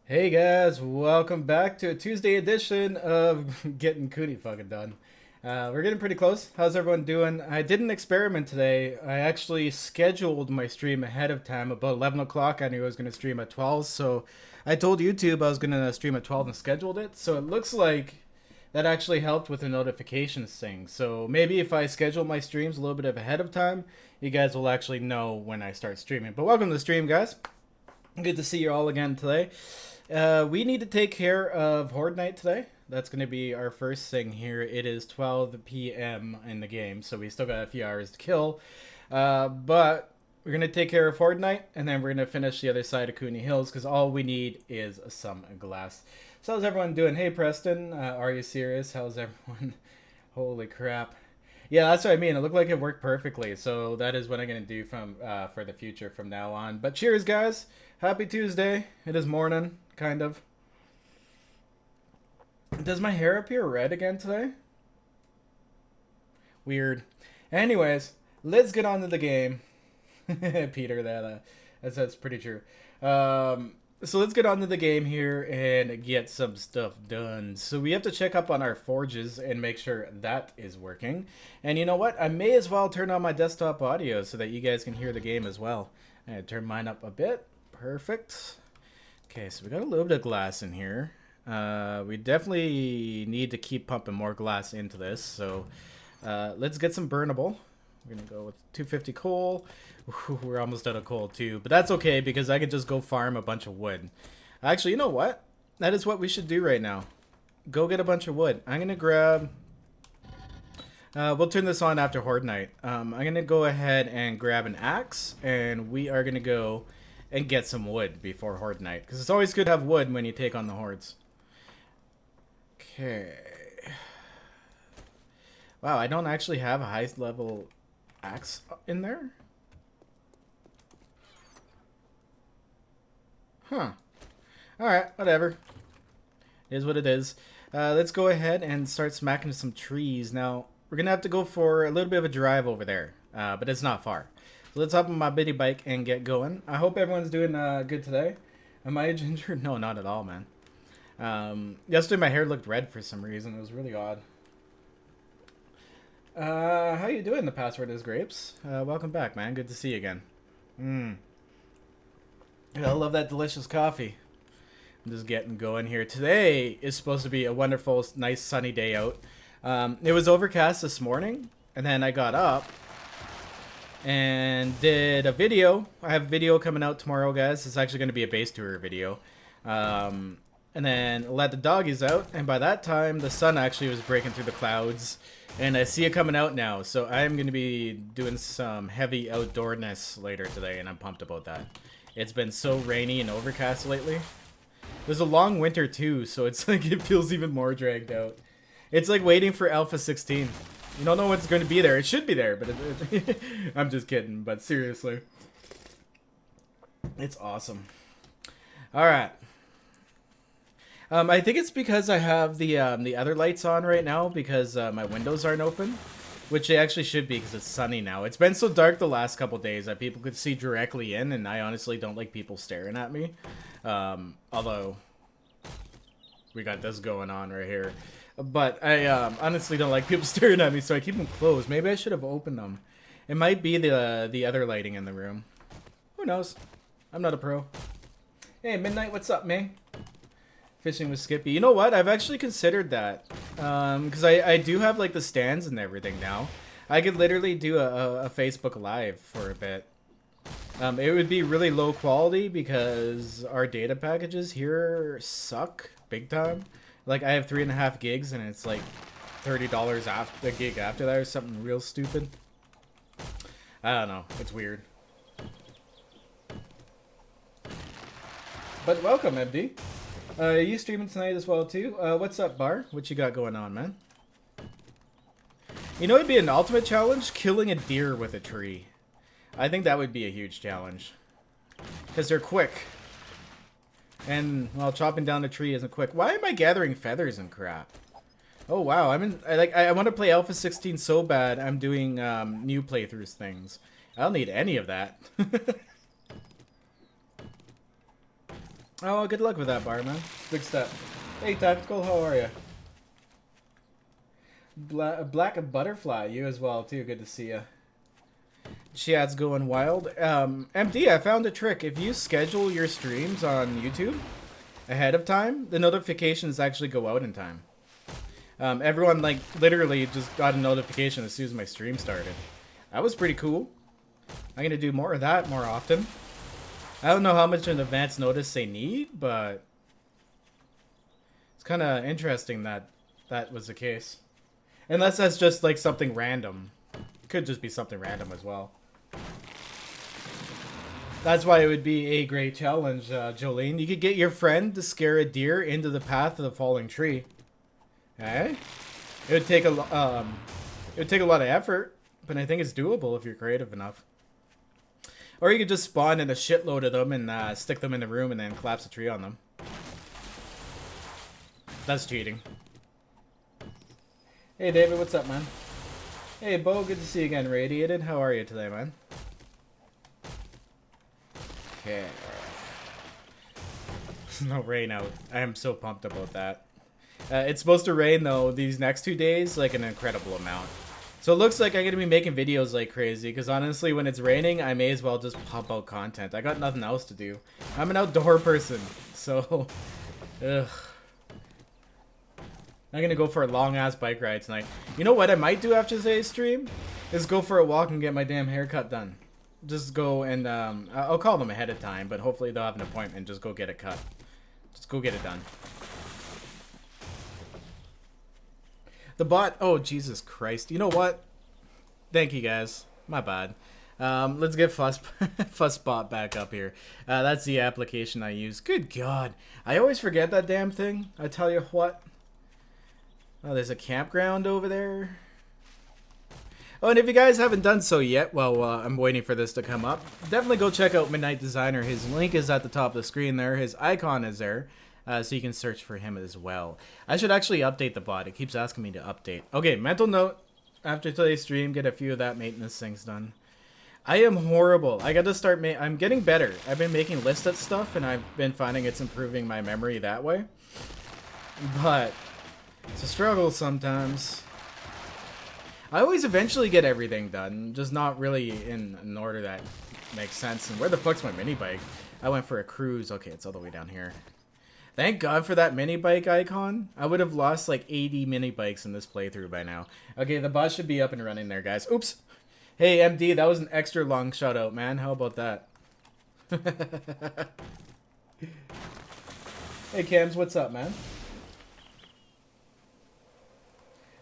Hey guys, welcome back to a Tuesday edition of Getting Cooney fucking done. We're getting pretty close. How's everyone doing? I did an experiment today. I actually scheduled my stream ahead of time. About 11 o'clock, I knew I was going to stream at 12, so I told YouTube I was going to stream at 12 and scheduled it. So it looks like that actually helped with the notifications thing. So maybe if I schedule my streams a little bit of ahead of time, you guys will actually know when I start streaming. But welcome to the stream, guys. Good to see you all again today. We need to take care of Horde Night today. That's going to be our first thing here. It is 12 p.m. in the game, so we still got a few hours to kill. But we're going to take care of Horde Night, and then we're going to finish the other side of Cooney Hills, because all we need is some glass. So how's everyone doing? Hey, Preston, are you serious? How's everyone? Holy crap. Yeah, that's what I mean. It looked like it worked perfectly, so that is what I'm going to do for the future from now on. But cheers, guys. Happy Tuesday. It is morning, kind of. Does my hair appear red again today? Weird. Anyways, let's get on to the game. Peter, that's pretty true. So let's get on to the game here and get some stuff done. So we have to check up on our forges and make sure that is working. And you know what? I may as well turn on my desktop audio so that you guys can hear the game as well. I turn mine up a bit. Perfect. Okay, so we got a little bit of glass in here. We definitely need to keep pumping more glass into this. So let's get some burnable. We're going to go with 250 coal. Ooh, we're almost out of coal too. But that's okay because I could just go farm a bunch of wood. Actually, you know what? That is what we should do right now. Go get a bunch of wood. I'm going to grab... we'll turn this on after Horde Night. I'm going to go ahead and grab an axe. And we are going to go and get some wood before Horde Night. Because it's always good to have wood when you take on the hordes. Okay. Wow, I don't actually have a high level axe in there? Huh. Alright, whatever. It is what it is. Let's go ahead and start smacking some trees. Now, we're going to have to go for a little bit of a drive over there. But it's not far. So let's hop on my bitty bike and get going. I hope everyone's doing good today. Am I a ginger? No, not at all, man. Yesterday my hair looked red for some reason. It was really odd. How you doing? The password is grapes. Welcome back, man. Good to see you again. I love that delicious coffee. I'm just getting going here. Today is supposed to be a wonderful, nice sunny day out. It was overcast this morning, and then I got up and did a video. I have a video coming out tomorrow, guys. It's actually going to be a base tour video. And then let the doggies out, and by that time, the sun actually was breaking through the clouds, and I see it coming out now, so I'm going to be doing some heavy outdoorness later today, and I'm pumped about that. It's been so rainy and overcast lately. There's a long winter, too, so it's like it feels even more dragged out. It's like waiting for Alpha 16. You don't know what's going to be there. It should be there, but I'm just kidding, but seriously. It's awesome. Alright. I think it's because I have the other lights on right now because my windows aren't open, which they actually should be because it's sunny now. It's been so dark the last couple days that people could see directly in, and I honestly don't like people staring at me. Although we got this going on right here, but I honestly don't like people staring at me, so I keep them closed. Maybe I should have opened them. It might be the other lighting in the room. Who knows? I'm not a pro. Hey, Midnight, what's up, man? Fishing with Skippy. You know what? I've actually considered that. Because I do have like the stands and everything now. I could literally do a Facebook Live for a bit. It would be really low quality because our data packages here suck big time. Like I have 3.5 gigs and it's like $30 after a gig after that or something real stupid. I don't know. It's weird. But welcome, MD. Are you streaming tonight as well, too? What's up, Bar? What you got going on, man? You know it'd be an ultimate challenge? Killing a deer with a tree. I think that would be a huge challenge. Because they're quick. And, well, chopping down a tree isn't quick. Why am I gathering feathers and crap? Oh, wow. I want to play Alpha 16 so bad, I'm doing new playthroughs things. I don't need any of that. Oh, good luck with that, bar, man. Big step. Hey, Tactical, how are you? Black Butterfly, you as well, too. Good to see you. Chat's going wild. MD, I found a trick. If you schedule your streams on YouTube ahead of time, the notifications actually go out in time. Everyone, like, literally just got a notification as soon as my stream started. That was pretty cool. I'm gonna do more of that more often. I don't know how much an advance notice they need, but it's kind of interesting that that was the case. Unless that's just like something random. It could just be something random as well. That's why it would be a great challenge, Jolene. You could get your friend to scare a deer into the path of the falling tree. Eh? It would take a lot of effort, but I think it's doable if you're creative enough. Or you could just spawn in a shitload of them and stick them in the room and then collapse a tree on them. That's cheating. Hey David, what's up, man? Hey Bo, good to see you again, Radiated. How are you today, man? Okay. No rain out. I am so pumped about that. It's supposed to rain though these next 2 days, like an incredible amount. So it looks like I'm gonna be making videos like crazy, because honestly, when it's raining, I may as well just pump out content. I got nothing else to do. I'm an outdoor person, so ugh. I'm gonna go for a long ass bike ride tonight. You know what I might do after today's stream? Is go for a walk and get my damn haircut done. Just go and I'll call them ahead of time, but hopefully they'll have an appointment. Just go get it cut. Just go get it done. The bot. Oh Jesus Christ! You know what? Thank you guys. My bad. Let's get Fussbot back up here. That's the application I use. Good God! I always forget that damn thing. I tell you what. Oh, there's a campground over there. Oh, and if you guys haven't done so yet, well, I'm waiting for this to come up. Definitely go check out Midnight Designer. His link is at the top of the screen there. His icon is there, so you can search for him as well. I should actually update the bot. It keeps asking me to update. Okay, mental note. After today's stream, get a few of that maintenance things done. I am horrible. I got to start I'm getting better. I've been making lists of stuff, and I've been finding it's improving my memory that way. But it's a struggle sometimes. I always eventually get everything done, just not really in an order that makes sense. And where the fuck's my mini bike? I went for a cruise. Okay, it's all the way down here. Thank God for that mini bike icon. I would have lost like 80 mini bikes in this playthrough by now. Okay, the bot should be up and running there, guys. Oops. Hey, MD, that was an extra long shout out, man. How about that? Hey, Cams, what's up, man?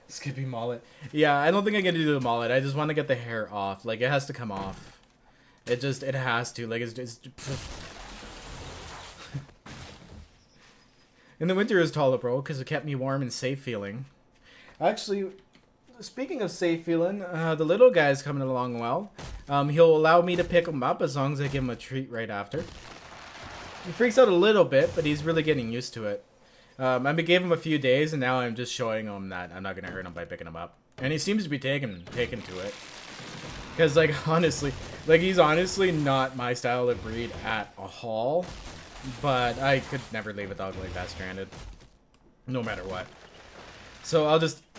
Skippy mullet. Yeah, I don't think I'm gonna do the mullet. I just want to get the hair off. Like, it has to come off. It has to. Like, it's just... In the winter is tolerable, because it kept me warm and safe feeling. Actually, speaking of safe feeling, the little guy's coming along well. He'll allow me to pick him up as long as I give him a treat right after. He freaks out a little bit, but he's really getting used to it. I gave him a few days, and now I'm just showing him that I'm not going to hurt him by picking him up. And he seems to be taken to it. Because, like, honestly, like, he's honestly not my style of breed at all. But I could never leave a dog like that stranded. No matter what. So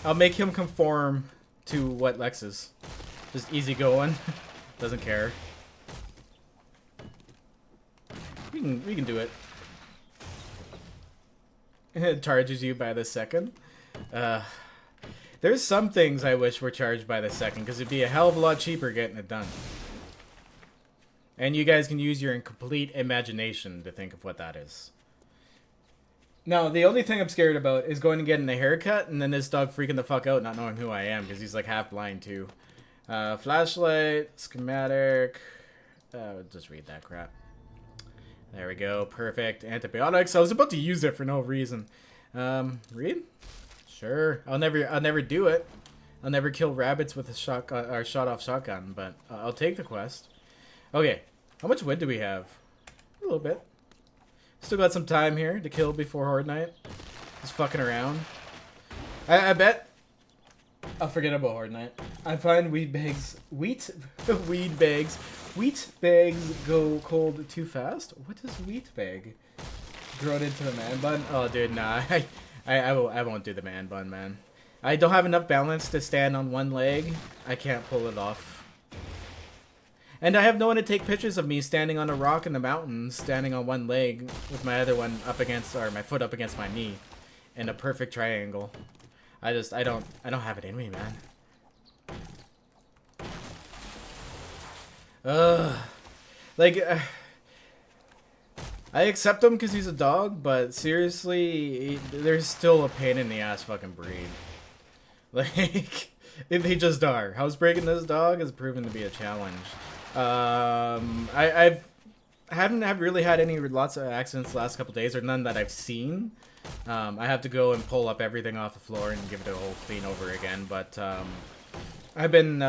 I'll make him conform to what Lex is. Just easy going. Doesn't care. We can do it. It charges you by the second. There's some things I wish were charged by the second, because it'd be a hell of a lot cheaper getting it done. And you guys can use your complete imagination to think of what that is. Now, the only thing I'm scared about is going and getting a haircut, and then this dog freaking the fuck out, not knowing who I am, because he's like half blind too. Flashlight, schematic. Just read that crap. There we go. Perfect. Antibiotics. I was about to use it for no reason. Read? Sure. I'll never do it. I'll never kill rabbits with a shotgun or shot-off shotgun, but I'll take the quest. Okay. How much wood do we have? A little bit. Still got some time here to kill before Horde Night. Just fucking around. I bet I'll forget about Horde Night. I find weed bags go cold too fast. What is wheat bag? Grown into the man bun? Oh, dude, nah. I won't do the man bun, man. I don't have enough balance to stand on one leg. I can't pull it off. And I have no one to take pictures of me standing on a rock in the mountains, standing on one leg with my other one up against, or my foot up against my knee, in a perfect triangle. I don't have it in me, man. Like, I accept him because he's a dog, but seriously, there's still a pain in the ass fucking breed. Like, they just are. Housebreaking this dog has proven to be a challenge. I haven't really had lots of accidents the last couple days, or none that I've seen. I have to go and pull up everything off the floor and give it a whole clean over again. But I've been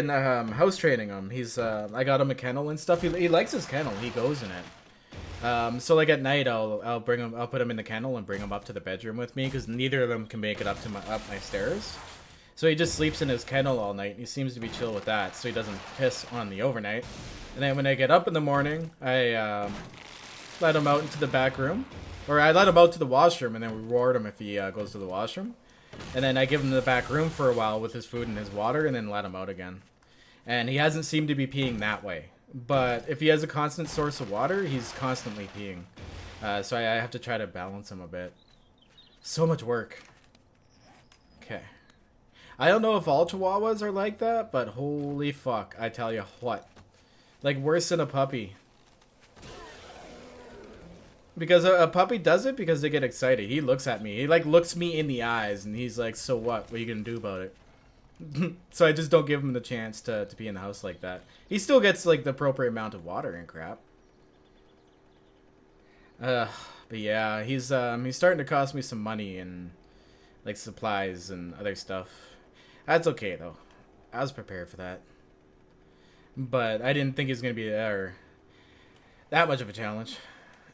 house training him. He's I got him a kennel and stuff. He likes his kennel. He goes in it. So like at night, I'll put him in the kennel and bring him up to the bedroom with me, because neither of them can make it up my stairs. So he just sleeps in his kennel all night. He seems to be chill with that, so he doesn't piss on the overnight. And then when I get up in the morning, I let him out into the back room, or I let him out to the washroom, and then reward him if he goes to the washroom. And then I give him the back room for a while with his food and his water, and then let him out again. And he hasn't seemed to be peeing that way. But if he has a constant source of water, he's constantly peeing. So I have to try to balance him a bit. So much work. Okay. I don't know if all Chihuahuas are like that, but holy fuck, I tell you what. Like, worse than a puppy. Because a puppy does it because they get excited. He looks at me. He, like, looks me in the eyes, and he's like, so what? What are you gonna do about it? So I just don't give him the chance to be in the house like that. He still gets, like, the appropriate amount of water and crap. But yeah, he's starting to cost me some money and, like, supplies and other stuff. That's okay, though. I was prepared for that. But I didn't think it was going to be that much of a challenge.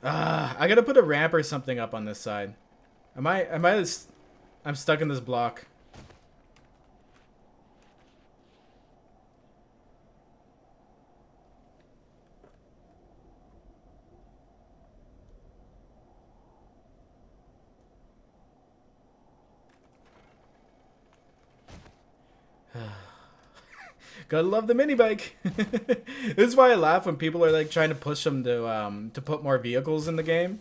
I gotta put a ramp or something up on this side. I'm stuck in this block. Gotta love the mini bike. This is why I laugh when people are like trying to push them to put more vehicles in the game.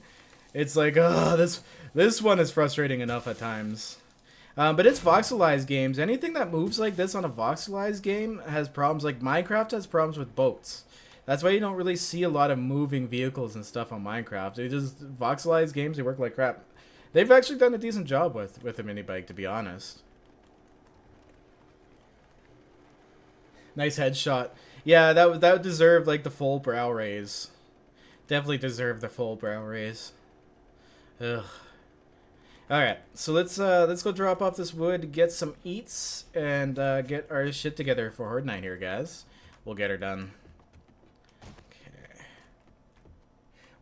It's like, oh, this one is frustrating enough at times. But it's voxelized games. Anything that moves like this on a voxelized game has problems. Like Minecraft has problems with boats. That's why you don't really see a lot of moving vehicles and stuff on Minecraft. They just voxelized games. They work like crap. They've actually done a decent job with the mini bike, to be honest. Nice headshot. Yeah, that would deserve like the full brow raise. Definitely deserve the full brow raise. Ugh. All right, so let's go drop off this wood, get some eats, and get our shit together for Horde Night here, guys. We'll get her done. Okay.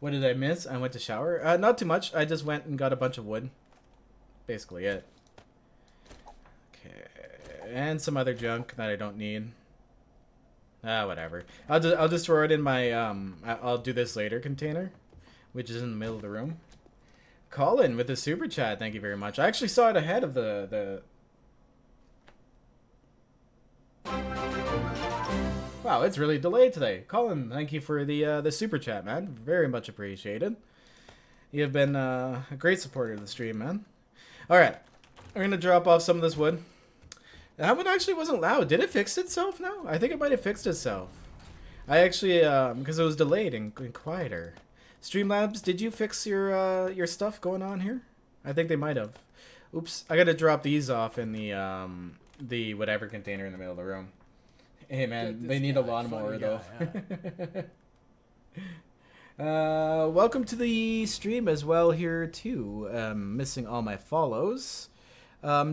What did I miss? I went to shower. Not too much. I just went and got a bunch of wood. Basically it. Okay, and some other junk that I don't need. Whatever. I'll just throw it in my I'll do this later container, which is in the middle of the room. Colin with the super chat, thank you very much. I actually saw it ahead of the Wow, it's really delayed today. Colin, thank you for the super chat, man. Very much appreciated. You have been a great supporter of the stream, man. All right, we're gonna drop off some of this wood. That one actually wasn't loud. Did it fix itself now? I think it might have fixed itself. I actually, because it was delayed and quieter. Streamlabs, did you fix your stuff going on here? I think they might have. Oops, I gotta drop these off in the whatever container in the middle of the room. Hey man, they need a lawnmower though. Yeah. Welcome to the stream as well here too. Missing all my follows.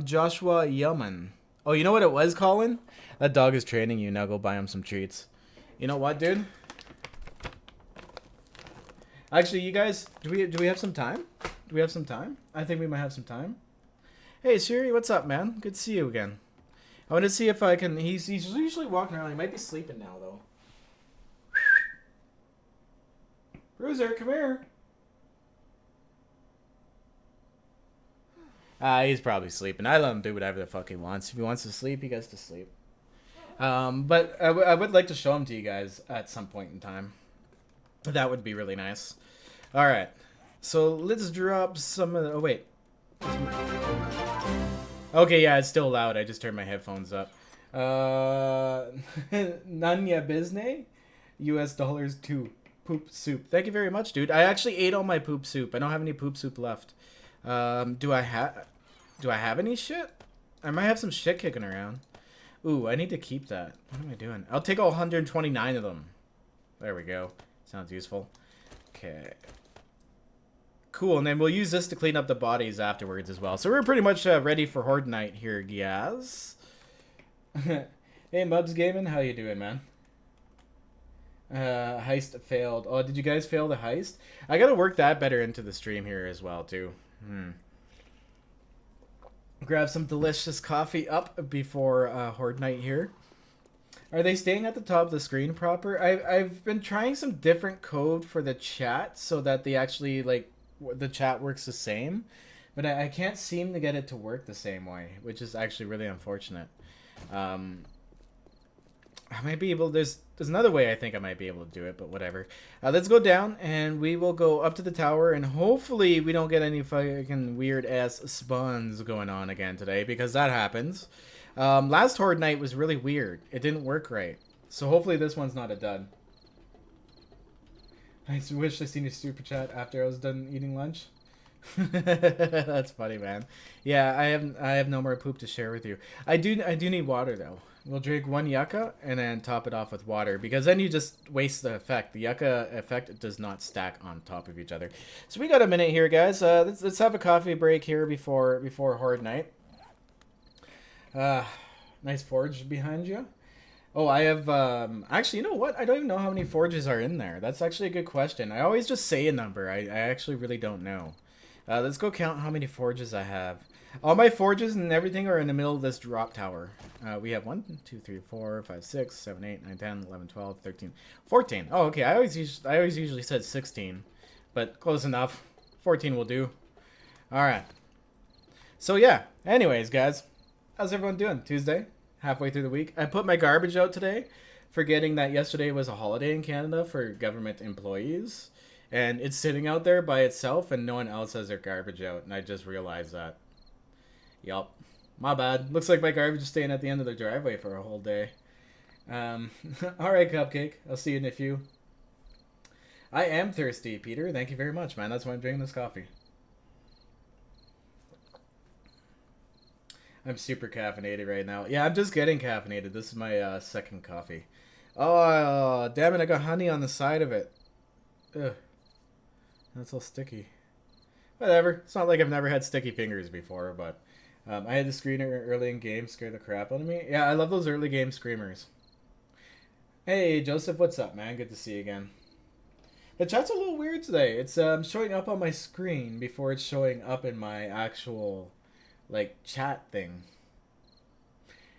Joshua Yeoman. Oh, you know what it was, Colin? That dog is training you. Now go buy him some treats. You know what, dude? Actually, you guys, do we have some time? Do we have some time? I think we might have some time. Hey, Siri, what's up, man? Good to see you again. I want to see if I can... He's usually walking around. He might be sleeping now, though. Bruiser, come here. He's probably sleeping. I let him do whatever the fuck he wants. If he wants to sleep, he gets to sleep. But I would like to show him to you guys at some point in time. That would be really nice. All right. So let's drop some of the... Oh, wait. Okay, yeah, it's still loud. I just turned my headphones up. Nanya Bisne? US dollars 2. Poop soup. Thank you very much, dude. I actually ate all my poop soup. I don't have any poop soup left. Do I have any shit? I might have some shit kicking around. Ooh, I need to keep that. What am I doing? I'll take all 129 of them. There we go. Sounds useful. Okay. Cool, and then we'll use this to clean up the bodies afterwards as well. So we're pretty much ready for Horde Night here, Giaz. Hey, Mubs Gaming, how you doing, man? Heist failed. Oh, did you guys fail the heist? I gotta work that better into the stream here as well, too. Grab some delicious coffee up before Horde Night here. Are they staying at the top of the screen proper? I've been trying some different code for the chat so that they actually, like, the chat works the same. But I can't seem to get it to work the same way, which is actually really unfortunate. I might be able... There's another way I think I might be able to do it, but whatever. Let's go down, and we will go up to the tower, and hopefully we don't get any fucking weird-ass spawns going on again today, because that happens. Last Horde Night was really weird. It didn't work right. So hopefully this one's not a dud. I wish I seen your super chat after I was done eating lunch. That's funny, man. Yeah, I have no more poop to share with you. I do need water though. We'll drink one yucca and then top it off with water, because then you just waste the effect. The yucca effect does not stack on top of each other. So we got a minute here, guys. Let's have a coffee break here before Horde Night. Nice forge behind you. Oh, I have, actually, you know what? I don't even know how many forges are in there. That's actually a good question. I always just say a number. I actually really don't know. Let's go count how many forges I have. All my forges and everything are in the middle of this drop tower. We have 1, 2, 3, 4, 5, 6, 7, 8, 9, 10, 11, 12, 13, 14. Oh, okay. I always usually said 16, but close enough. 14 will do. All right. So yeah. Anyways, guys, how's everyone doing? Tuesday, halfway through the week. I put my garbage out today, forgetting that yesterday was a holiday in Canada for government employees, and it's sitting out there by itself, and no one else has their garbage out. And I just realized that. Yup. My bad. Looks like my garbage is staying at the end of the driveway for a whole day. Alright, Cupcake. I'll see you in a few. I am thirsty, Peter. Thank you very much, man. That's why I'm drinking this coffee. I'm super caffeinated right now. Yeah, I'm just getting caffeinated. This is my second coffee. Oh, damn it. I got honey on the side of it. Ugh. That's all sticky. Whatever. It's not like I've never had sticky fingers before, but... I had the screener early in game scare the crap out of me. Yeah, I love those early game screamers. Hey, Joseph, what's up, man? Good to see you again. The chat's a little weird today. It's showing up on my screen before it's showing up in my actual, like, chat thing.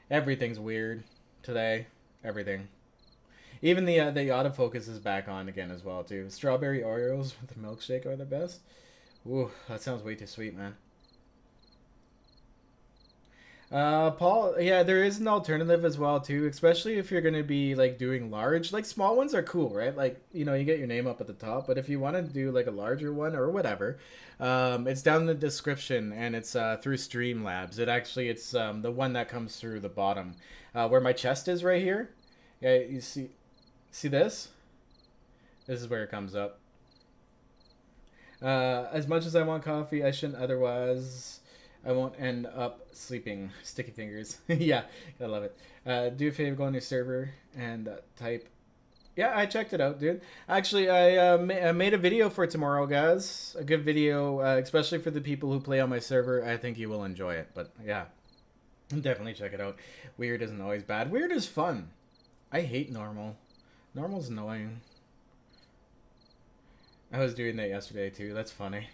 Everything's weird today. Everything. Even the autofocus is back on again as well, too. Strawberry Oreos with the milkshake are the best. Ooh, that sounds way too sweet, man. Paul, yeah, there is an alternative as well too, especially if you're gonna be like doing large. Like small ones are cool, right? Like, you know, you get your name up at the top, but if you want to do like a larger one or whatever, it's down in the description, and it's through Streamlabs. It's the one that comes through the bottom, where my chest is right here. Yeah, you see this? This is where it comes up. As much as I want coffee, I shouldn't, otherwise I won't end up sleeping. Sticky fingers. Yeah, I love it. Do a favor, go on your server and type. Yeah, I checked it out, dude. Actually, I made a video for tomorrow, guys. A good video, especially for the people who play on my server. I think you will enjoy it. But yeah, definitely check it out. Weird isn't always bad. Weird is fun. I hate normal. Normal's annoying. I was doing that yesterday too. That's funny.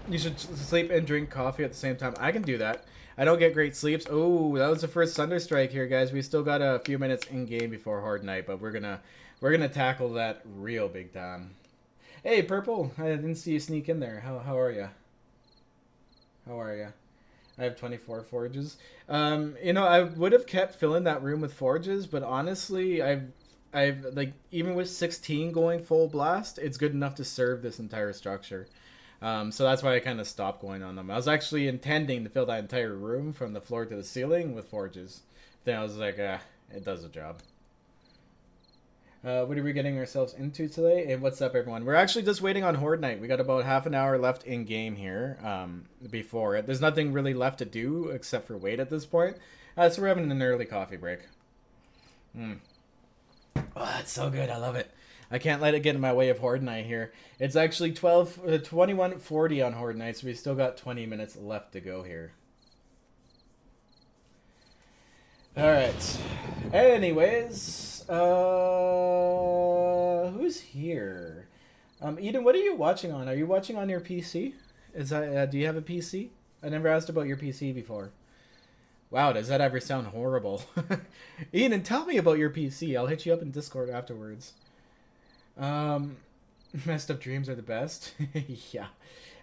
You should sleep and drink coffee at the same time. I can do that. I don't get great sleeps. Oh, that was the first Thunderstrike here, guys. We still got a few minutes in game before Horde Night, but we're gonna tackle that real big time. Hey, Purple, I didn't see you sneak in there. How are you? How are you? I have 24 forges. You know, I would have kept filling that room with forges, but honestly, I've like, even with 16 going full blast, it's good enough to serve this entire structure. So that's why I kind of stopped going on them. I was actually intending to fill that entire room from the floor to the ceiling with forges. Then I was like, it does the job. What are we getting ourselves into today? And what's up, everyone? We're actually just waiting on Horde Night. We got about half an hour left in game here before it. There's nothing really left to do except for wait at this point. So we're having an early coffee break. Oh, it's so good. I love it. I can't let it get in my way of Horde Night here. It's actually 21:40 on Horde Night, so we still got 20 minutes left to go here. Alright. Anyways, who's here? Eden, what are you watching on? Are you watching on your PC? Is that, do you have a PC? I never asked about your PC before. Wow, does that ever sound horrible? Eden, tell me about your PC. I'll hit you up in Discord afterwards. Messed up dreams are the best. Yeah.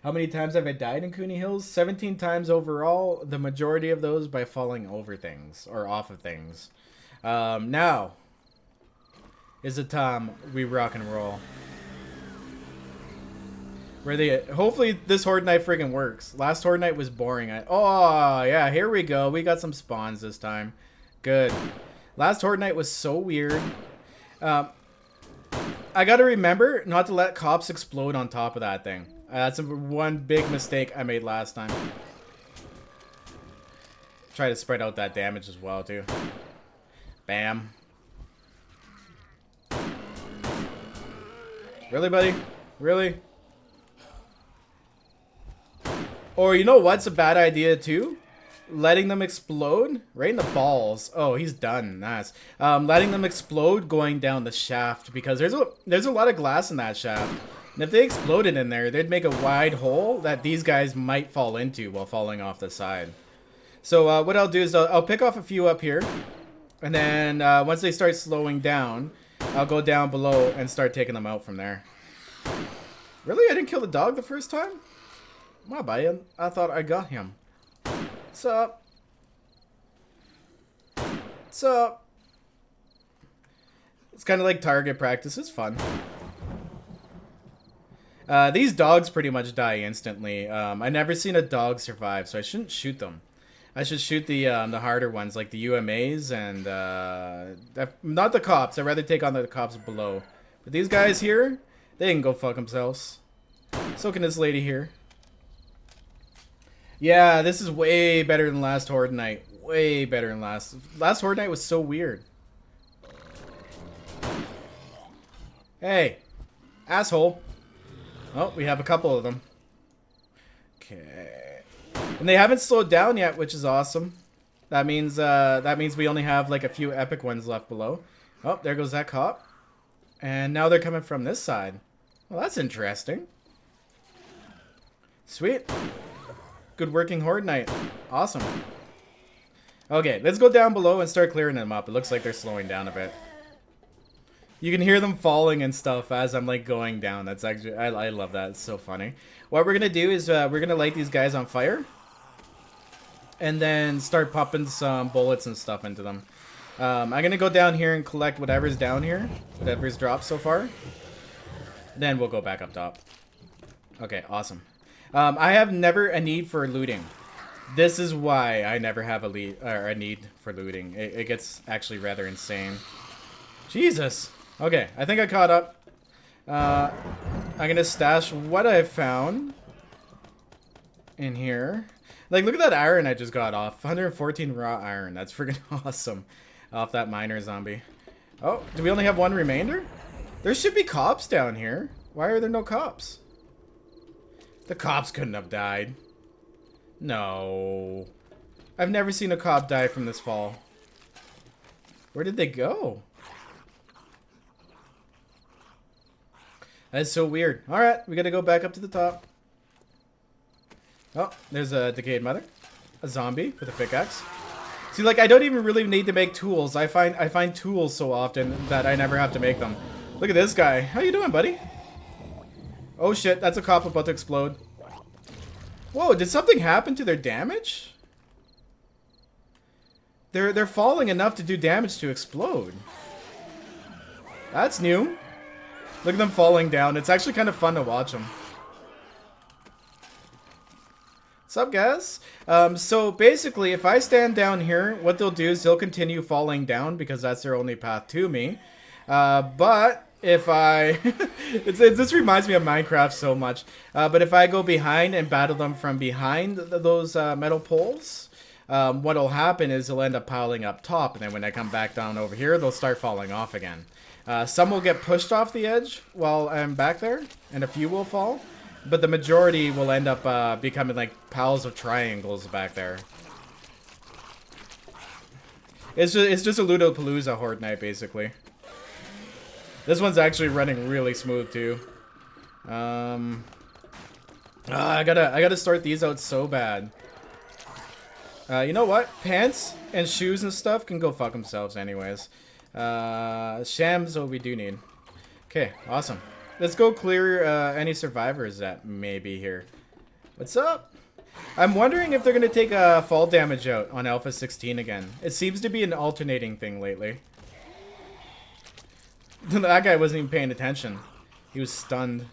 How many times have I died in Cooney Hills? 17 times overall. The majority of those by falling over things or off of things. Now is the time we rock and roll. Where they? Hopefully this Horde Night friggin' works. Last Horde Night was boring. Oh yeah, here we go. We got some spawns this time. Good. Last Horde Night was so weird. I gotta remember not to let cops explode on top of that thing. That's one big mistake I made last time. Try to spread out that damage as well, too. Bam. Really, buddy? Really? Or you know what's a bad idea, too? Letting them explode right in the balls. Oh, he's done. Nice. Letting them explode going down the shaft, because there's a lot of glass in that shaft. And if they exploded in there, they'd make a wide hole that these guys might fall into while falling off the side. So what I'll do is I'll pick off a few up here. And then once they start slowing down, I'll go down below and start taking them out from there. Really? I didn't kill the dog the first time? My bad. I thought I got him. What's up? What's up? It's kind of like target practice. It's fun. These dogs pretty much die instantly. I never seen a dog survive, so I shouldn't shoot them. I should shoot the harder ones, like the UMAs and not the cops. I'd rather take on the cops below. But these guys here, they can go fuck themselves. So can this lady here. Yeah, this is way better than last Horde Night. Way better than last. Last Horde Night was so weird. Hey, asshole. Oh, we have a couple of them. Okay. And they haven't slowed down yet, which is awesome. That means we only have like a few epic ones left below. Oh, there goes that cop. And now they're coming from this side. Well, that's interesting. Sweet. Good working Horde Night. Awesome. Okay, let's go down below and start clearing them up. It looks like they're slowing down a bit. You can hear them falling and stuff as I'm like going down. That's actually, I love that. It's so funny. What we're gonna do is we're gonna light these guys on fire. And then start popping some bullets and stuff into them. I'm gonna go down here and collect whatever's down here. Whatever's dropped so far. Then we'll go back up top. Okay, awesome. I have never a need for looting. This is why I never have a need for looting. It gets actually rather insane. Jesus. Okay, I think I caught up. I'm gonna stash what I found in here. Like, look at that iron I just got off. 114 raw iron. That's freaking awesome. Off that miner zombie. Oh, do we only have one remainder? There should be cops down here. Why are there no cops? The cops couldn't have died. No. I've never seen a cop die from this fall. Where did they go? That's so weird. Alright, we gotta go back up to the top. Oh, there's a decayed mother. a zombie with a pickaxe. See, like, I don't even really need to make tools. I find tools so often that I never have to make them. Look at this guy. How you doing, buddy? Oh shit, that's a cop about to explode. Whoa, did something happen to their damage? They're falling enough to do damage to explode. That's new. Look at them falling down. It's actually kind of fun to watch them. What's up, guys? So basically, if I stand down here, what they'll do is they'll continue falling down because that's their only path to me. But if I... this reminds me of Minecraft so much. But if I go behind and battle them from behind those metal poles, what'll happen is they'll end up piling up top. And then when I come back down over here, they'll start falling off again. Some will get pushed off the edge while I'm back there, and a few will fall. But the majority will end up becoming like piles of triangles back there. It's just a Ludopalooza Horde night, basically. This one's actually running really smooth too. I gotta sort these out so bad. You know what? Pants and shoes and stuff can go fuck themselves anyways. Shams what we do need. Okay, awesome. Let's go clear any survivors that may be here. What's up? I'm wondering if they're going to take fall damage out on Alpha 16 again. It seems to be an alternating thing lately. That guy wasn't even paying attention. He was stunned.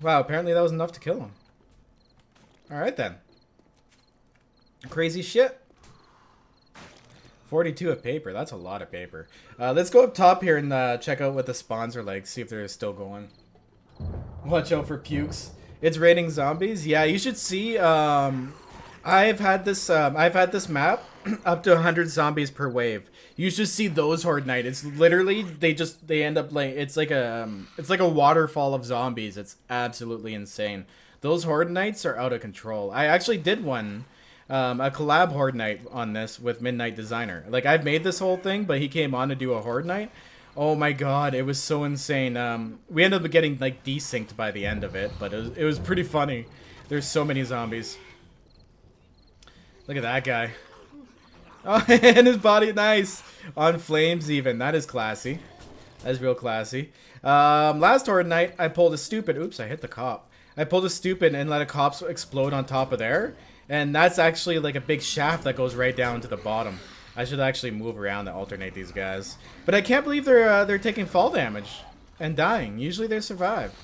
Wow, apparently that was enough to kill him. Alright then. Crazy shit. 42 of paper. That's a lot of paper. Let's go up top here and check out what the spawns are like. See if they're still going. Watch out for pukes. It's raining zombies. Yeah, you should see. I've had this map up to 100 zombies per wave. You should see those Horde night. It's literally they end up like it's like a waterfall of zombies. It's absolutely insane. Those Horde nights are out of control. I actually did one. A collab Horde night on this with Midnight Designer. Like, I've made this whole thing, but he came on to do a Horde night. Oh my god, it was so insane. We ended up getting, like, desynced by the end of it, but it was pretty funny. There's so many zombies. Look at that guy. Oh, and his body, nice. On flames even. That is classy. That is real classy. Last Horde night, I pulled a stupid... Oops, I hit the cop. I pulled a stupid and let a cop explode on top of there. And that's actually like a big shaft that goes right down to the bottom. I should actually move around to alternate these guys. But I can't believe they're taking fall damage and dying. Usually they survive.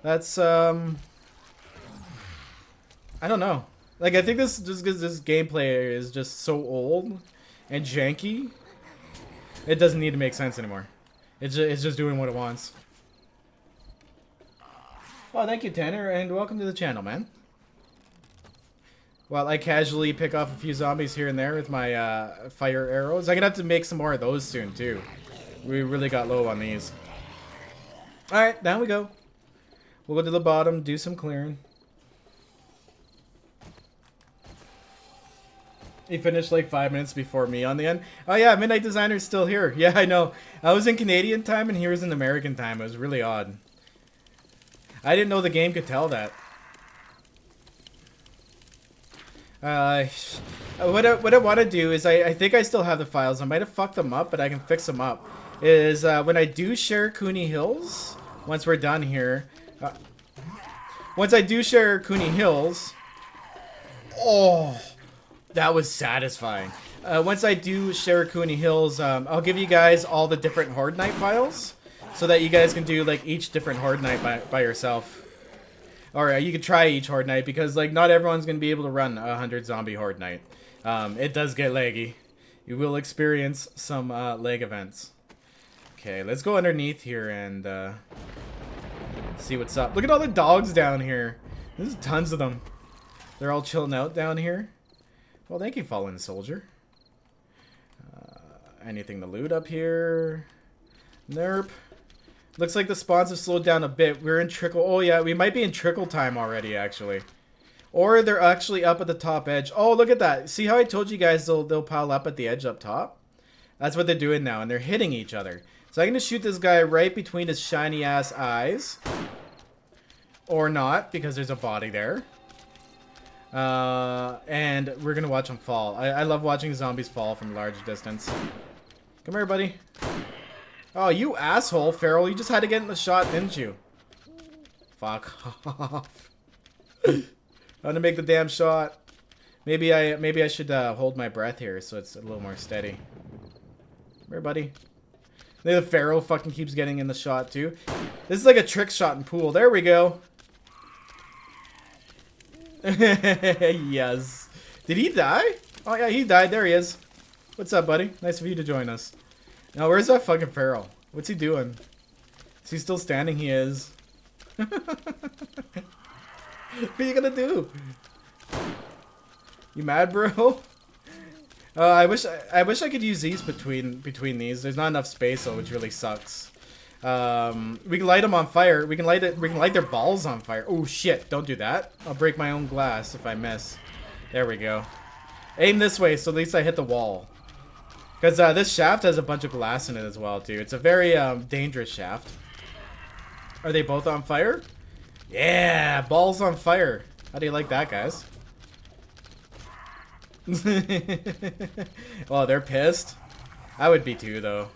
That's I don't know. Like, I think this gameplay is just so old and janky. It doesn't need to make sense anymore. It's just doing what it wants. Oh, thank you, Tanner, and welcome to the channel, man. While I casually pick off a few zombies here and there with my fire arrows. I'm gonna have to make some more of those soon, too. We really got low on these. Alright, down we go. We'll go to the bottom, do some clearing. He finished like 5 minutes before me on the end. Oh yeah, Midnight Designer's still here. Yeah, I know. I was in Canadian time and he was in American time. It was really odd. I didn't know the game could tell that. What I want to do is I think I still have the files. I might have fucked them up, but I can fix them up. Is when I do share Cooney Hills, once we're done here, once I do share Cooney Hills, oh, that was satisfying. Once I do share Cooney Hills, I'll give you guys all the different Horde Night files, so that you guys can do like each different Horde Night by yourself. Or you could try each Horde Night, because like not everyone's going to be able to run 100 zombie Horde Night. It does get laggy. You will experience some lag events. Okay, let's go underneath here and see what's up. Look at all the dogs down here. There's tons of them. They're all chilling out down here. Well, thank you, Fallen Soldier. Anything to loot up here? Nerp. Looks like the spawns have slowed down a bit. We're in trickle. Oh, yeah, we might be in trickle time already, actually. Or they're actually up at the top edge. Oh, look at that. See how I told you guys they'll pile up at the edge up top? That's what they're doing now, and they're hitting each other. So I'm going to shoot this guy right between his shiny-ass eyes. Or not, because there's a body there. And we're gonna watch them fall. I love watching zombies fall from a large distance. Come here, buddy. Oh, you asshole, Feral. You just had to get in the shot, didn't you? Fuck off. I'm gonna make the damn shot. Maybe I should hold my breath here so it's a little more steady. Come here, buddy. The Pharaoh fucking keeps getting in the shot too. This is like a trick shot in pool. There we go. Yes. Did he die? Oh yeah, he died. There he is. What's up, buddy? Nice of you to join us. Now, where's that fucking Pharaoh? What's he doing? Is he still standing? He is. What are you gonna do? You mad, bro? I wish I could use these between these. There's not enough space, though, which really sucks. We can light them on fire. We can light their balls on fire. Oh shit! Don't do that. I'll break my own glass if I miss. There we go. Aim this way, so at least I hit the wall. Because this shaft has a bunch of glass in it as well, too. It's a very dangerous shaft. Are they both on fire? Yeah, balls on fire. How do you like that, guys? Oh, they're pissed. I would be too, though.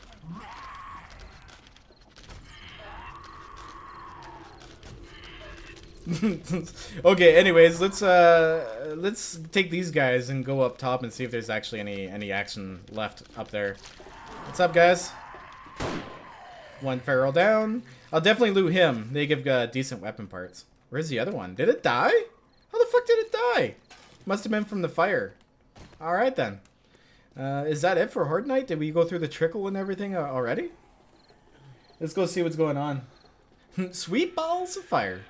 Okay, anyways, let's take these guys and go up top and see if there's actually any action left up there. What's up, guys? One Feral down. I'll definitely loot him. They give decent weapon parts. Where's the other one? Did it die? How the fuck did it die? Must have been from the fire. Alright then. Is that it for Horde Night? Did we go through the trickle and everything already? Let's go see what's going on. Sweet balls of fire.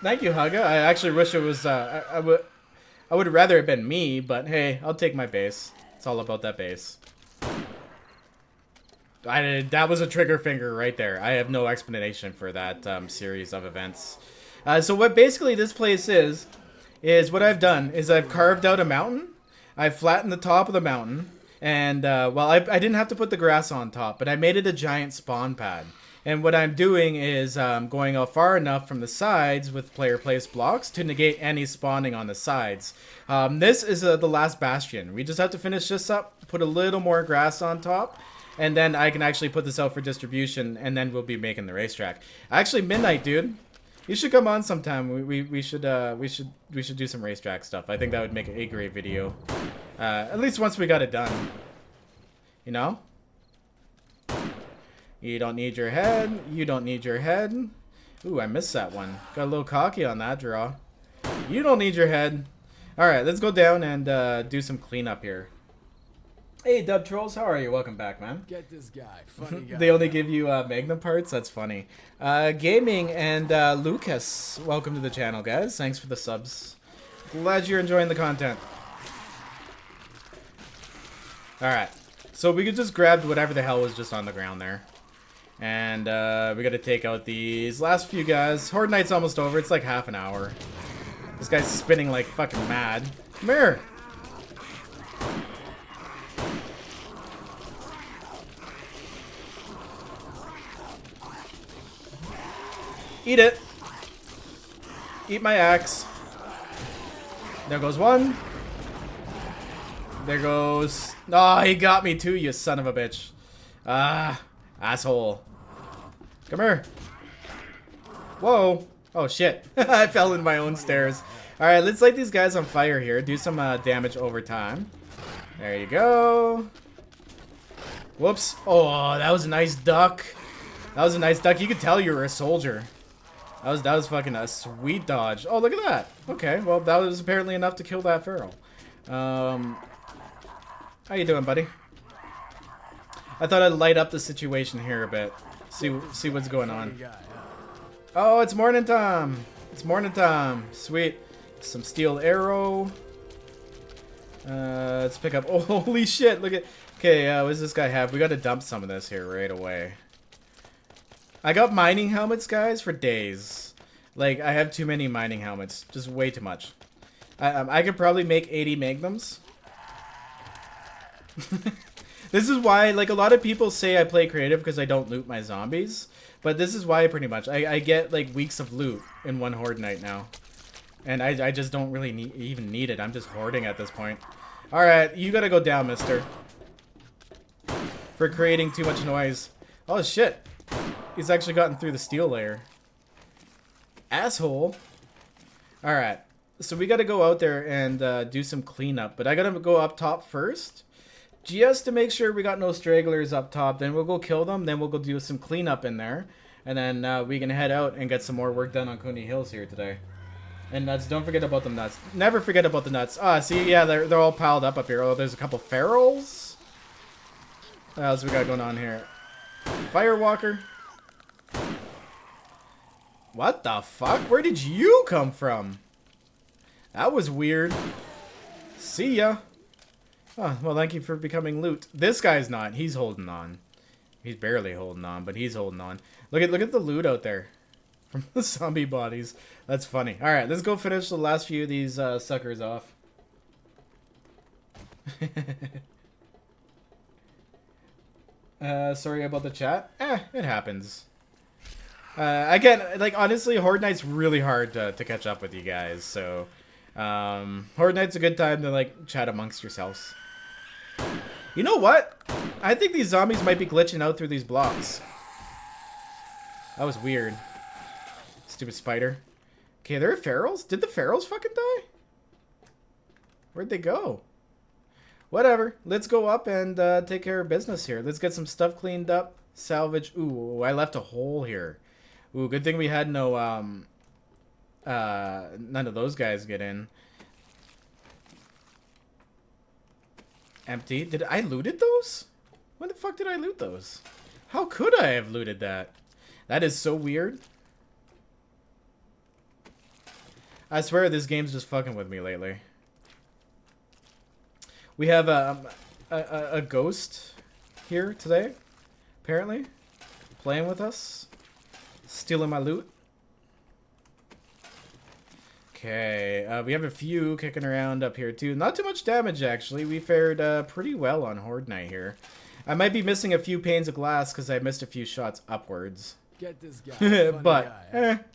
Thank you, Haga. I actually wish it was, I would rather have been me, but hey, I'll take my base. It's all about that base. That was a trigger finger right there. I have no explanation for that series of events. So what basically this place is what I've done is I've carved out a mountain. I've flattened the top of the mountain. And, well, I didn't have to put the grass on top, but I made it a giant spawn pad. And what I'm doing is going out far enough from the sides with player placed blocks to negate any spawning on the sides. This is the last bastion. We just have to finish this up, put a little more grass on top, and then I can actually put this out for distribution, and then we'll be making the racetrack. Actually, Midnight, dude, you should come on sometime. We should do some racetrack stuff. I think that would make a great video. At least once we got it done. You know? You don't need your head. You don't need your head. Ooh, I missed that one. Got a little cocky on that draw. You don't need your head. Alright, let's go down and do some cleanup here. Hey, Dub Trolls, how are you? Welcome back, man. Get this guy. Funny guy. They only give you Magnum parts? That's funny. Gaming and Lucas, welcome to the channel, guys. Thanks for the subs. Glad you're enjoying the content. Alright, so we could just grab whatever the hell was just on the ground there. And we gotta take out these last few guys. Horde Night's almost over. It's like half an hour. This guy's spinning like fucking mad. Come here. Eat it. Eat my axe. There goes one. There goes... Oh, he got me too, you son of a bitch. Ah, asshole. Come here. Whoa. Oh, shit. I fell in my own stairs. Alright, let's light these guys on fire here. Do some damage over time. There you go. Whoops. Oh, that was a nice duck. That was a nice duck. You could tell you were a soldier. That was fucking a sweet dodge. Oh, look at that. Okay, well, that was apparently enough to kill that Pharaoh. How you doing, buddy? I thought I'd light up the situation here a bit. See what's going on. Oh, it's morning time. It's morning time. Sweet. Some steel arrow. Let's pick up. Oh, holy shit. Look at... Okay, what does this guy have? We gotta dump some of this here right away. I got mining helmets, guys, for days. Like, I have too many mining helmets. Just way too much. I could probably make 80 magnums. This is why, like, a lot of people say I play creative because I don't loot my zombies. But this is why, pretty much. I get, like, weeks of loot in one horde night now. And I just don't really even need it. I'm just hoarding at this point. Alright, you gotta go down, mister. For creating too much noise. Oh, shit. He's actually gotten through the steel layer. Asshole. Alright. So we gotta go out there and do some cleanup. But I gotta go up top first. Just to make sure we got no stragglers up top. Then we'll go kill them. Then we'll go do some cleanup in there. And then we can head out and get some more work done on Cooney Hills here today. And nuts, don't forget about the nuts. Never forget about the nuts. Ah, see, yeah, they're all piled up here. Oh, there's a couple ferals. What else we got going on here? Firewalker. What the fuck? Where did you come from? That was weird. See ya. Oh, well, thank you for becoming loot. This guy's not. He's holding on. He's barely holding on, but he's holding on. Look at the loot out there. From the zombie bodies. That's funny. Alright, let's go finish the last few of these suckers off. Sorry about the chat. It happens. Again, like, honestly, Horde Night's really hard to catch up with you guys, so... Horde Night's a good time to, like, chat amongst yourselves. You know what? I think these zombies might be glitching out through these blocks. That was weird. Stupid spider. Okay, there are ferals? Did the ferals fucking die? Where'd they go? Whatever. Let's go up and take care of business here. Let's get some stuff cleaned up. Salvage. Ooh, I left a hole here. Ooh, good thing we had no, none of those guys get in. Empty. Did I looted those? When the fuck did I loot those? How could I have looted that? That is so weird. I swear this game's just fucking with me lately. We have a ghost here today, apparently, playing with us, stealing my loot. Okay, we have a few kicking around up here too. Not too much damage actually. We fared pretty well on Horde Night here. I might be missing a few panes of glass because I missed a few shots upwards. Get this guy. But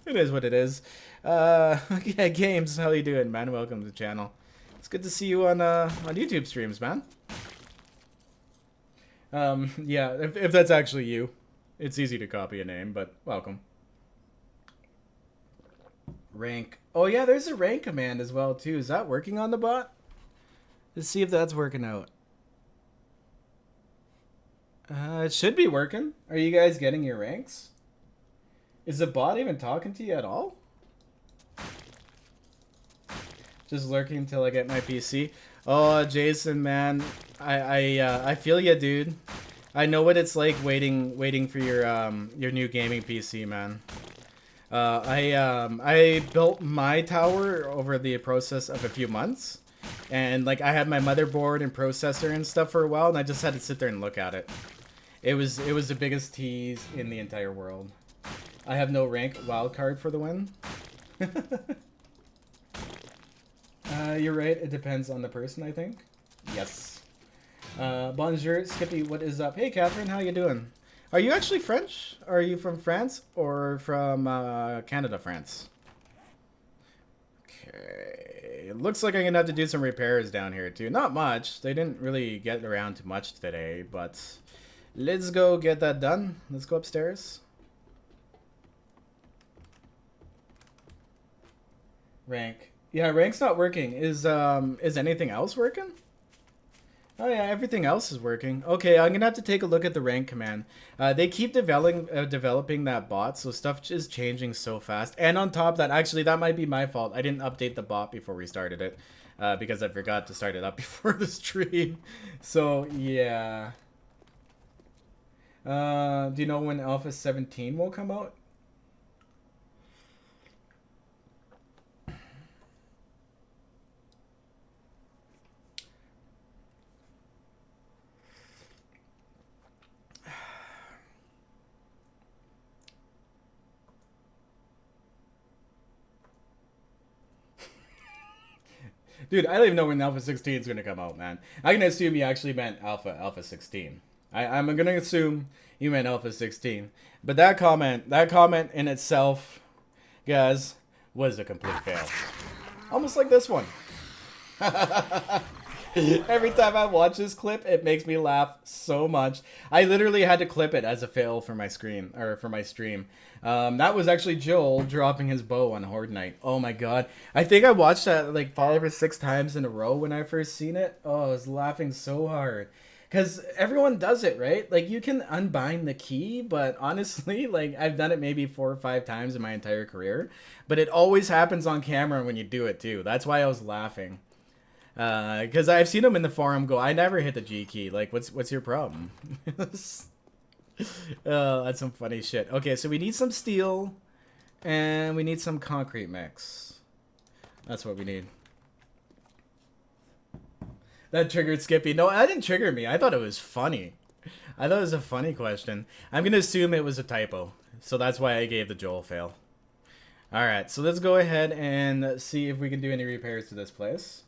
it is what it is. Yeah, Games, how you doing, man? Welcome to the channel. It's good to see you on YouTube streams, man. Yeah, if that's actually you, it's easy to copy a name, but welcome. Rank. Oh yeah, there's a rank command as well too. Is that working on the bot? Let's see if that's working out. It should be working. Are you guys getting your ranks? Is the bot even talking to you at all? Just lurking until I get my PC. Oh, Jason, man, I feel ya, dude. I know what it's like waiting for your new gaming PC, man. I built my tower over the process of a few months, and like I had my motherboard and processor and stuff for a while, and I just had to sit there and look at it. It was the biggest tease in the entire world. I have no rank wildcard for the win. You're right. It depends on the person, I think. Yes. Bonjour, Skippy. What is up? Hey, Catherine. How you doing? Are you actually French? Are you from France or from Canada, France? Okay. It looks like I'm going to have to do some repairs down here, too. Not much. They didn't really get around to much today, but let's go get that done. Let's go upstairs. Rank. Yeah, rank's not working. Is anything else working? Oh yeah, everything else is working. Okay, I'm gonna have to take a look at the rank command. They keep developing that bot, so stuff is changing so fast. And on top of that, actually, that might be my fault. I didn't update the bot before we started it, because I forgot to start it up before the stream. So yeah. Do you know when Alpha 17 will come out? Dude, I don't even know when Alpha 16 is gonna come out, man. I can assume you actually meant Alpha 16. I'm gonna assume you meant Alpha 16. But that comment in itself, guys, was a complete fail. Almost like this one. Every time I watch this clip, it makes me laugh so much. I literally had to clip it as a fail for my screen, or for my stream. That was actually Joel dropping his bow on Horde Night. Oh my god. I think I watched that like 5 or 6 times in a row when I first seen it. Oh, I was laughing so hard. Because everyone does it, right? Like, you can unbind the key, but honestly, like, I've done it maybe 4 or 5 times in my entire career. But it always happens on camera when you do it, too. That's why I was laughing. Because I've seen them in the forum go, I never hit the G key. Like, what's your problem? That's some funny shit. Okay, so we need some steel, and we need some concrete mix. That's what we need. That triggered Skippy. No, that didn't trigger me. I thought it was funny. I thought it was a funny question. I'm going to assume it was a typo. So that's why I gave the Joel fail. Alright, so let's go ahead and see if we can do any repairs to this place.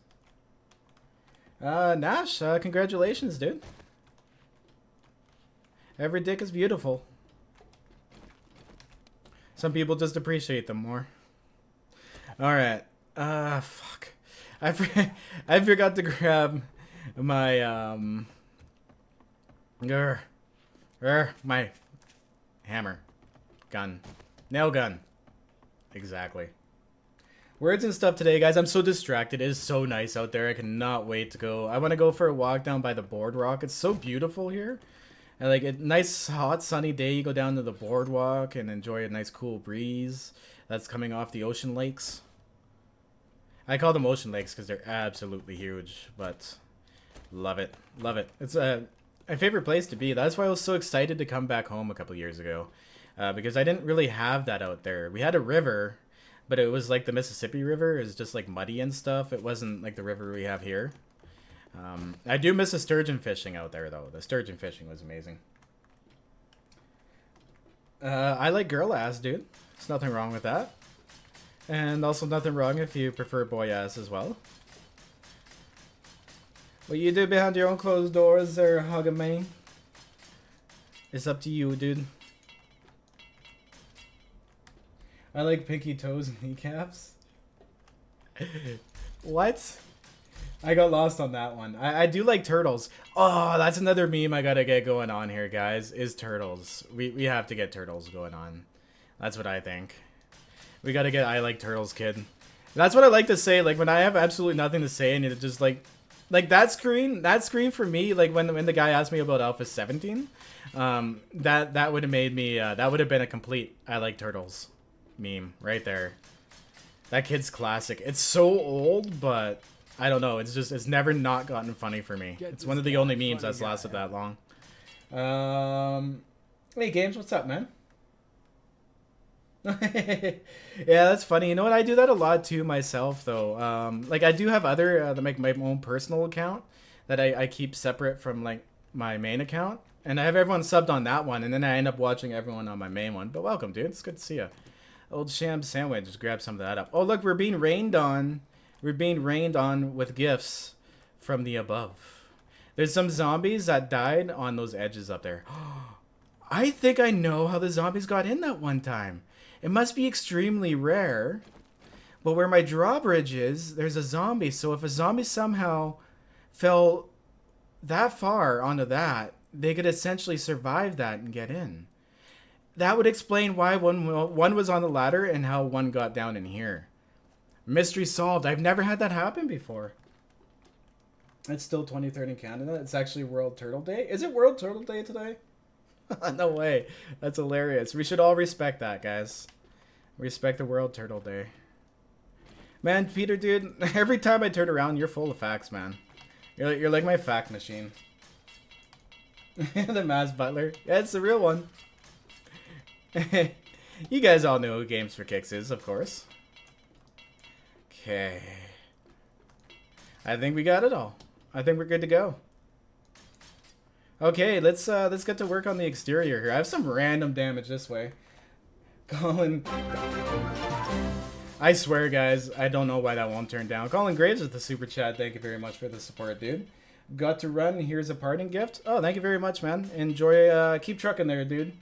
Nash, congratulations, dude. Every dick is beautiful. Some people just appreciate them more. Alright. Fuck. I forgot to grab my, my hammer. Gun. Nail gun. Exactly. Words and stuff today, guys. I'm so distracted. It is so nice out there. I cannot wait to go. I want to go for a walk down by the boardwalk. It's so beautiful here. And like a nice hot sunny day, you go down to the boardwalk and enjoy a nice cool breeze that's coming off the ocean lakes. I call them ocean lakes because they're absolutely huge, but love it. Love it. It's my favorite place to be. That's why I was so excited to come back home a couple years ago, because I didn't really have that out there. We had a river, but it was like the Mississippi River. It was just like muddy and stuff. It wasn't like the river we have here. I do miss the sturgeon fishing out there, though. The sturgeon fishing was amazing. I like girl ass, dude. There's nothing wrong with that. And also nothing wrong if you prefer boy ass as well. What you do behind your own closed doors there, Hugga-me? It's up to you, dude. I like pinky toes and kneecaps. What? I got lost on that one. I do like turtles. Oh, that's another meme I gotta get going on here, guys, is turtles. We have to get turtles going on. That's what I think. We gotta get I like turtles, kid. That's what I like to say, like, when I have absolutely nothing to say and it just, like that screen for me, like, when the guy asked me about Alpha 17, that would have made me, that would have been a complete I like turtles meme right there. That kid's classic. It's so old, but I don't know. It's just, it's never not gotten funny for me. It's one of the only memes that's lasted that long. Hey, Games, what's up, man? Yeah, that's funny. You know what? I do that a lot too myself, though. Like, I do have other, like, my own personal account that I keep separate from, like, my main account. And I have everyone subbed on that one, and then I end up watching everyone on my main one. But welcome, dude. It's good to see you. Old Sham Sandwich. Just grab some of that up. Oh, look, we're being rained on. We're being rained on with gifts from the above. There's some zombies that died on those edges up there. I think I know how the zombies got in that one time. It must be extremely rare. But where my drawbridge is, there's a zombie. So if a zombie somehow fell that far onto that, they could essentially survive that and get in. That would explain why one was on the ladder and how one got down in here. Mystery solved. I've never had that happen before. It's still 23rd in Canada. It's actually World Turtle Day. Is it World Turtle Day today? No way. That's hilarious. We should all respect that, guys. Respect the World Turtle Day. Man, Peter, dude, every time I turn around, you're full of facts, man. You're like my fact machine. The Maz Butler. Yeah, it's the real one. You guys all know who Games for Kicks is, of course. Okay. I think we got it all. I think we're good to go. Okay, let's get to work on the exterior here. I have some random damage this way. I swear, guys, I don't know why that won't turn down. Colin Graves with the super chat. Thank you very much for the support, dude. Got to run. Here's a parting gift. Oh, thank you very much, man. Enjoy. Keep trucking there, dude.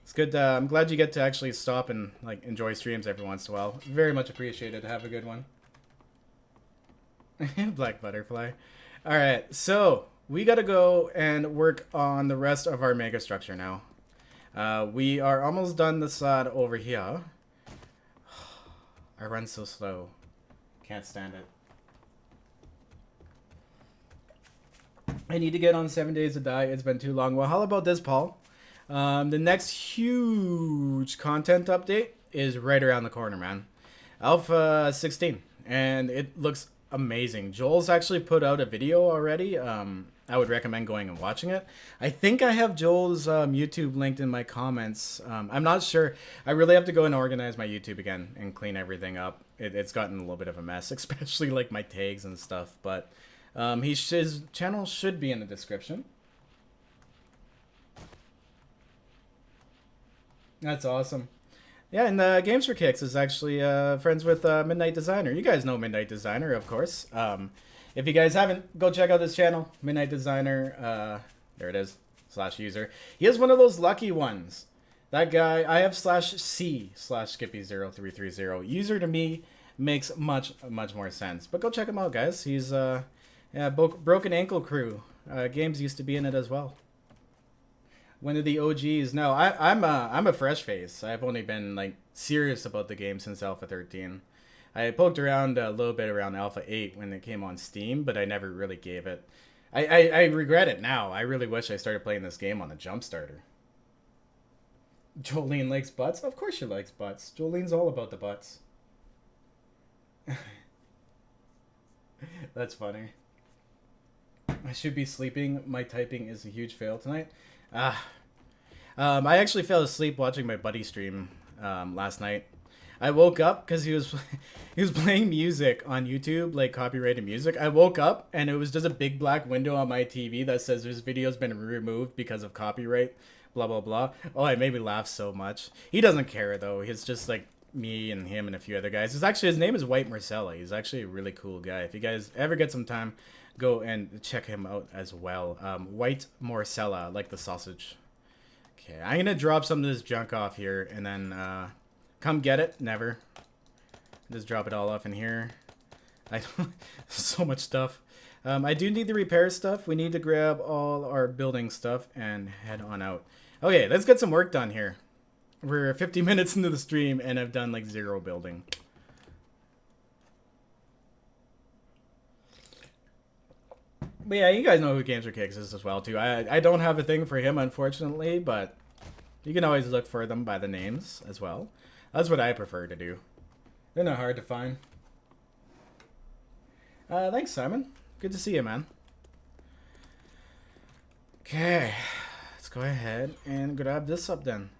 It's good. I'm glad you get to actually stop and like enjoy streams every once in a while. Very much appreciated. Have a good one. Black butterfly. All right, so we gotta go and work on the rest of our mega structure now. We are almost done the side over here. I run so slow. Can't stand it. I need to get on 7 Days to Die. It's been too long. Well, how about this, Paul? The next huge content update is right around the corner, man. Alpha 16. And it looks amazing. Joel's actually put out a video already. I would recommend going and watching it. I think I have Joel's YouTube linked in my comments. I'm not sure. I really have to go and organize my YouTube again and clean everything up. It's gotten a little bit of a mess, especially like my tags and stuff. But his channel should be in the description. That's awesome. Yeah, and Games for Kicks is actually friends with Midnight Designer. You guys know Midnight Designer, of course. If you guys haven't, go check out this channel, Midnight Designer. There it is, /user. He is one of those lucky ones. That guy, I have /C/Skippy0330. User to me makes much more sense. But go check him out, guys. He's yeah, Broken Ankle Crew. Games used to be in it as well. One of the OGs. No, I'm a fresh face. I've only been like serious about the game since Alpha 13. I poked around a little bit around Alpha 8 when it came on Steam, but I never really gave it. I regret it now. I really wish I started playing this game on a jump starter. Jolene likes butts? Of course she likes butts. Jolene's all about the butts. That's funny. I should be sleeping. My typing is a huge fail tonight. I actually fell asleep watching my buddy stream last night. I woke up because he was playing music on YouTube, like copyrighted music. I woke up and it was just a big black window on my TV that says this video's been removed because of copyright, blah blah blah. Oh, it made me laugh so much. He doesn't care though. He's just like me and him and a few other guys. His name is White Marcella. He's actually a really cool guy. If you guys ever get some time, go and check him out as well. White Marcella, like the sausage. Okay, I'm gonna drop some of this junk off here and then come get it. Never. Just drop it all off in here. I don't. So much stuff. I do need the repair stuff. We need to grab all our building stuff and head on out. Okay, let's get some work done here. We're 50 minutes into the stream and I've done like 0 building. But yeah, you guys know who Games for Kicks is as well too. I don't have a thing for him unfortunately, but you can always look for them by the names as well. That's what I prefer to do. They're not hard to find. Thanks, Simon. Good to see you, man. Okay, let's go ahead and grab this up then.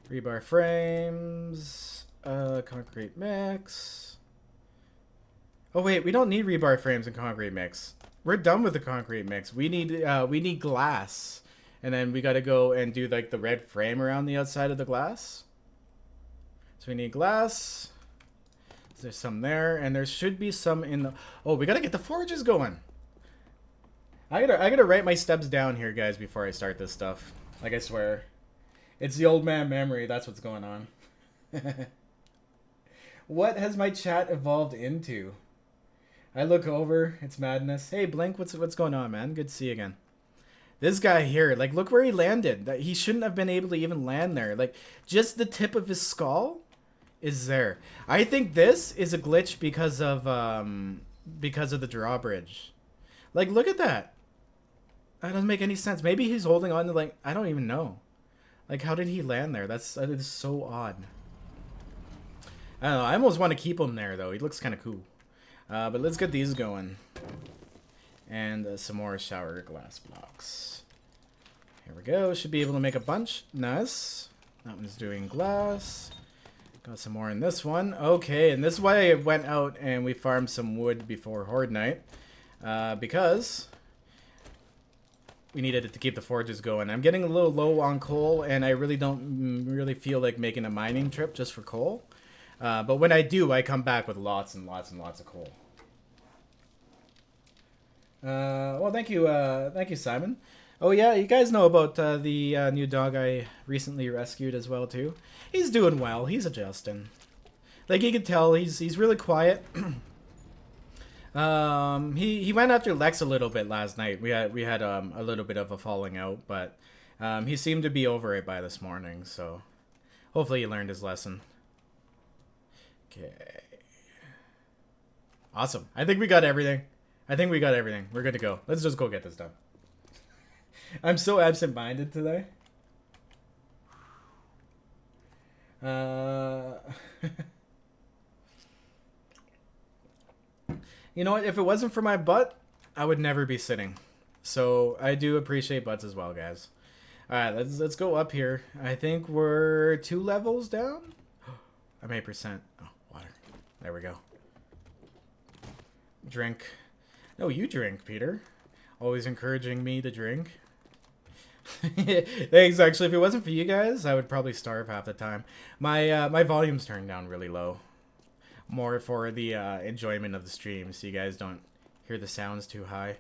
Rebar frames, concrete mix. Oh wait, we don't need rebar frames and concrete mix. We're done with the concrete mix. We need glass, and then we got to go and do like the red frame around the outside of the glass. So we need glass. There's some there, and there should be some in the. Oh, we gotta get the forges going. I gotta write my steps down here, guys, before I start this stuff. Like I swear, it's the old man memory. That's what's going on. What has my chat evolved into? I look over, it's madness. Hey, Blink, what's going on, man? Good to see you again. This guy here, like, look where he landed. He shouldn't have been able to even land there. Like, just the tip of his skull is there. I think this is a glitch because of the drawbridge. Like, look at that. That doesn't make any sense. Maybe he's holding on to, like, I don't even know. Like, how did he land there? That is so odd. I don't know. I almost want to keep him there, though. He looks kind of cool. But let's get these going. And some more shower glass blocks. Here we go. Should be able to make a bunch. Nice. That one's doing glass. Got some more in this one. Okay, and this is why I went out and we farmed some wood before Horde Night. Because we needed it to keep the forges going. I'm getting a little low on coal, and I really don't really feel like making a mining trip just for coal. But when I do, I come back with lots and lots and lots of coal. Well, thank you, Simon. Oh yeah, you guys know about the new dog I recently rescued as well too. He's doing well. He's adjusting. Like you can tell, he's really quiet. He went after Lex a little bit last night. We had a little bit of a falling out, but he seemed to be over it by this morning. So hopefully he learned his lesson. Okay. Awesome. I think we got everything. We're good to go. Let's just go get this done. I'm so absent-minded today. You know what? If it wasn't for my butt, I would never be sitting. So I do appreciate butts as well, guys. All right, let's go up here. I think we're 2 levels down. I'm 8%. Oh, water. There we go. Drink. No, you drink, Peter. Always encouraging me to drink. Thanks. Actually, if it wasn't for you guys, I would probably starve half the time. My volume's turned down really low. More for the enjoyment of the stream, so you guys don't hear the sounds too high.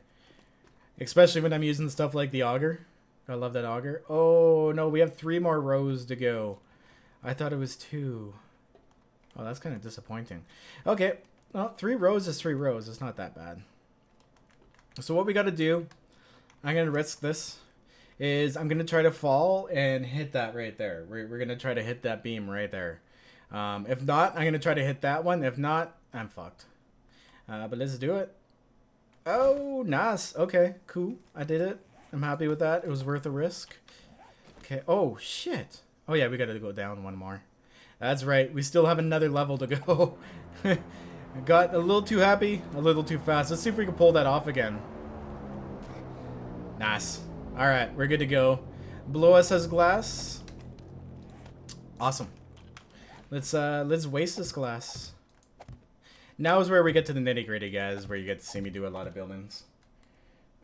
Especially when I'm using stuff like the auger. I love that auger. Oh, no, we have 3 more rows to go. I thought it was 2. Oh, that's kind of disappointing. Okay, well, 3 rows is 3 rows. It's not that bad. So what we got to do, I'm going to risk this, is I'm going to try to fall and hit that right there. We're going to try to hit that beam right there. If not, I'm going to try to hit that one. If not, I'm fucked. But let's do it. Oh, nice. Okay, cool. I did it. I'm happy with that. It was worth a risk. Okay. Oh, shit. Oh, yeah, we got to go down 1 more. That's right. We still have another level to go. I got a little too happy, a little too fast. Let's see if we can pull that off again. Nice. All right, we're good to go. Below us has glass. Awesome. Let's waste this glass. Now is where we get to the nitty gritty, guys. Where you get to see me do a lot of buildings.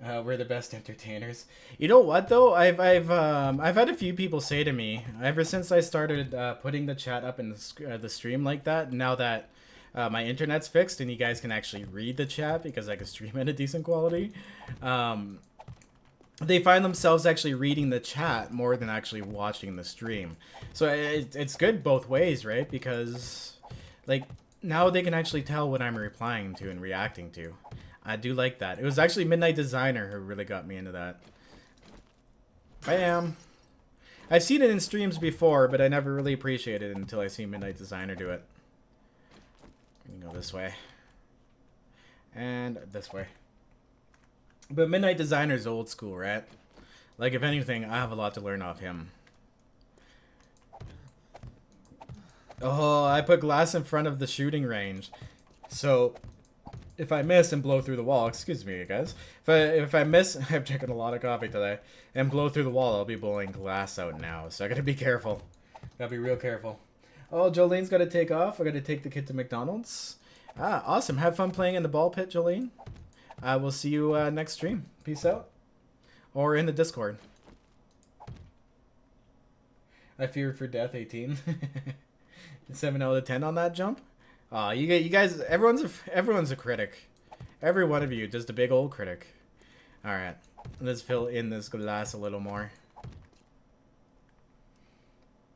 We're the best entertainers. You know what though? I've had a few people say to me ever since I started putting the chat up in the stream like that. Now that my internet's fixed and you guys can actually read the chat because I can stream at a decent quality. They find themselves actually reading the chat more than actually watching the stream. So it's good both ways, right? Because like now they can actually tell what I'm replying to and reacting to. I do like that. It was actually Midnight Designer who really got me into that. Bam! I've seen it in streams before, but I never really appreciated it until I see Midnight Designer do it. We can go this way. And this way. But Midnight Designer's old school, right? Like, if anything, I have a lot to learn off him. Oh, I put glass in front of the shooting range. So, if I miss and blow through the wall, excuse me, guys. If I miss, I'm drinking a lot of coffee today, and blow through the wall, I'll be blowing glass out now. So I gotta be careful. Gotta be real careful. Oh, Jolene's gotta take off. I gotta take the kid to McDonald's. Ah, awesome. Have fun playing in the ball pit, Jolene. We'll see you next stream. Peace out. Or in the Discord. I feared for death, 18. 7 out of 10 on that jump. You guys, everyone's a critic. Every one of you, just a big old critic. All right, let's fill in this glass a little more.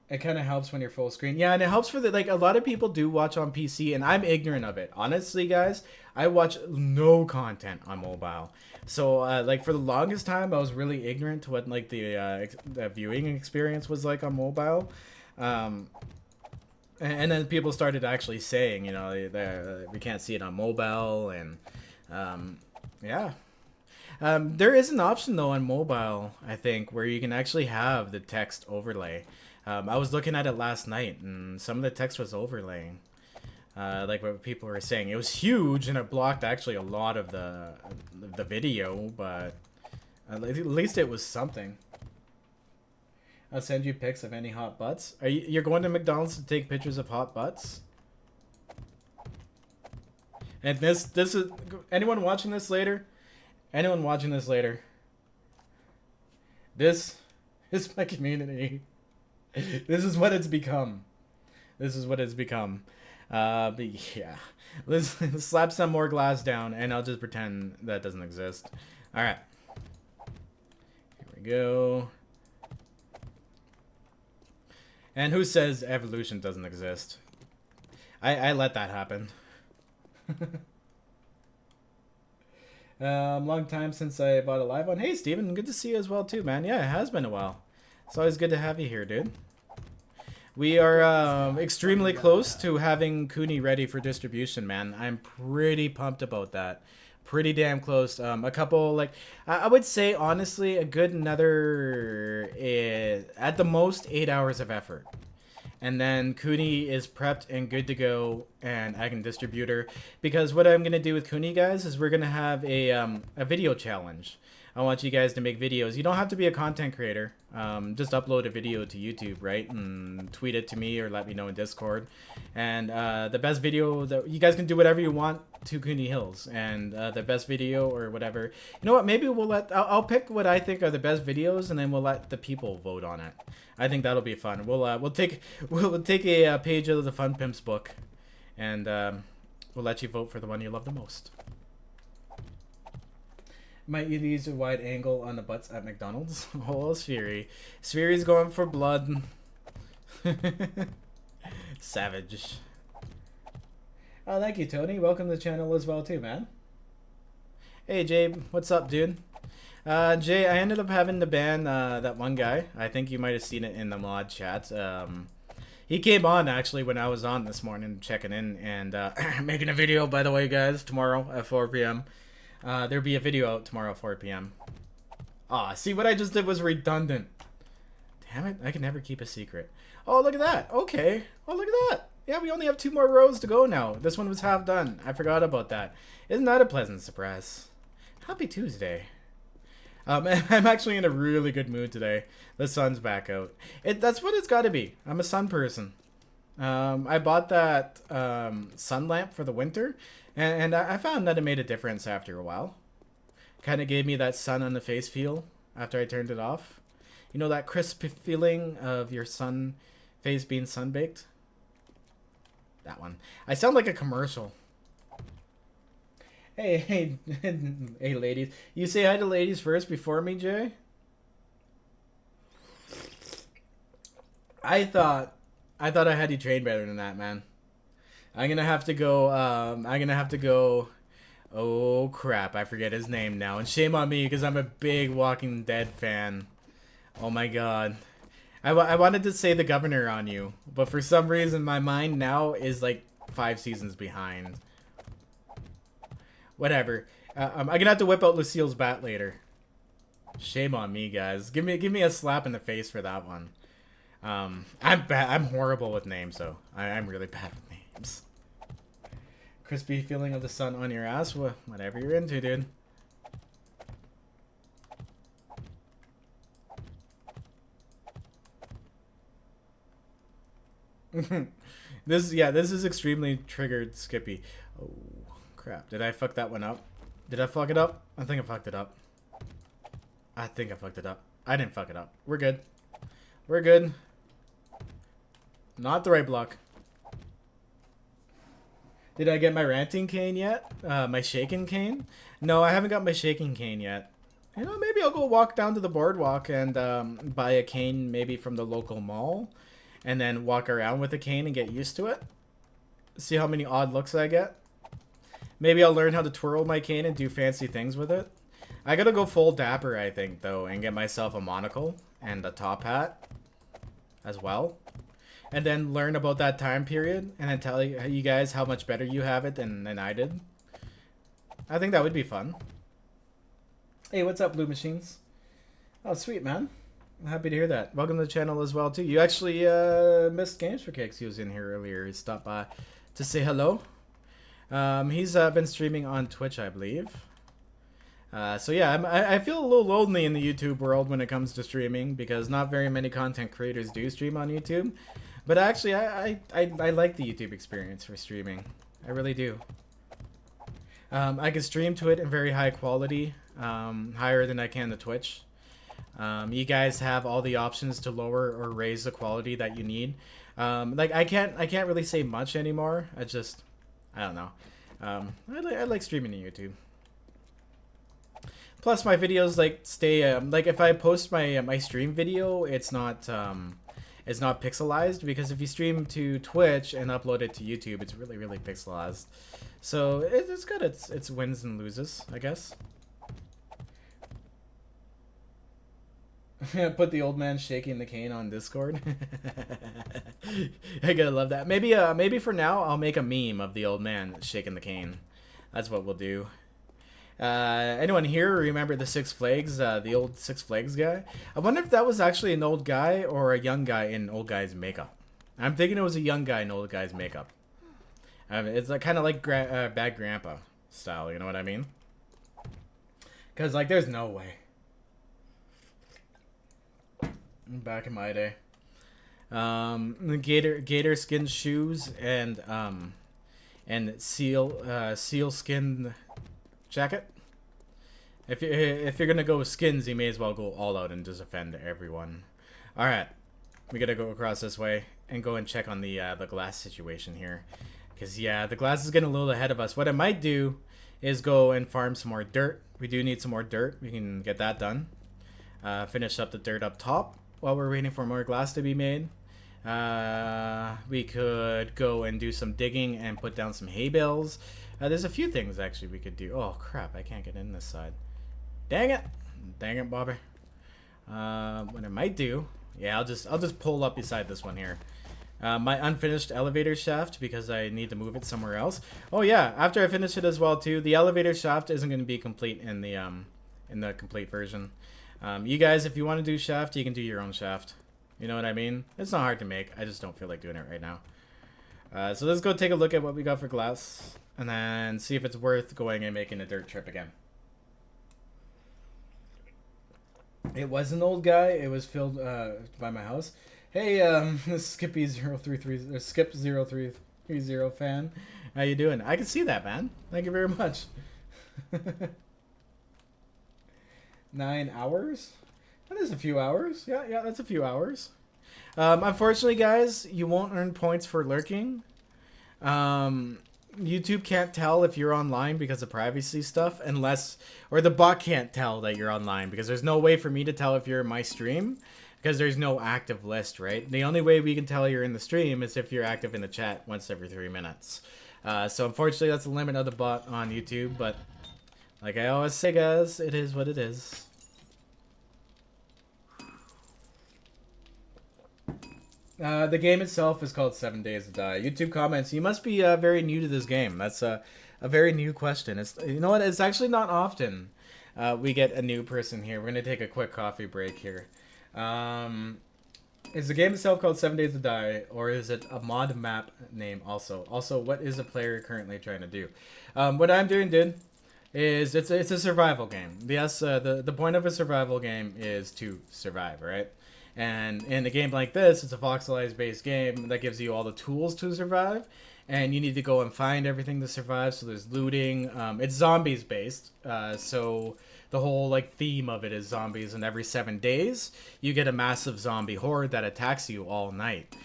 It kind of helps when you're full screen. Yeah, and it helps for the, like, a lot of people do watch on PC, and I'm ignorant of it. Honestly, guys, I watch no content on mobile. So, like, for the longest time, I was really ignorant to what, like, the viewing experience was like on mobile. And then people started actually saying, you know, we can't see it on mobile, and, yeah. There is an option, though, on mobile, I think, where you can actually have the text overlay. I was looking at it last night, and some of the text was overlaying. Like what people were saying. It was huge, and it blocked actually a lot of the video, but at least it was something. I'll send you pics of any hot butts. You're going to McDonald's to take pictures of hot butts? And this is... Anyone watching this later? Anyone watching this later? This is my community. This is what it's become. This is what it's become. But yeah, let's slap some more glass down, and I'll just pretend that doesn't exist. All right, here we go. And who says evolution doesn't exist? I let that happen. Long time since I bought a live one. Hey, Steven, good to see you as well, too, man. Yeah, it has been a while. It's always good to have you here, dude. We are extremely close to having Cooney ready for distribution, man. I'm pretty pumped about that. Pretty damn close. A couple, like, I would say, honestly, a good another, at the most, 8 hours of effort. And then Cooney is prepped and good to go, and I can distribute her. Because what I'm going to do with Cooney, guys, is we're going to have a video challenge. I want you guys to make videos. You don't have to be a content creator. Just upload a video to YouTube, right? And tweet it to me or let me know in Discord. And the best video, that you guys can do whatever you want to Cooney Hills. And the best video or whatever. You know what? Maybe we'll I'll pick what I think are the best videos, and then we'll let the people vote on it. I think that'll be fun. We'll take a page out of the Fun Pimps book, and we'll let you vote for the one you love the most. Might you use a wide angle on the butts at McDonald's? Oh, Sphery. Sphery's going for blood. Savage. Oh, thank you, Tony. Welcome to the channel as well, too, man. Hey, Jay. What's up, dude? Jay, I ended up having to ban that one guy. I think you might have seen it in the mod chat. He came on, actually, when I was on this morning, checking in, and making a video, by the way, guys, tomorrow at 4 p.m. There'll be a video out tomorrow at 4 p.m. Aw, see what I just did was redundant. Damn it, I can never keep a secret. Oh, look at that. Okay. Oh, look at that. Yeah, we only have 2 more rows to go now. This one was half done. I forgot about that. Isn't that a pleasant surprise? Happy Tuesday. I'm actually in a really good mood today. The sun's back out. That's what it's got to be. I'm a sun person. I bought that sun lamp for the winter, and I found that it made a difference after a while. Kind of gave me that sun on the face feel after I turned it off. You know, that crisp feeling of your face being sun-baked? That one. I sound like a commercial. Hey, hey, ladies. You say hi to ladies first before me, Jay? I thought I had you trained better than that, man. I'm gonna have to go, oh crap, I forget his name now. And shame on me, because I'm a big Walking Dead fan. Oh my god. I wanted to say the governor on you, but for some reason my mind now is like 5 seasons behind. Whatever. I'm gonna have to whip out Lucille's bat later. Shame on me, guys. Give me a slap in the face for that one. I'm bad. I'm horrible with names, though. I'm really bad with names. Crispy feeling of the sun on your ass. Whatever you're into, dude. This is extremely triggered, Skippy. Oh crap! Did I fuck that one up? Did I fuck it up? I think I fucked it up. I think I fucked it up. I didn't fuck it up. We're good. We're good. Not the right block. Did I get my ranting cane yet? My shaking cane? No, I haven't got my shaking cane yet. You know, maybe I'll go walk down to the boardwalk and buy a cane maybe from the local mall. And then walk around with a cane and get used to it. See how many odd looks I get. Maybe I'll learn how to twirl my cane and do fancy things with it. I gotta go full dapper, I think, though, and get myself a monocle and a top hat as well. And then learn about that time period and then tell you guys how much better you have it than I did. I think that would be fun. Hey, what's up, Blue Machines? Oh, sweet, man. I'm happy to hear that. Welcome to the channel as well, too. You actually missed Games for Kicks. He was in here earlier. He stopped by to say hello. He's been streaming on Twitch, I believe. So yeah, I feel a little lonely in the YouTube world when it comes to streaming because not very many content creators do stream on YouTube. But actually, I like the YouTube experience for streaming. I really do. I can stream to it in very high quality, higher than I can to Twitch. You guys have all the options to lower or raise the quality that you need. Like I can't really say much anymore. I don't know. I like streaming on YouTube. Plus, my videos like stay like if I post my stream video, it's not pixelized, because if you stream to Twitch and upload it to YouTube, it's really pixelized. So it's got its wins and loses, I guess. Put the old man shaking the cane on Discord. I gotta love that. Maybe for now I'll make a meme of the old man shaking the cane. That's what we'll do. Anyone here remember the Six Flags, the old Six Flags guy? I wonder if that was actually an old guy or a young guy in old guy's makeup. I'm thinking it was a young guy in old guy's makeup. It's like kind of like Bad Grandpa style, you know what I mean? Because like there's no way. Back in my day. The gator skin shoes and seal skin jacket. If you're gonna go with skins, you may as well go all out and just offend everyone. All right, we gotta go across this way and go and check on the glass situation here, because yeah, the glass is getting a little ahead of us. What I might do is go and farm some more dirt. We do need some more dirt. We can get that done. Finish up the dirt up top while we're waiting for more glass to be made. We could go and do some digging and put down some hay bales. There's a few things actually we could do. Oh crap, I can't get in this side. Dang it, Bobby. What I might do, yeah, I'll just pull up beside this one here. My unfinished elevator shaft, because I need to move it somewhere else. Oh yeah, after I finish it as well too, the elevator shaft isn't going to be complete in the complete version. You guys, if you want to do shaft, you can do your own shaft. You know what I mean? It's not hard to make. I just don't feel like doing it right now. So let's go take a look at what we got for glass, and then see if it's worth going and making a dirt trip again. It was an old guy. It was filled by my house. Hey, Skippy033, Skip0330 fan. How you doing? I can see that, man. Thank you very much. 9 hours? That is a few hours. Yeah, that's a few hours. Unfortunately, guys, you won't earn points for lurking. YouTube can't tell if you're online because of privacy stuff, or the bot can't tell that you're online, because there's no way for me to tell if you're in my stream, because there's no active list, right? The only way we can tell you're in the stream is if you're active in the chat once every 3 minutes. So unfortunately, that's the limit of the bot on YouTube, but like I always say, guys, it is what it is. The game itself is called 7 Days to Die. YouTube comments, you must be very new to this game. That's a very new question. You know what? It's actually not often we get a new person here. We're going to take a quick coffee break here. Is the game itself called 7 Days to Die, or is it a mod map name also? Also, what is the player currently trying to do? What I'm doing, dude, is it's a survival game. Yes, the point of a survival game is to survive, right? And in a game like this, it's a voxelized based game that gives you all the tools to survive, and you need to go and find everything to survive. So there's looting. It's zombies based, so the whole like theme of it is zombies, and every 7 days you get a massive zombie horde that attacks you all night.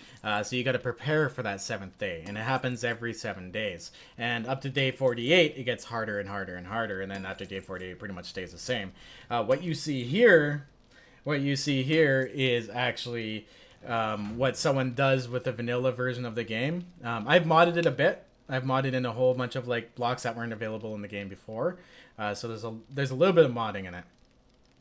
So you got to prepare for that 7th day, and it happens every 7 days. And up to day 48, it gets harder and harder and harder, and then after day 48, it pretty much stays the same. What you see here is actually what someone does with the vanilla version of the game. I've modded it a bit. I've modded in a whole bunch of like blocks that weren't available in the game before. So there's a little bit of modding in it.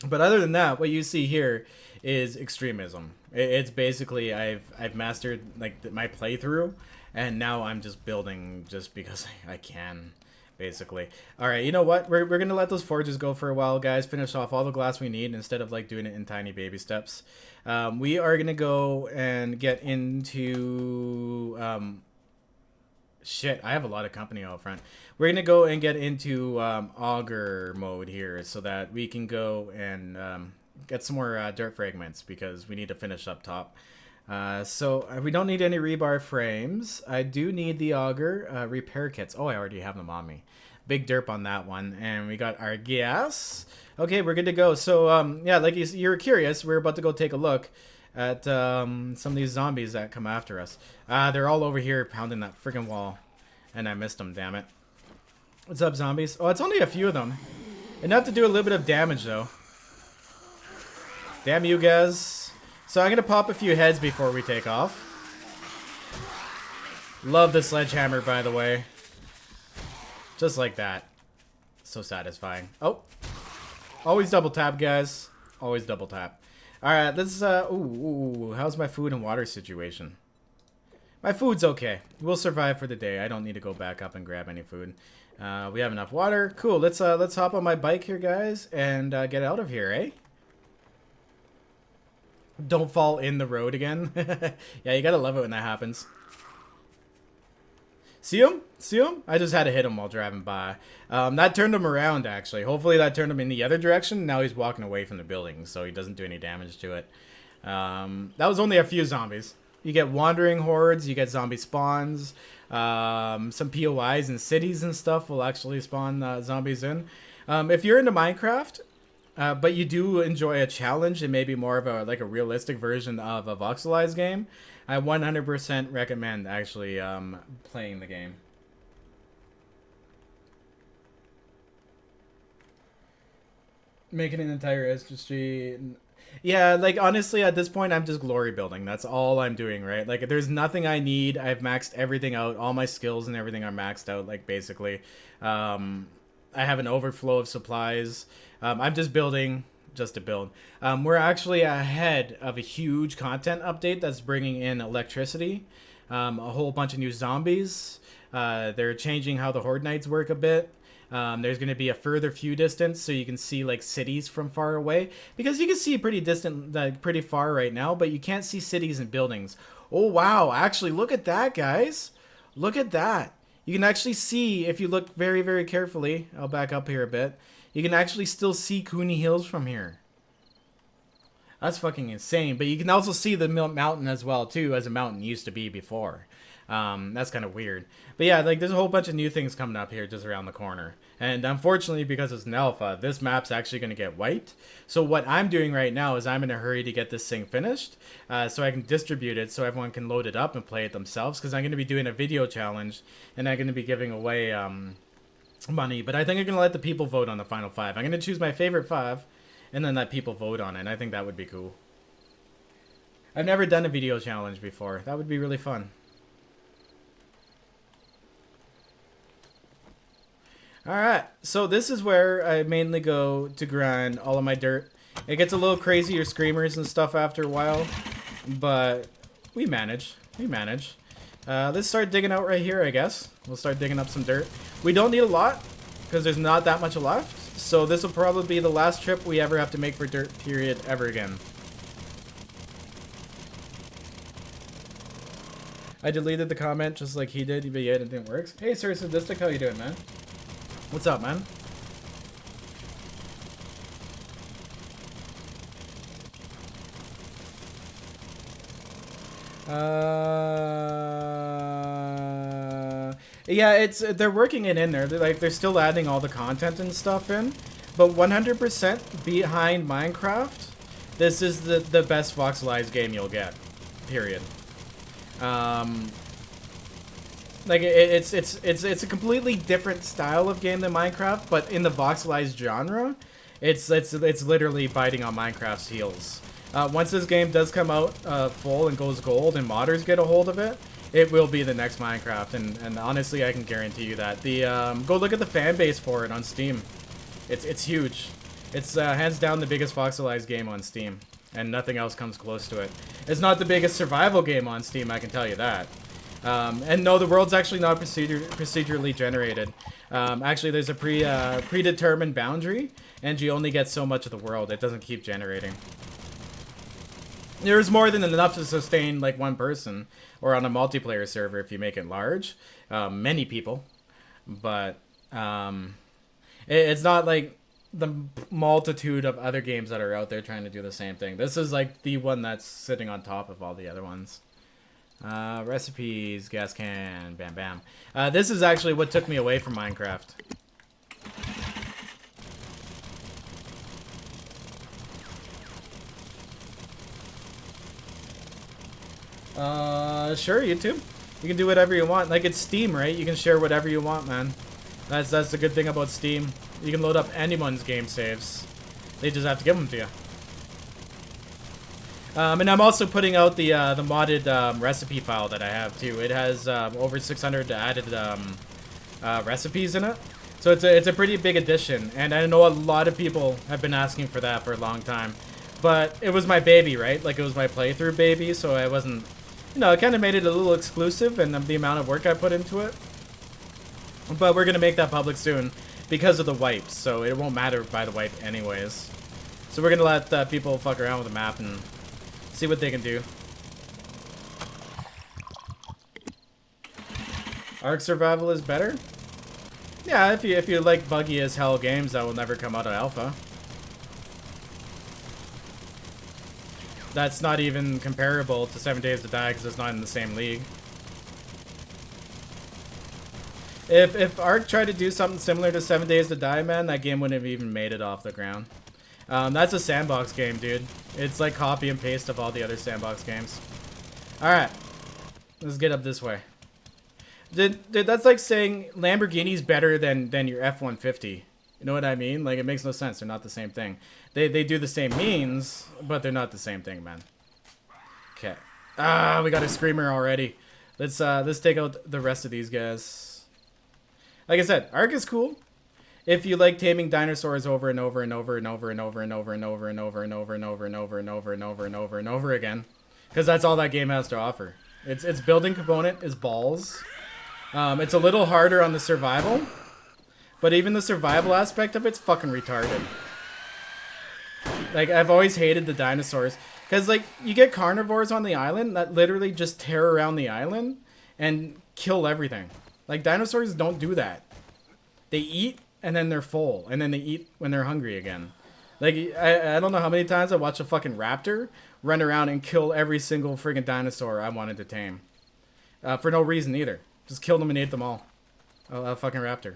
But other than that, what you see here is extremism. It's basically I've mastered like my playthrough, and now I'm just building just because I can. Basically. Alright, you know what? We're gonna let those forges go for a while, guys. Finish off all the glass we need instead of like doing it in tiny baby steps. We are gonna go and get into... shit, I have a lot of company out front. We're gonna go and get into auger mode here so that we can go and get some more dirt fragments, because we need to finish up top. So we don't need any rebar frames. I do need the auger repair kits. Oh, I already have them on me. Big derp on that one. And we got our gas. Okay, we're good to go. So yeah, like you were curious, we're about to go take a look at some of these zombies that come after us. They're all over here pounding that freaking wall. And I missed them, damn it. What's up, zombies? Oh, it's only a few of them. Enough to do a little bit of damage, though. Damn you guys. So I'm going to pop a few heads before we take off. Love the sledgehammer, by the way. Just like that. So satisfying. Oh. Always double tap, guys. Always double tap. Alright, let's, ooh, how's my food and water situation? My food's okay. We'll survive for the day. I don't need to go back up and grab any food. We have enough water. Cool. Let's hop on my bike here, guys, and get out of here, eh? Don't fall in the road again. Yeah, you gotta love it when that happens. See him? See him? I just had to hit him while driving by. That turned him around, actually. Hopefully that turned him in the other direction. Now he's walking away from the building, so he doesn't do any damage to it. That was only a few zombies. You get wandering hordes, you get zombie spawns, some POIs and cities and stuff will actually spawn zombies in. If you're into Minecraft, but you do enjoy a challenge and maybe more of a like a realistic version of a voxelized game, I 100% recommend actually playing the game. Making an entire industry. Yeah, like honestly at this point I'm just glory building. That's all I'm doing, right? Like there's nothing I need. I've maxed everything out. All my skills and everything are maxed out, like basically. I have an overflow of supplies. I'm just building just to build. We're actually ahead of a huge content update that's bringing in electricity, a whole bunch of new zombies. They're changing how the Horde Nights work a bit. There's going to be a further few distance so you can see like cities from far away, because you can see pretty distant, like pretty far right now, but you can't see cities and buildings. Oh wow, actually look at that, guys. Look at that. You can actually see, if you look very, very carefully, I'll back up here a bit, you can actually still see Cooney Hills from here. That's fucking insane. But you can also see the mountain as well, too, as a mountain used to be before. That's kind of weird. But yeah, like there's a whole bunch of new things coming up here just around the corner. And unfortunately, because it's an alpha, this map's actually going to get wiped. So what I'm doing right now is I'm in a hurry to get this thing finished so I can distribute it so everyone can load it up and play it themselves. Because I'm going to be doing a video challenge and I'm going to be giving away money. But I think I'm going to let the people vote on the final 5. I'm going to choose my favorite 5 and then let people vote on it. And I think that would be cool. I've never done a video challenge before. That would be really fun. Alright, so this is where I mainly go to grind all of my dirt. It gets a little crazy, your screamers and stuff after a while, but we manage. We manage. Let's start digging out right here, I guess. We'll start digging up some dirt. We don't need a lot, because there's not that much left, so this will probably be the last trip we ever have to make for dirt, period, ever again. I deleted the comment just like he did, but yet it didn't work. Hey, Sir Sadistic, how you doing, man? What's up, man? Yeah, they're working it in there. They're still adding all the content and stuff in, but 100% behind Minecraft, this is the best voxelized game you'll get. Period. Like it's a completely different style of game than Minecraft, but in the voxelized genre, it's literally biting on Minecraft's heels. Once this game does come out full and goes gold and modders get a hold of it, it will be the next Minecraft, and honestly I can guarantee you that. Go look at the fan base for it on Steam. It's huge. It's hands down the biggest voxelized game on Steam, and nothing else comes close to it. It's not the biggest survival game on Steam, I can tell you that. And no, the world's actually not procedurally generated. Actually, there's a predetermined boundary, and you only get so much of the world. It doesn't keep generating. There's more than enough to sustain like one person, or on a multiplayer server if you make it large. Many people, but it's not like the multitude of other games that are out there trying to do the same thing. This is like the one that's sitting on top of all the other ones. Recipes, gas can, bam bam. This is actually what took me away from Minecraft. Sure, YouTube. You can do whatever you want. Like, it's Steam, right? You can share whatever you want, man. That's the good thing about Steam. You can load up anyone's game saves. They just have to give them to you. And I'm also putting out the modded recipe file that I have too. It has over 600 added recipes in it, so it's a pretty big addition. And I know a lot of people have been asking for that for a long time, but it was my baby, right? Like, it was my playthrough baby, so I wasn't, you know, it kind of made it a little exclusive, and the amount of work I put into it. But we're gonna make that public soon because of the wipes, so it won't matter by the wipe anyways. So we're gonna let people fuck around with the map and see what they can do. Ark Survival is better? Yeah, if you like buggy as hell games that will never come out of alpha. That's not even comparable to 7 Days to Die because it's not in the same league. If Ark tried to do something similar to 7 Days to Die, man, that game wouldn't have even made it off the ground. That's a sandbox game, dude. It's like copy and paste of all the other sandbox games. Alright. Let's get up this way. Dude, that's like saying Lamborghini's better than your F-150. You know what I mean? Like, it makes no sense. They're not the same thing. They do the same means, but they're not the same thing, man. Okay. Ah, we got a screamer already. Let's take out the rest of these guys. Like I said, Ark is cool. If you like taming dinosaurs over and over and over and over and over and over and over and over and over and over and over and over and over and over and over again, because that's all that game has to offer. Its building component is balls. It's a little harder on the survival, but even the survival aspect of it's fucking retarded. Like, I've always hated the dinosaurs because, like, you get carnivores on the island that literally just tear around the island and kill everything. Like, dinosaurs don't do that. They eat and then they're full, and then they eat when they're hungry again. Like, I don't know how many times I watched a fucking raptor run around and kill every single friggin' dinosaur I wanted to tame. For no reason either. Just killed them and ate them all. A fucking raptor.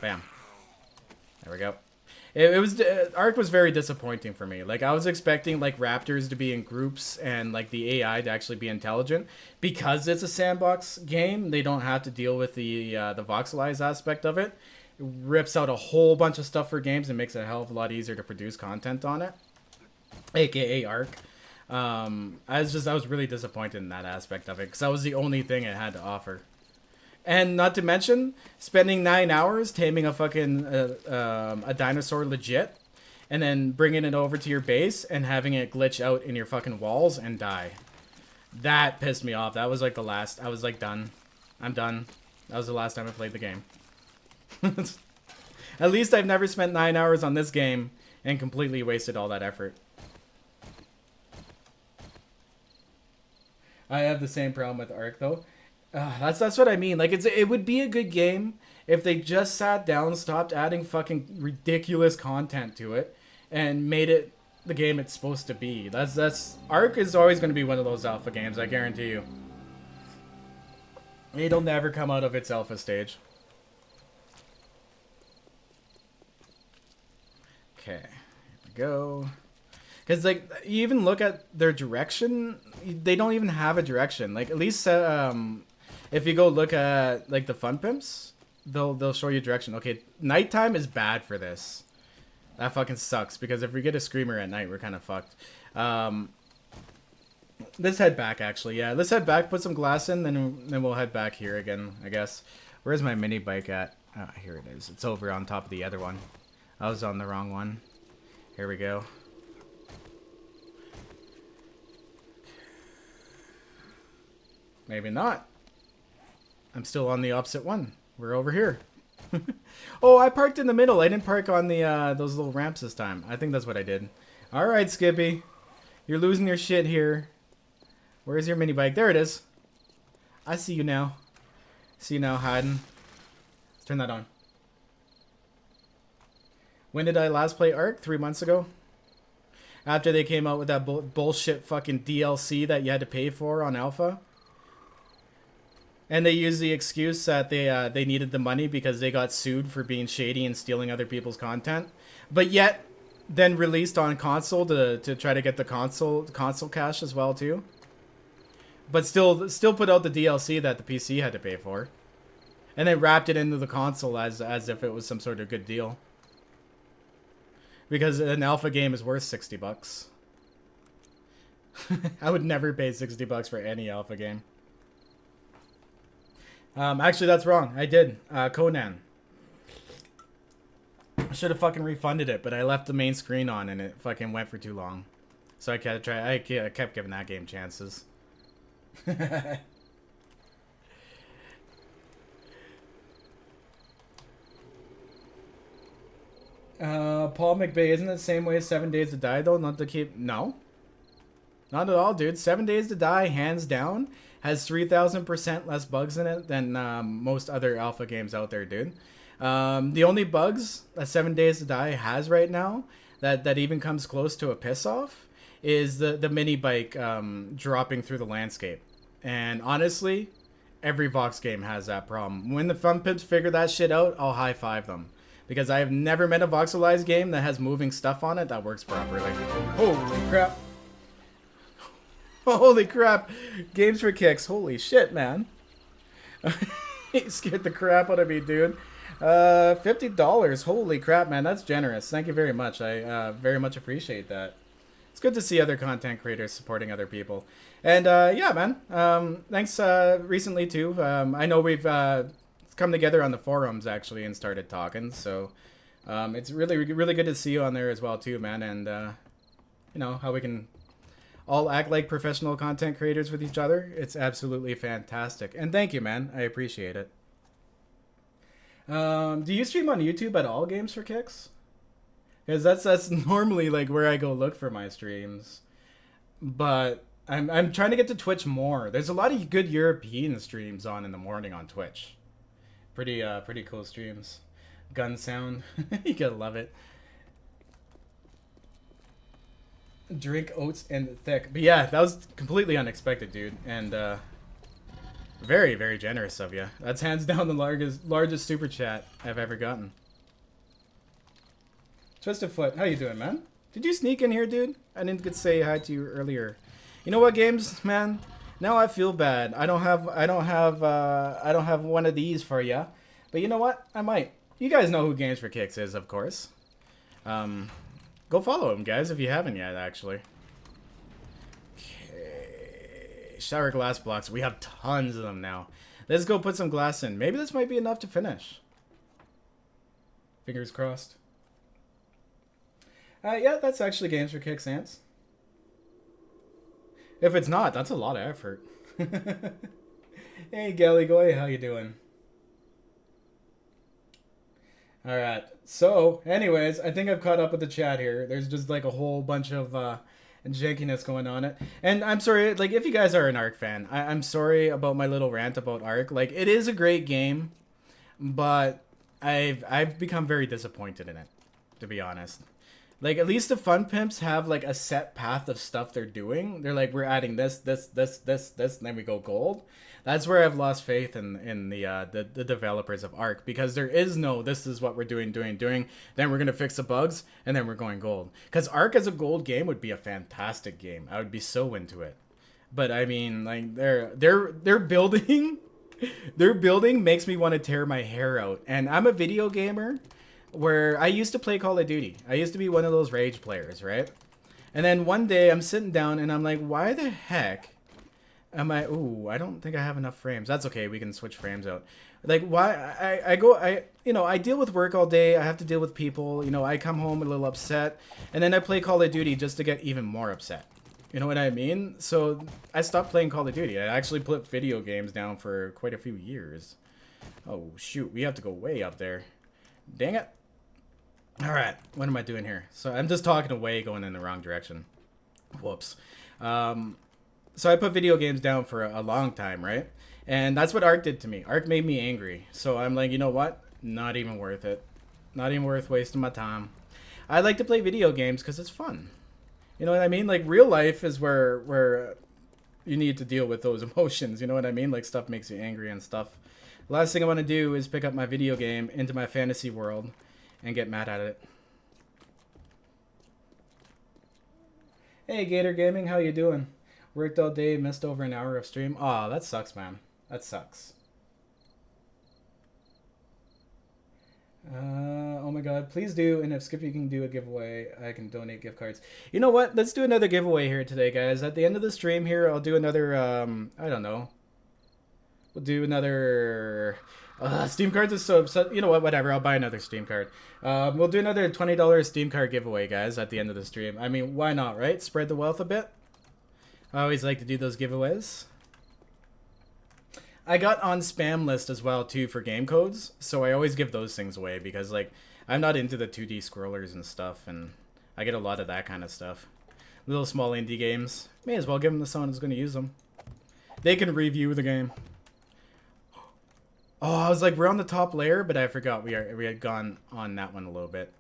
Bam. There we go. It was Ark was very disappointing for me. Like, I was expecting like raptors to be in groups and like the AI to actually be intelligent, because it's a sandbox game. They don't have to deal with the voxelized aspect of it. It rips out a whole bunch of stuff for games and makes it a hell of a lot easier to produce content on it, aka Ark. I was really disappointed in that aspect of it because that was the only thing it had to offer. And not to mention spending 9 hours taming a fucking a dinosaur legit, and then bringing it over to your base and having it glitch out in your fucking walls and die. That pissed me off. That was like the last. I was like, done. I'm done. That was the last time I played the game. At least I've never spent 9 hours on this game and completely wasted all that effort. I have the same problem with Ark though. That's what I mean. Like, it would be a good game if they just sat down, stopped adding fucking ridiculous content to it, and made it the game it's supposed to be. That's Ark is always going to be one of those alpha games, I guarantee you. It'll never come out of its alpha stage. Okay, here we go. Because, like, you even look at their direction, they don't even have a direction. Like, at least if you go look at like the fun pimps, they'll show you direction. Okay, nighttime is bad for this. That fucking sucks, because if we get a screamer at night, we're kind of fucked. Let's head back, actually. Yeah, let's head back, put some glass in, then we'll head back here again, I guess. Where's my mini bike at? Ah, here it is. It's over on top of the other one. I was on the wrong one. Here we go. Maybe not. I'm still on the opposite one. We're over here. Oh, I parked in the middle. I didn't park on the those little ramps this time. I think that's what I did. All right, Skippy. You're losing your shit here. Where's your mini bike? There it is. I see you now. See you now, hiding. Let's turn that on. When did I last play Ark? 3 months ago. After they came out with that bullshit fucking DLC that you had to pay for on Alpha. And they used the excuse that they needed the money because they got sued for being shady and stealing other people's content. But yet, then released on console to try to get the console cash as well too. but still put out the DLC that the PC had to pay for, and then wrapped it into the console as if it was some sort of good deal. Because an alpha game is worth $60. I would never pay $60 for any alpha game. Actually, that's wrong. I did. Conan. I should have fucking refunded it, but I left the main screen on and it fucking went for too long. So I kept giving that game chances. Paul McVeigh, isn't it the same way as 7 Days to Die though? Not to keep... No. Not at all, dude. 7 Days to Die, hands down, has 3,000% less bugs in it than most other alpha games out there, dude. The only bugs that 7 Days to Die has right now that even comes close to a piss off is the mini bike dropping through the landscape. And honestly, every Vox game has that problem. When the Fun Pimps figure that shit out, I'll high five them. Because I have never met a voxelized game that has moving stuff on it that works properly. Holy crap. Holy crap. Games for kicks. Holy shit, man. He scared the crap out of me, dude. $50. Holy crap, man. That's generous. Thank you very much. I very much appreciate that. It's good to see other content creators supporting other people. And yeah, man. Thanks recently, too. I know we've come together on the forums, actually, and started talking. So it's really good to see you on there as well, too, man. And, you know, how we can all act like professional content creators with each other. It's absolutely fantastic. And thank you, man. I appreciate it. Do you stream on YouTube at all, Games for Kicks? Because that's normally like where I go look for my streams. But I'm trying to get to Twitch more. There's a lot of good European streams on in the morning on Twitch. Pretty cool streams. Gun sound. You gotta love it. Drink oats and thick. But yeah, that was completely unexpected, dude. And very, very generous of you. That's hands down the largest super chat I've ever gotten. Twisted Foot, how you doing, man? Did you sneak in here, dude? I didn't get to say hi to you earlier. You know what, Games, man? Now I feel bad. I don't have one of these for ya. But you know what? I might. You guys know who Games for Kicks is, of course. Go follow him, guys, if you haven't yet, actually. Okay. Shower glass blocks. We have tons of them now. Let's go put some glass in. Maybe this might be enough to finish. Fingers crossed. Yeah, that's actually Games for Kicks, Ants. If it's not, that's a lot of effort. Hey, Galligoy, how you doing? Alright, so, anyways, I think I've caught up with the chat here. There's just, like, a whole bunch of jankiness going on it. And I'm sorry, like, if you guys are an Ark fan, I'm sorry about my little rant about Ark. Like, it is a great game, but I've become very disappointed in it, to be honest. Like, at least the Fun Pimps have, like, a set path of stuff they're doing. They're like, we're adding this, and then we go gold. That's where I've lost faith in the developers of Ark, because there is no, this is what we're doing, then we're going to fix the bugs, and then we're going gold. Because Ark as a gold game would be a fantastic game. I would be so into it. But, I mean, like, they're building, their building makes me want to tear my hair out. And I'm a video gamer where I used to play Call of Duty. I used to be one of those rage players, right? And then one day I'm sitting down and I'm like, why the heck am I... Ooh, I don't think I have enough frames. That's okay. We can switch frames out. Like, why... I deal with work all day. I have to deal with people. You know, I come home a little upset. And then I play Call of Duty just to get even more upset. You know what I mean? So I stopped playing Call of Duty. I actually put video games down for quite a few years. Oh, shoot. We have to go way up there. Dang it. Alright, what am I doing here? So I'm just talking away, going in the wrong direction. Whoops. So I put video games down for a long time, right? And that's what Ark did to me. Ark made me angry. So I'm like, you know what? Not even worth it. Not even worth wasting my time. I like to play video games because it's fun. You know what I mean? Like, real life is where you need to deal with those emotions. You know what I mean? Like, stuff makes you angry and stuff. The last thing I want to do is pick up my video game into my fantasy world and get mad at it. Hey, Gator Gaming, how you doing? Worked all day, missed over an hour of stream. Aw, that sucks, man. That sucks. Oh my god, please do. And if Skippy can do a giveaway, I can donate gift cards. You know what? Let's do another giveaway here today, guys. At the end of the stream here, I'll do another, I don't know. We'll do another... Steam cards is so... You know what? Whatever. I'll buy another Steam card. We'll do another $20 Steam card giveaway, guys, at the end of the stream. I mean, why not, right? Spread the wealth a bit. I always like to do those giveaways. I got on spam list as well, too, for game codes. So I always give those things away because, like, I'm not into the 2D scrollers and stuff. And I get a lot of that kind of stuff. Little small indie games. May as well give them to someone who's going to use them. They can review the game. Oh, I was like, we're on the top layer, but I forgot we had gone on that one a little bit.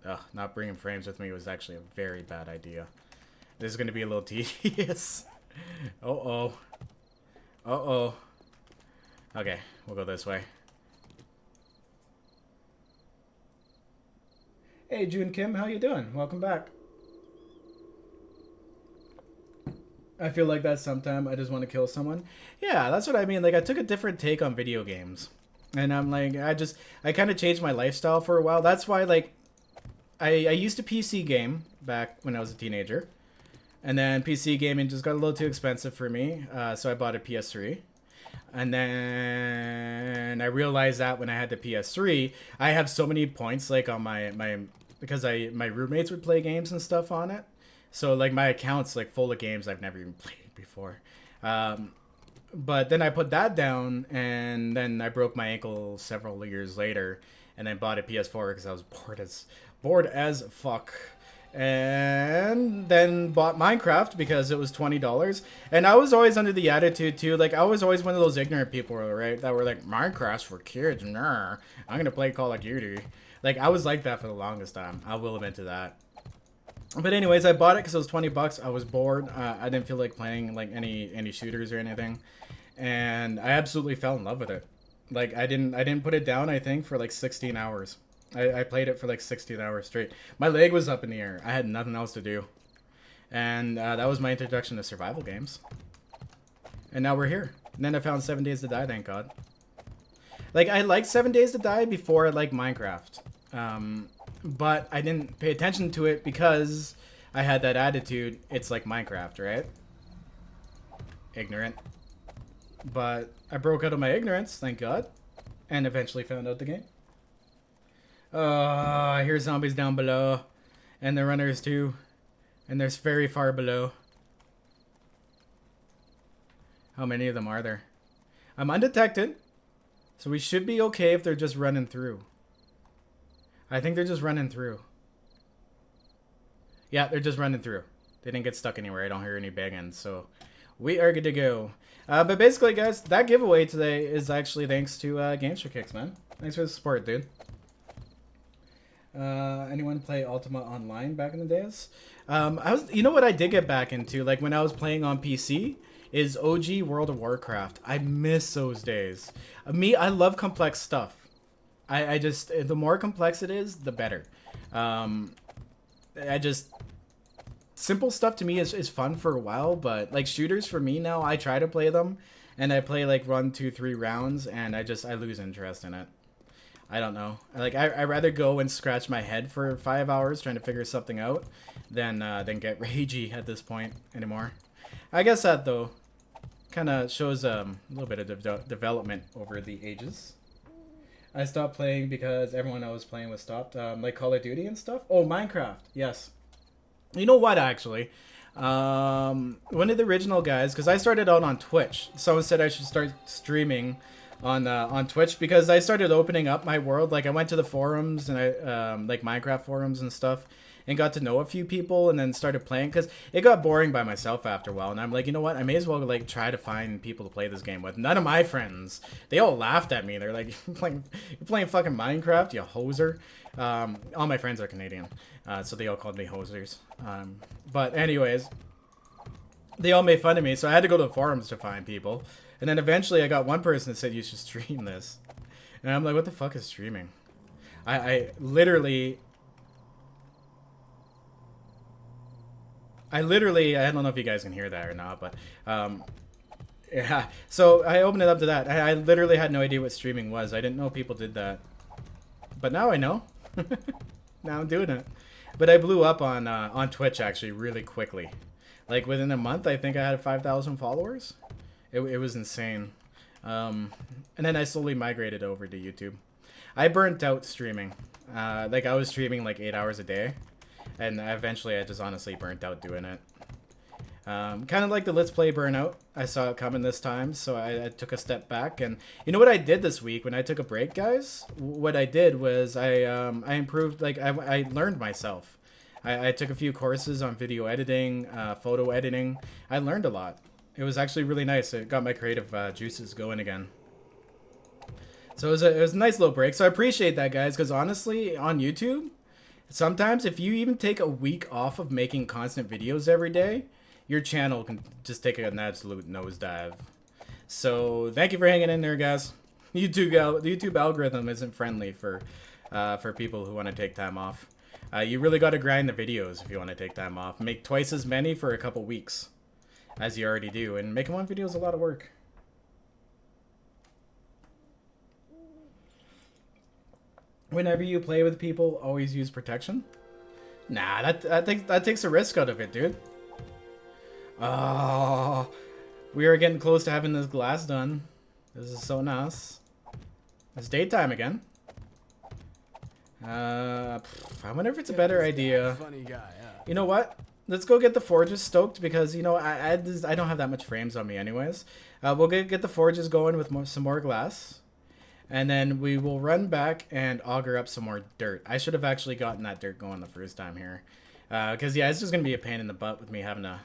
Ugh, not bringing frames with me was actually a very bad idea. This is going to be a little tedious. Uh-oh. Uh-oh. Okay, we'll go this way. Hey, June Kim, how you doing? Welcome back. I feel like that sometime I just want to kill someone. Yeah, that's what I mean. Like, I took a different take on video games. And I'm like, I kind of changed my lifestyle for a while. That's why, like, I used to PC game back when I was a teenager. And then PC gaming just got a little too expensive for me. So I bought a PS3. And then I realized that when I had the PS3, I have so many points, like, on because my roommates would play games and stuff on it. So, like, my account's, like, full of games I've never even played before. But then I put that down, and then I broke my ankle several years later, and I bought a PS4 because I was bored as fuck. And then bought Minecraft because it was $20. And I was always under the attitude, too. Like, I was always one of those ignorant people, right? That were like, Minecraft's for kids. Nah, I'm going to play Call of Duty. Like, I was like that for the longest time. I will admit to that. But anyways, I bought it because it was $20. I was bored. I didn't feel like playing like any shooters or anything, and I absolutely fell in love with it. Like I didn't put it down. I think for like 16 hours. I played it for like 16 hours straight. My leg was up in the air. I had nothing else to do, and that was my introduction to survival games. And now we're here. And then I found 7 Days to Die. Thank God. Like I liked 7 Days to Die before I liked Minecraft. But I didn't pay attention to it because I had that attitude. It's like Minecraft, right? Ignorant. But I broke out of my ignorance, thank God. And eventually found out the game. I hear zombies down below. And the runners too. And there's very far below. How many of them are there? I'm undetected. So we should be okay if they're just running through. I think they're just running through. Yeah, they're just running through. They didn't get stuck anywhere. I don't hear any banging, so we are good to go. But basically, guys, that giveaway today is actually thanks to Games for Kicks, man. Thanks for the support, dude. Anyone play Ultima Online back in the days? You know what I did get back into, like when I was playing on PC, is OG World of Warcraft. I miss those days. I love complex stuff. I just, the more complex it is, the better. Simple stuff to me is fun for a while, but like shooters for me now, I try to play them, and I play like 1, 2, 3 rounds, and I lose interest in it. I don't know. Like I'd rather go and scratch my head for 5 hours trying to figure something out than get ragey at this point anymore. I guess that though kind of shows a little bit of development over the ages. I stopped playing because everyone I was playing was stopped. Like Call of Duty and stuff. Oh, Minecraft. Yes. You know what, actually? One of the original guys, because I started out on Twitch. Someone said I should start streaming on Twitch because I started opening up my world. Like I went to the forums and I like Minecraft forums and stuff, and got to know a few people, and then started playing because it got boring by myself after a while. And I'm like, you know what? I may as well like try to find people to play this game with. None of my friends, they all laughed at me. They're like, you're playing fucking Minecraft, you hoser. All my friends are Canadian, so they all called me hosers. But anyways, they all made fun of me, so I had to go to the forums to find people. And then eventually I got one person that said, you should stream this. And I'm like, what the fuck is streaming? I literally... I literally, I don't know if you guys can hear that or not, but yeah. So I opened it up to that. I literally had no idea what streaming was. I didn't know people did that, but now I know. Now I'm doing it. But I blew up on Twitch actually really quickly. Like within a month, I think I had 5,000 followers. It was insane. And then I slowly migrated over to YouTube. I burnt out streaming. Like I was streaming like 8 hours a day, and eventually I just honestly burnt out doing it. Kind of like the Let's Play burnout. I saw it coming this time, so I took a step back. And you know what I did this week when I took a break, guys? What I did was I improved, like I learned myself. I took a few courses on video editing, photo editing. I learned a lot. It was actually really nice. It got my creative juices going again. So it was a nice little break. So I appreciate that, guys, because honestly, on YouTube, sometimes if you even take a week off of making constant videos every day, your channel can just take an absolute nosedive. So thank you for hanging in there, guys. The YouTube algorithm isn't friendly for people who want to take time off. You really got to grind the videos if you want to take time off. Make twice as many for a couple weeks as you already do, and making one video is a lot of work. Whenever you play with people, always use protection. Nah, that takes a risk out of it, dude. Oh, we are getting close to having this glass done. This is so nice. It's daytime again. I wonder if it's a better idea. Funny guy, yeah. You know what? Let's go get the forges stoked because, you know, I don't have that much frames on me anyways. We'll get the forges going with some more glass. And then we will run back and auger up some more dirt. I should have actually gotten that dirt going the first time here. Because, yeah, it's just going to be a pain in the butt with me having to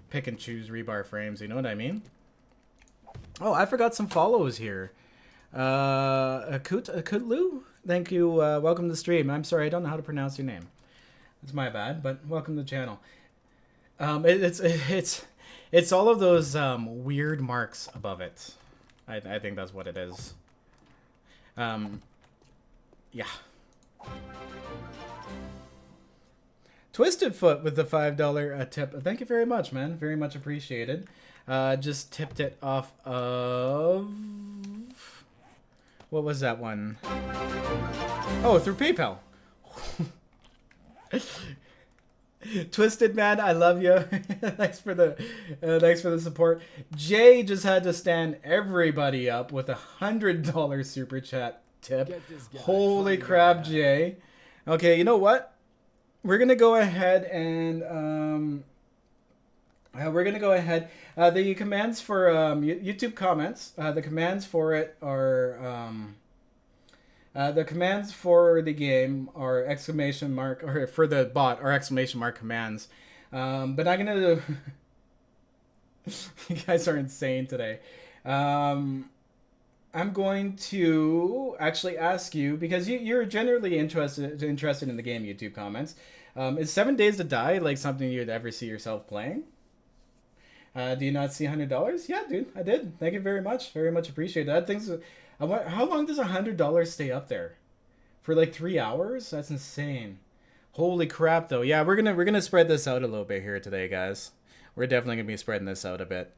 pick and choose rebar frames. You know what I mean? Oh, I forgot some follows here. Akutlu? Thank you. Welcome to the stream. I'm sorry, I don't know how to pronounce your name. It's my bad, but welcome to the channel. It's all of those weird marks above it. I think that's what it is. Yeah. Twisted Foot with the $5 tip. Thank you very much, man. Very much appreciated. Just tipped it off of... What was that one? Oh, through PayPal. Twisted man, I love you. Thanks for the support. Jay just had to stand everybody up with $100 super chat tip. Holy crap, Jay. Okay, you know what? We're gonna go ahead and the commands for YouTube comments. The commands for it are the commands for the game are exclamation mark, or for the bot are exclamation mark commands. But I'm gonna do. You guys are insane today. I'm going to actually ask you, because you're generally interested in the game YouTube comments. Is 7 Days to Die like something you'd ever see yourself playing? Do you not see $100? Yeah, dude, I did. Thank you very much. Very much appreciate that. How long does $100 stay up there? For like 3 hours? That's insane. Holy crap, though. Yeah, we're gonna spread this out a little bit here today, guys. We're definitely gonna be spreading this out a bit.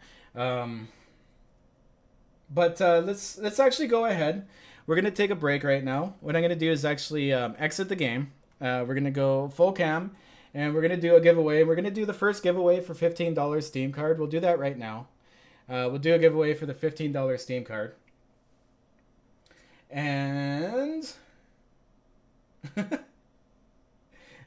But let's actually go ahead. We're gonna take a break right now. What I'm gonna do is actually exit the game. We're gonna go full cam, and we're gonna do a giveaway. We're gonna do the first giveaway for $15 Steam card. We'll do that right now. We'll do a giveaway for the $15 Steam card. And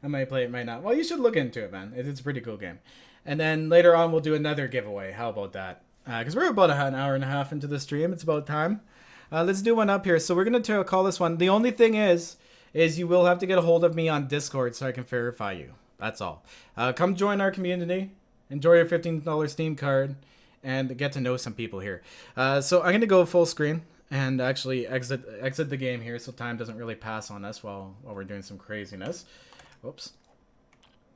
I might play it, might not. Well, you should look into it, man. It's a pretty cool game. And then later on, we'll do another giveaway. How about that? Because we're about an hour and a half into the stream. It's about time. Let's do one up here. So we're going to call this one. The only thing is you will have to get a hold of me on Discord so I can verify you. That's all. Come join our community. Enjoy your $15 Steam card. And get to know some people here. So I'm going to go full screen and actually exit the game here so time doesn't really pass on us while we're doing some craziness. Whoops.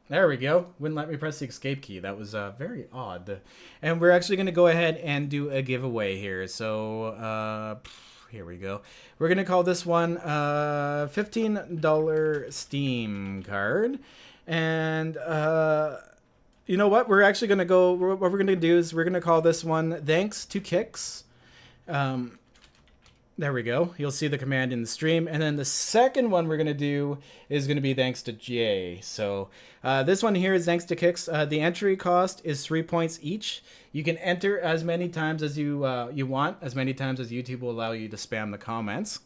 There we go. Wouldn't let me press the escape key. That was very odd. And we're actually going to go ahead and do a giveaway here. So here we go. We're going to call this one $15 Steam card. And you know what? We're actually gonna go. What we're gonna do is we're gonna call this one "Thanks to Kicks." There we go. You'll see the command in the stream, and then the second one we're gonna do is gonna be "Thanks to Jay." So this one here is "Thanks to Kicks." The entry cost is 3 points each. You can enter as many times as you want, as many times as YouTube will allow you to spam the comments.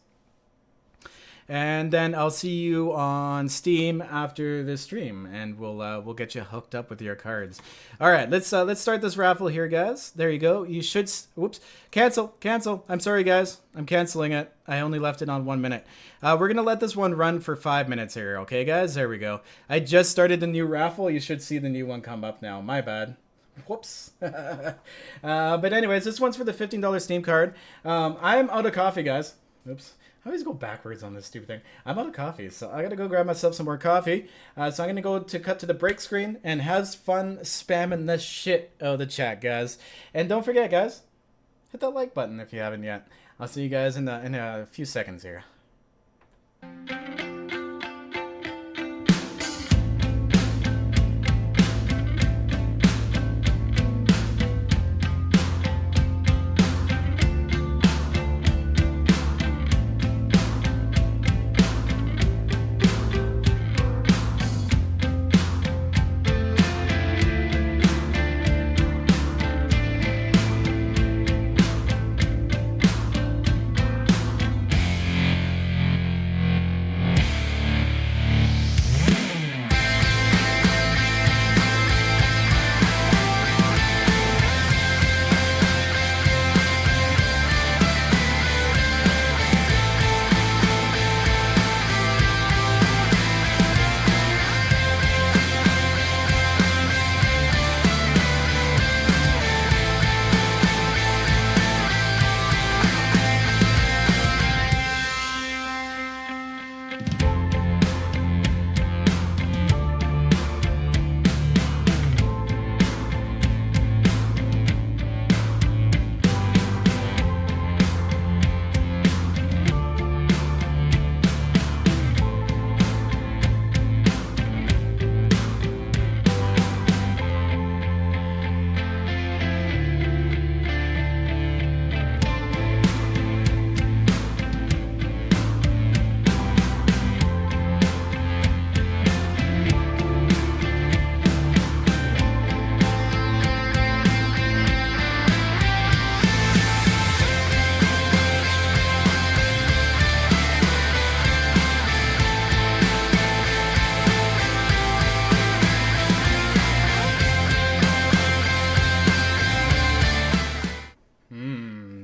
And then I'll see you on Steam after this stream, and we'll get you hooked up with your cards. All right, let's start this raffle here, guys. There you go. You should. Whoops. Cancel. I'm sorry, guys. I'm canceling it. I only left it on 1 minute. We're gonna let this one run for 5 minutes here, okay, guys? There we go. I just started the new raffle. You should see the new one come up now. My bad. Whoops. But anyways, this one's for the $15 Steam card. I'm out of coffee, guys. Oops. I always go backwards on this stupid thing. I'm out of coffee, so I gotta go grab myself some more coffee. So I'm gonna go to cut to the break screen and have fun spamming the shit out of the chat, guys. And don't forget, guys, hit that like button if you haven't yet. I'll see you guys in a few seconds here.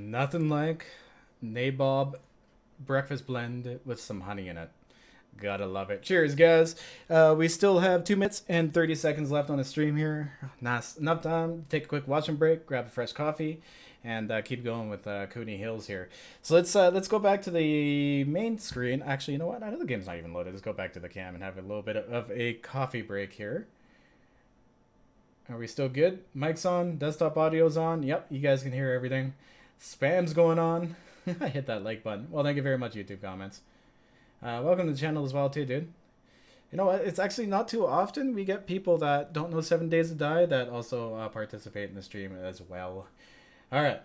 Nothing like nabob breakfast blend with some honey in it. Gotta love it. Cheers, guys. We still have 2 minutes and 30 seconds left on the stream here. Nice. Enough time to take a quick watching break, grab a fresh coffee, and keep going with Cooney Hills here. So let's go back to the main screen. Actually, you know what? I know the game's not even loaded. Let's go back to the cam and have a little bit of a coffee break here. Are we still good? Mic's on, desktop audio's on. Yep, you guys can hear everything. Spam's going on. I hit that like button. Well, thank you very much, YouTube comments. Welcome to the channel as well, too, dude. You know what? It's actually not too often we get people that don't know 7 Days to Die that also participate in the stream as well. All right.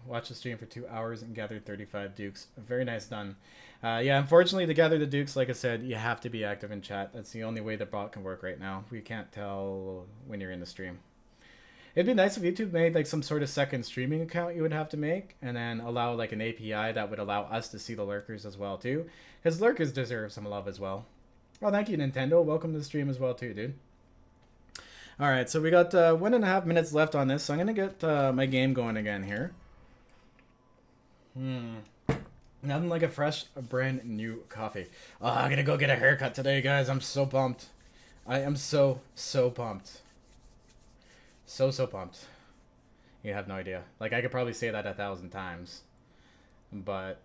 Watch the stream for 2 hours and gathered 35 dukes. Very nice done. Yeah, unfortunately, to gather the dukes, like I said, you have to be active in chat. That's the only way the bot can work right now. We can't tell when you're in the stream. It'd be nice if YouTube made like some sort of second streaming account you would have to make, and then allow like an API that would allow us to see the lurkers as well too, because lurkers deserve some love as well. Well, thank you, Nintendo. Welcome to the stream as well too, dude. All right, so we got 1.5 minutes left on this, so I'm gonna get my game going again here. Nothing like a fresh, brand new coffee. Oh, I'm gonna go get a haircut today, guys. I'm so pumped. I am so pumped. So pumped. You have no idea. Like, I could probably say that 1,000 times, but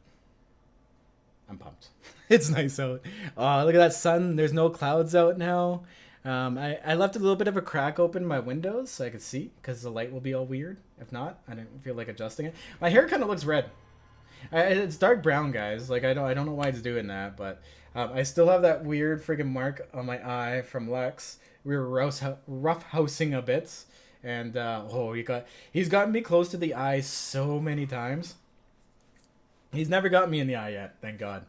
I'm pumped. It's nice out. Oh, look at that sun. There's no clouds out now. I left a little bit of a crack open in my windows so I could see, because the light will be all weird. If not, I didn't feel like adjusting it. My hair kind of looks red. It's dark brown, guys. Like, I don't know why it's doing that, but I still have that weird friggin' mark on my eye from Lex. We were rough housing a bit, and he's gotten me close to the eye so many times. He's never got me in the eye yet, thank God.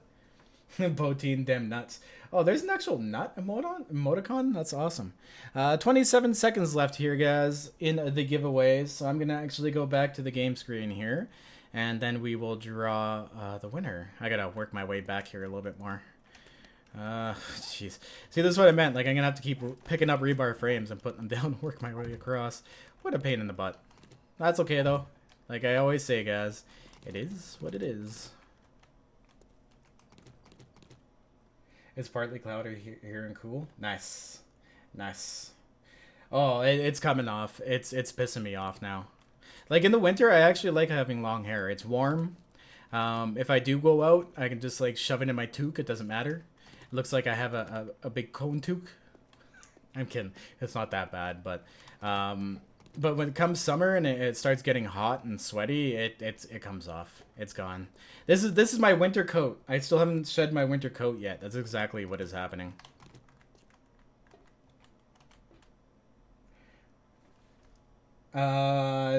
Poteen, damn nuts. Oh, there's an actual nut emoticon? That's awesome. 27 seconds left here, guys, in the giveaway. So I'm going to actually go back to the game screen here. And then we will draw the winner. I got to work my way back here a little bit more. Jeez. See, this is what I meant. Like, I'm going to have to keep picking up rebar frames and putting them down and work my way across. What a pain in the butt. That's okay, though. Like I always say, guys, it is what it is. It's partly cloudy here and cool. Nice. Nice. Oh, it's coming off. It's pissing me off now. Like in the winter, I actually like having long hair. It's warm. If I do go out, I can just like shove it in my toque. It doesn't matter. It looks like I have a big cone toque. I'm kidding. It's not that bad, but when it comes summer and it starts getting hot and sweaty, it comes off. It's gone. This is my winter coat. I still haven't shed my winter coat yet. That's exactly what is happening.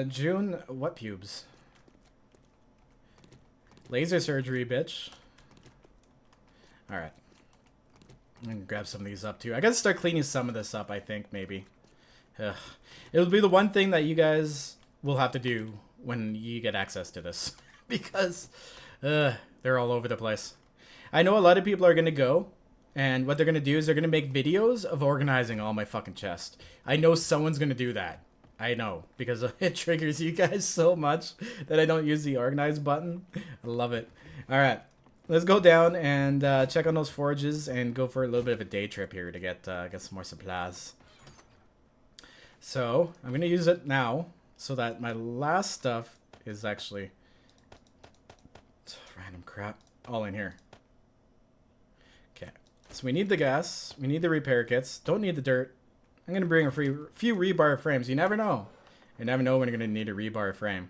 June, what pubes? Laser surgery, bitch. Alright. I'm gonna grab some of these up too. I gotta start cleaning some of this up, I think, maybe. Ugh. It'll be the one thing that you guys will have to do when you get access to this. Because they're all over the place. I know a lot of people are going to go, and what they're going to do is they're going to make videos of organizing all my fucking chest. I know someone's going to do that. I know, because it triggers you guys so much that I don't use the organize button. I love it. Alright, let's go down and check on those forages and go for a little bit of a day trip here to get some more supplies. So, I'm going to use it now so that my last stuff is actually random crap all in here. Okay, so we need the gas. We need the repair kits. Don't need the dirt. I'm going to bring a few rebar frames. You never know. You never know when you're going to need a rebar frame.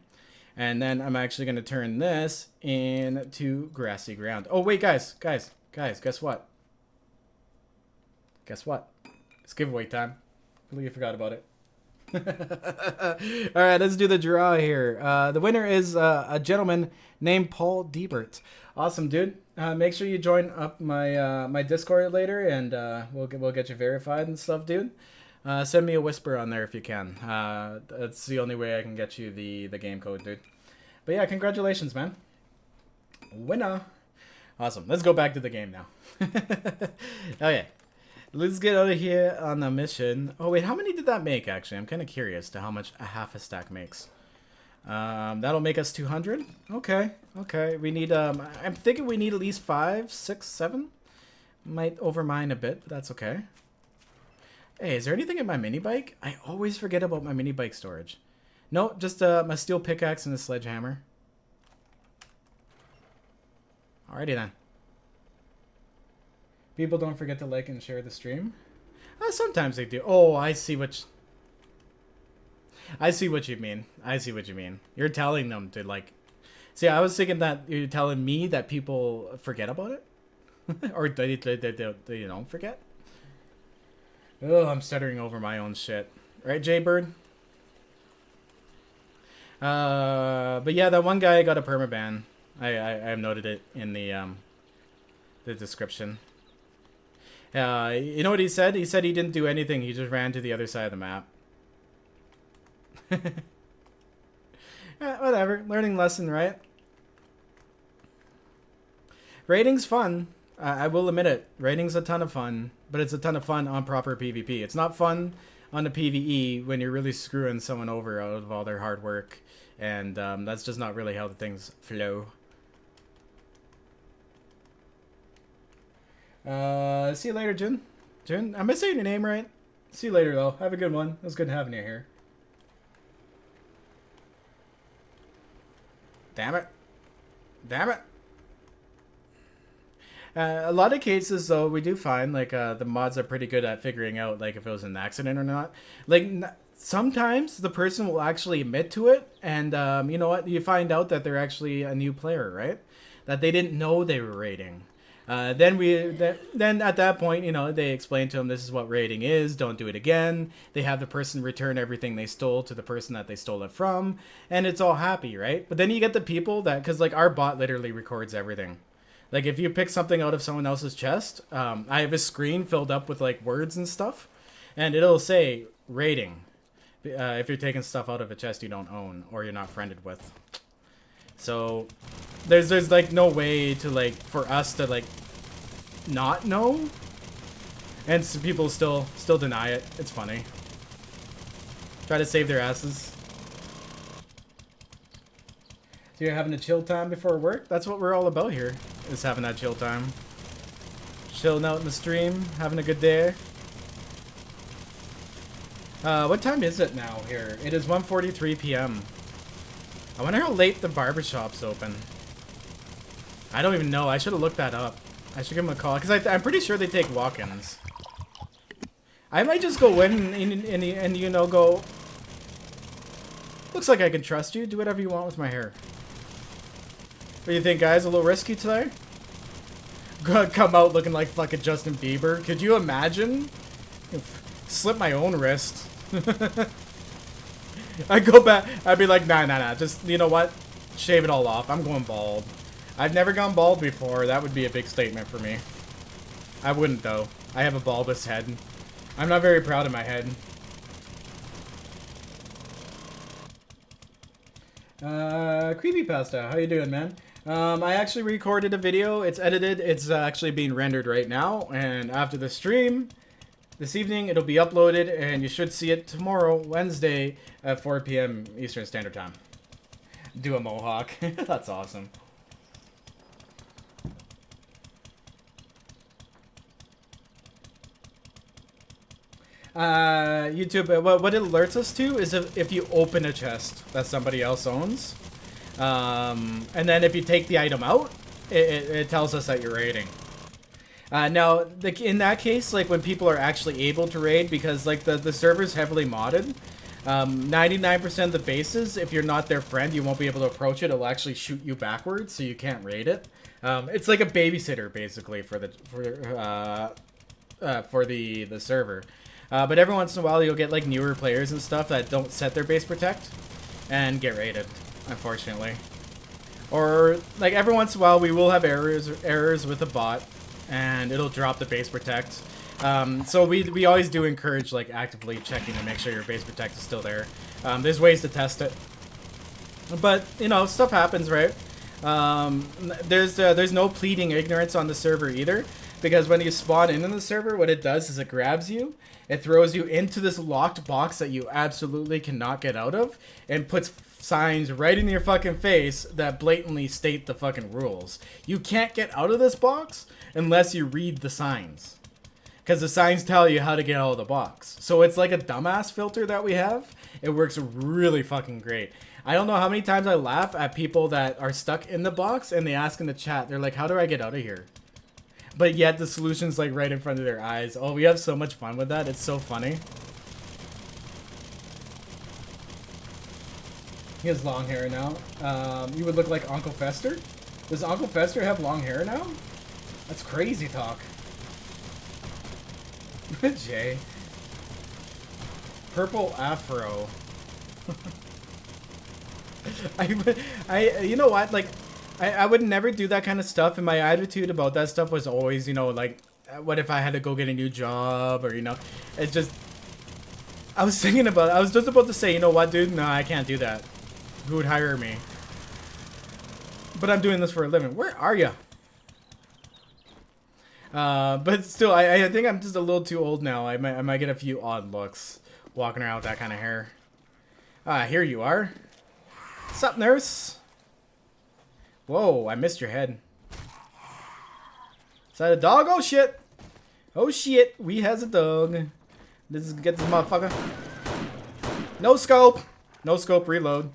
And then I'm actually going to turn this into grassy ground. Oh, wait, guys, guess what? Guess what? It's giveaway time. Completely forgot about it. All right, let's do the draw here. The winner is a gentleman named Paul Diebert. Awesome, dude. Make sure you join up my my Discord later, and we'll get you verified and stuff, dude. Send me a whisper on there if you can. That's the only way I can get you the game code, dude. But yeah, congratulations, man. Winner. Awesome. Let's go back to the game now. Okay. Let's get out of here on the mission. Oh, wait, how many did that make, actually? I'm kind of curious to how much a half a stack makes. That'll make us 200. Okay, okay. We need, I'm thinking we need at least 5, 6, 7. Might overmine a bit, but that's okay. Hey, is there anything in my mini bike? I always forget about my mini bike storage. No, just my steel pickaxe and a sledgehammer. Alrighty then. People don't forget to like and share the stream. Sometimes they do. Oh, I see what you mean. I see what you mean. You're telling them to like. See, I was thinking that you're telling me that people forget about it, or they don't forget. Oh, I'm stuttering over my own shit. Right, Jay Bird? But yeah, that one guy got a permaban. I've noted it in the description. You know what he said? He said he didn't do anything. He just ran to the other side of the map. Whatever. Learning lesson, right? Raiding's fun. I will admit it. Raiding's a ton of fun. But it's a ton of fun on proper PvP. It's not fun on the PvE when you're really screwing someone over out of all their hard work. And that's just not really how the things flow. See you later, Jun. Jun, am I saying your name right? See you later, though. Have a good one. It was good having you here. Damn it. Damn it. A lot of cases, though, we do find, like, the mods are pretty good at figuring out, like, if it was an accident or not. Like, sometimes the person will actually admit to it, and you know what? You find out that they're actually a new player, right? That they didn't know they were raiding. Then at that point, you know, they explain to them this is what raiding is. Don't do it again. They have the person return everything they stole to the person that they stole it from, and it's all happy, right? But then you get the people that, because like our bot literally records everything. Like if you pick something out of someone else's chest, I have a screen filled up with like words and stuff, and it'll say raiding if you're taking stuff out of a chest you don't own or you're not friended with. So there's like no way to like for us to like not know, and some people still deny it. It's funny. Try to save their asses. So you're having a chill time before work? That's what we're all about here, is having that chill time. Chilling out in the stream, having a good day. What time is it now here? It is 1:43 p.m. I wonder how late the barbershop's open. I don't even know. I should have looked that up. I should give them a call, because I'm pretty sure they take walk-ins. I might just go in and you know, go, looks like I can trust you. Do whatever you want with my hair. What do you think, guys? A little risky today? Come out looking like fucking Justin Bieber. Could you imagine? Slip my own wrist. I'd go back. I'd be like, nah. Just, you know what? Shave it all off. I'm going bald. I've never gone bald before. That would be a big statement for me. I wouldn't, though. I have a bulbous head. I'm not very proud of my head. Creepypasta, how you doing, man? I actually recorded a video. It's edited. It's actually being rendered right now. And after the stream, this evening, it'll be uploaded. And you should see it tomorrow, Wednesday, at 4 p.m. Eastern Standard Time. Do a mohawk. That's awesome. YouTube, what it alerts us to is if you open a chest that somebody else owns, and then if you take the item out, it tells us that you're raiding. Now, in that case, like when people are actually able to raid, because like the server's heavily modded, 99% of the bases, if you're not their friend, you won't be able to approach it. It'll actually shoot you backwards, so you can't raid it. It's like a babysitter basically for the server. But every once in a while, you'll get like newer players and stuff that don't set their base protect and get raided, unfortunately. Or like every once in a while, we will have errors with the bot, and it'll drop the base protect. So we always do encourage like actively checking to make sure your base protect is still there. There's ways to test it, but you know, stuff happens, right? There's no pleading ignorance on the server either, because when you spawn in the server, what it does is it grabs you, it throws you into this locked box that you absolutely cannot get out of, and puts signs right in your fucking face that blatantly state the fucking rules. You can't get out of this box unless you read the signs, because the signs tell you how to get out of the box. So it's like a dumbass filter that we have. It works really fucking great. I don't know how many times I laugh at people that are stuck in the box and they ask in the chat, they're like, how do I get out of here? But yet the solution's like right in front of their eyes. Oh, we have so much fun with that. It's so funny. He has long hair now. You would look like Uncle Fester? Does Uncle Fester have long hair now? That's crazy talk. Jay. Purple afro. You know what? Like, I would never do that kind of stuff, and my attitude about that stuff was always, you know, like, what if I had to go get a new job, or, you know, it just, I was thinking about it. I was just about to say, you know what, dude? No, I can't do that. Who would hire me? But I'm doing this for a living. Where are you? But still, I think I'm just a little too old now. I might get a few odd looks walking around with that kind of hair. Here you are. What's up, nurse? Whoa, I missed your head. Is that a dog? Oh, shit. Oh, shit. We has a dog. Let's get this motherfucker. No scope. No scope, reload.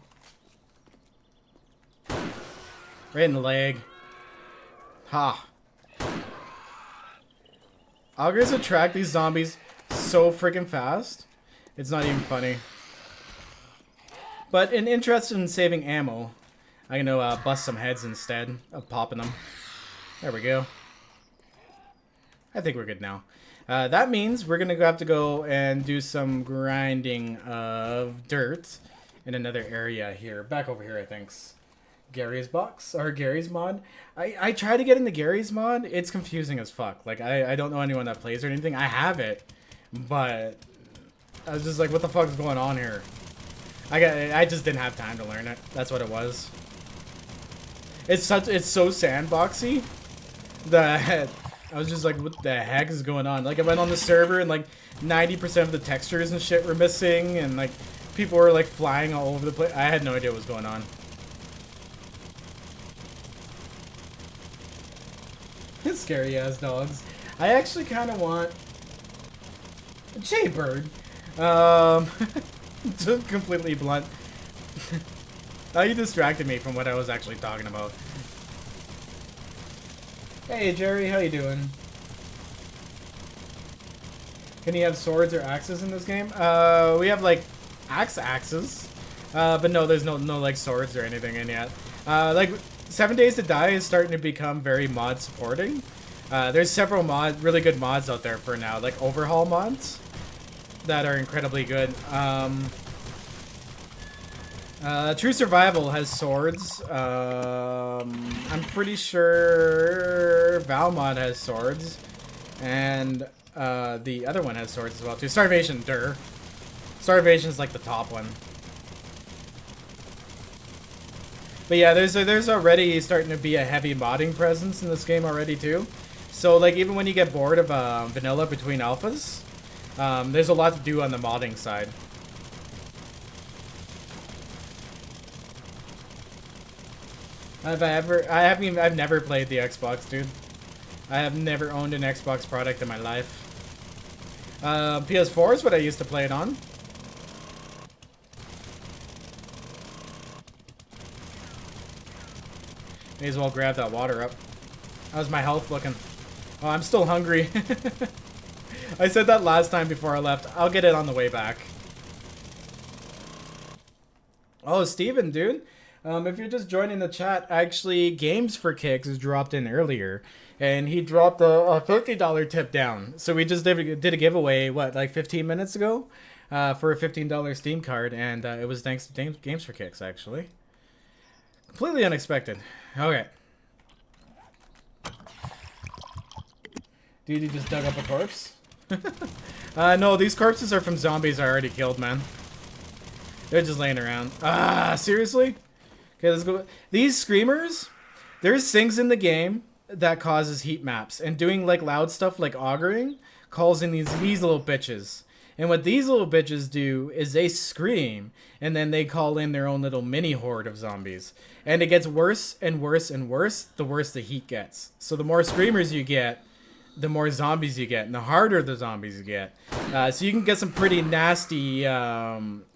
Right in the leg. Ha. Augers attract these zombies so freaking fast. It's not even funny. But interested in saving ammo, I'm gonna bust some heads instead of popping them. There we go. I think we're good now. That means we're gonna have to go and do some grinding of dirt in another area here. Back over here, I think. Gary's box, or Gary's mod. I try to get into Gary's mod. It's confusing as fuck. Like, I don't know anyone that plays or anything. I have it, but I was just like, what the fuck is going on here? I just didn't have time to learn it. That's what it was. It's so sandboxy that I was just like, what the heck is going on? Like, I went on the server and like 90% of the textures and shit were missing, and like people were like flying all over the place. I had no idea what was going on. Scary ass dogs. I actually kind of want a jaybird. To completely blunt. Now you distracted me from what I was actually talking about. Hey Jerry, how you doing? Can you have swords or axes in this game? We have like axes, but no, there's no like swords or anything in yet. Like 7 Days to Die is starting to become very mod supporting. There's several really good mods out there for now, like overhaul mods that are incredibly good. True Survival has swords. I'm pretty sure Valmod has swords, and the other one has swords as well too. Starvation, Starvation's like the top one. But yeah, there's already starting to be a heavy modding presence in this game already too. So like even when you get bored of vanilla between alphas, there's a lot to do on the modding side. I've never played the Xbox, dude. I have never owned an Xbox product in my life. PS4 is what I used to play it on. May as well grab that water up. How's my health looking? Oh, I'm still hungry. I said that last time before I left. I'll get it on the way back. Oh, Steven, dude. If you're just joining the chat, actually, Games for Kicks dropped in earlier. And he dropped a $50 tip down. So we just did a giveaway, what, like 15 minutes ago? For a $15 Steam card. And it was thanks to Games for Kicks, actually. Completely unexpected. Okay. Dude, you just dug up a corpse? No, these corpses are from zombies I already killed, man. They're just laying around. Ah, seriously? Okay, let's go. These screamers, there's things in the game that causes heat maps. And doing like loud stuff like augering calls in these little bitches. And what these little bitches do is they scream, and then they call in their own little mini horde of zombies. And it gets worse and worse and worse, the worse the heat gets. So the more screamers you get, the more zombies you get, and the harder the zombies you get. So you can get some pretty nasty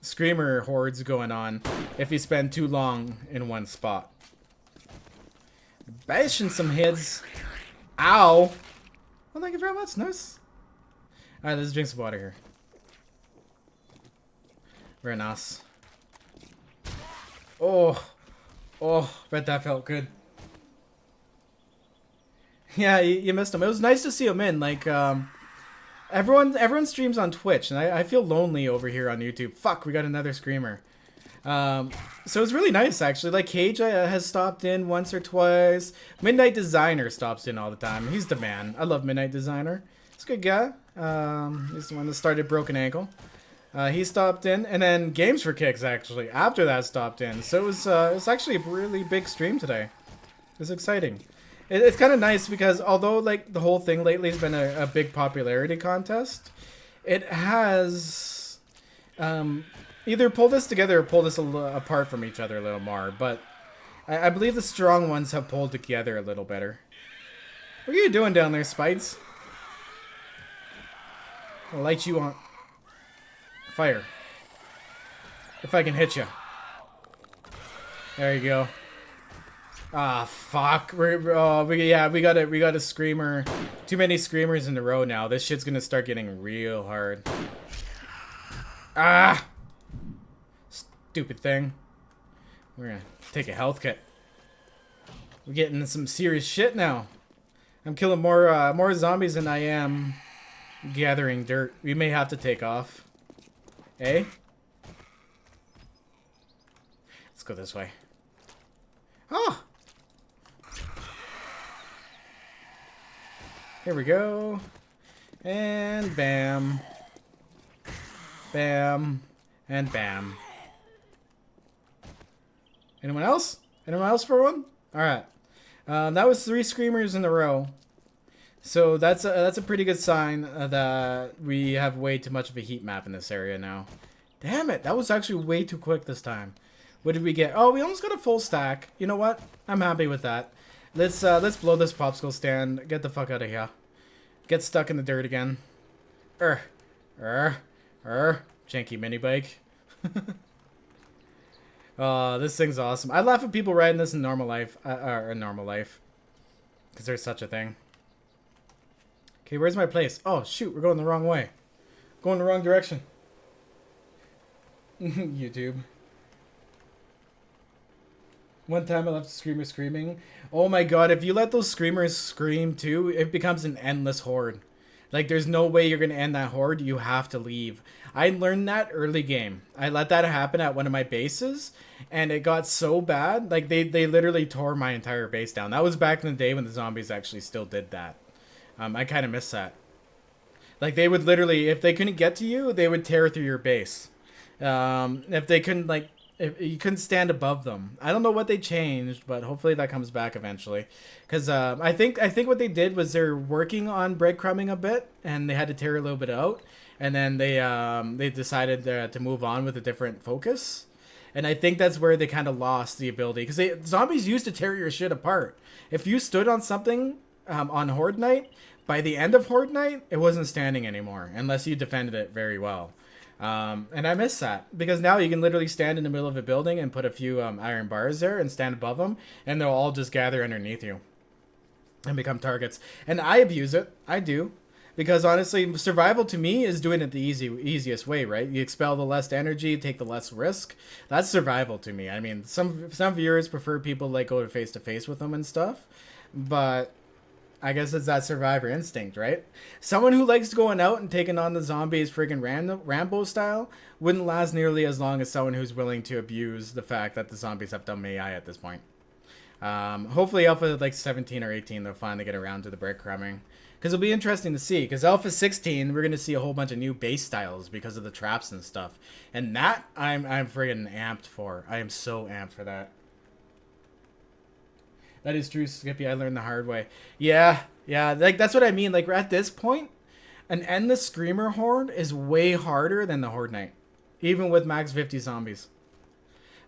screamer hordes going on if you spend too long in one spot. Bashing some heads. Ow! Well, thank you very much, nurse. Alright, let's drink some water here. Very nice. Oh, bet that felt good. Yeah, you missed him. It was nice to see him in. Like, everyone streams on Twitch, and I feel lonely over here on YouTube. Fuck, we got another screamer. So it's really nice, actually. Like, Cage has stopped in once or twice. Midnight Designer stops in all the time. He's the man. I love Midnight Designer. He's a good guy. He's the one that started Broken Ankle. He stopped in, and then Games for Kicks, actually, after that stopped in. So it was actually a really big stream today. It was exciting. It's kind of nice because although like the whole thing lately has been a big popularity contest, it has either pulled us together or pulled us apart from each other a little more. But I believe the strong ones have pulled together a little better. What are you doing down there, Spites? I'll light you on fire. If I can hit you. There you go. Ah, fuck. We got a screamer. Too many screamers in a row now. This shit's gonna start getting real hard. Ah! Stupid thing. We're gonna take a health kit. We're getting some serious shit now. I'm killing more zombies than I am gathering dirt. We may have to take off. Eh? Let's go this way. Oh! Here we go. And bam. Bam. And bam. Anyone else? Anyone else for one? Alright. That was 3 screamers in a row. So that's a pretty good sign that we have way too much of a heat map in this area now. Damn it, that was actually way too quick this time. What did we get? Oh, we almost got a full stack. You know what? I'm happy with that. Let's blow this popsicle stand. Get the fuck out of here. Get stuck in the dirt again. Janky mini bike. This thing's awesome. I laugh at people riding this in normal life, because there's such a thing. Okay, where's my place? Oh shoot, we're going the wrong way. Going the wrong direction. YouTube. One time I left a screamer screaming. Oh my god, if you let those screamers scream too, it becomes an endless horde. Like, there's no way you're going to end that horde. You have to leave. I learned that early game. I let that happen at one of my bases, and it got so bad. Like, they literally tore my entire base down. That was back in the day when the zombies actually still did that. I kind of miss that. Like, they would literally, if they couldn't get to you, they would tear through your base. If they couldn't, like, if you couldn't stand above them. I don't know what they changed, but hopefully that comes back eventually. Because I think what they did was they're working on breadcrumbing a bit, and they had to tear a little bit out, and then they decided to move on with a different focus. And I think that's where they kind of lost the ability, because zombies used to tear your shit apart. If you stood on something on Horde Night, by the end of Horde Night, it wasn't standing anymore, unless you defended it very well. And I miss that, because now you can literally stand in the middle of a building and put a few iron bars there and stand above them, and they'll all just gather underneath you and become targets. And I abuse it. I do. Because honestly, survival to me is doing it the easiest way, right? You expel the less energy, take the less risk. That's survival to me. I mean, some viewers prefer people like go face to face with them and stuff, but I guess it's that survivor instinct, right? Someone who likes going out and taking on the zombies friggin' Rambo style wouldn't last nearly as long as someone who's willing to abuse the fact that the zombies have dumb AI at this point. Hopefully Alpha like 17 or 18, they'll finally get around to the breadcrumbing. Because it'll be interesting to see. Because Alpha 16, we're going to see a whole bunch of new base styles because of the traps and stuff. And that, I'm friggin' amped for. I am so amped for that. That is true, Skippy. I learned the hard way. Yeah. Like, that's what I mean. Like, at this point, an endless screamer horde is way harder than the Horde Night. Even with max 50 zombies.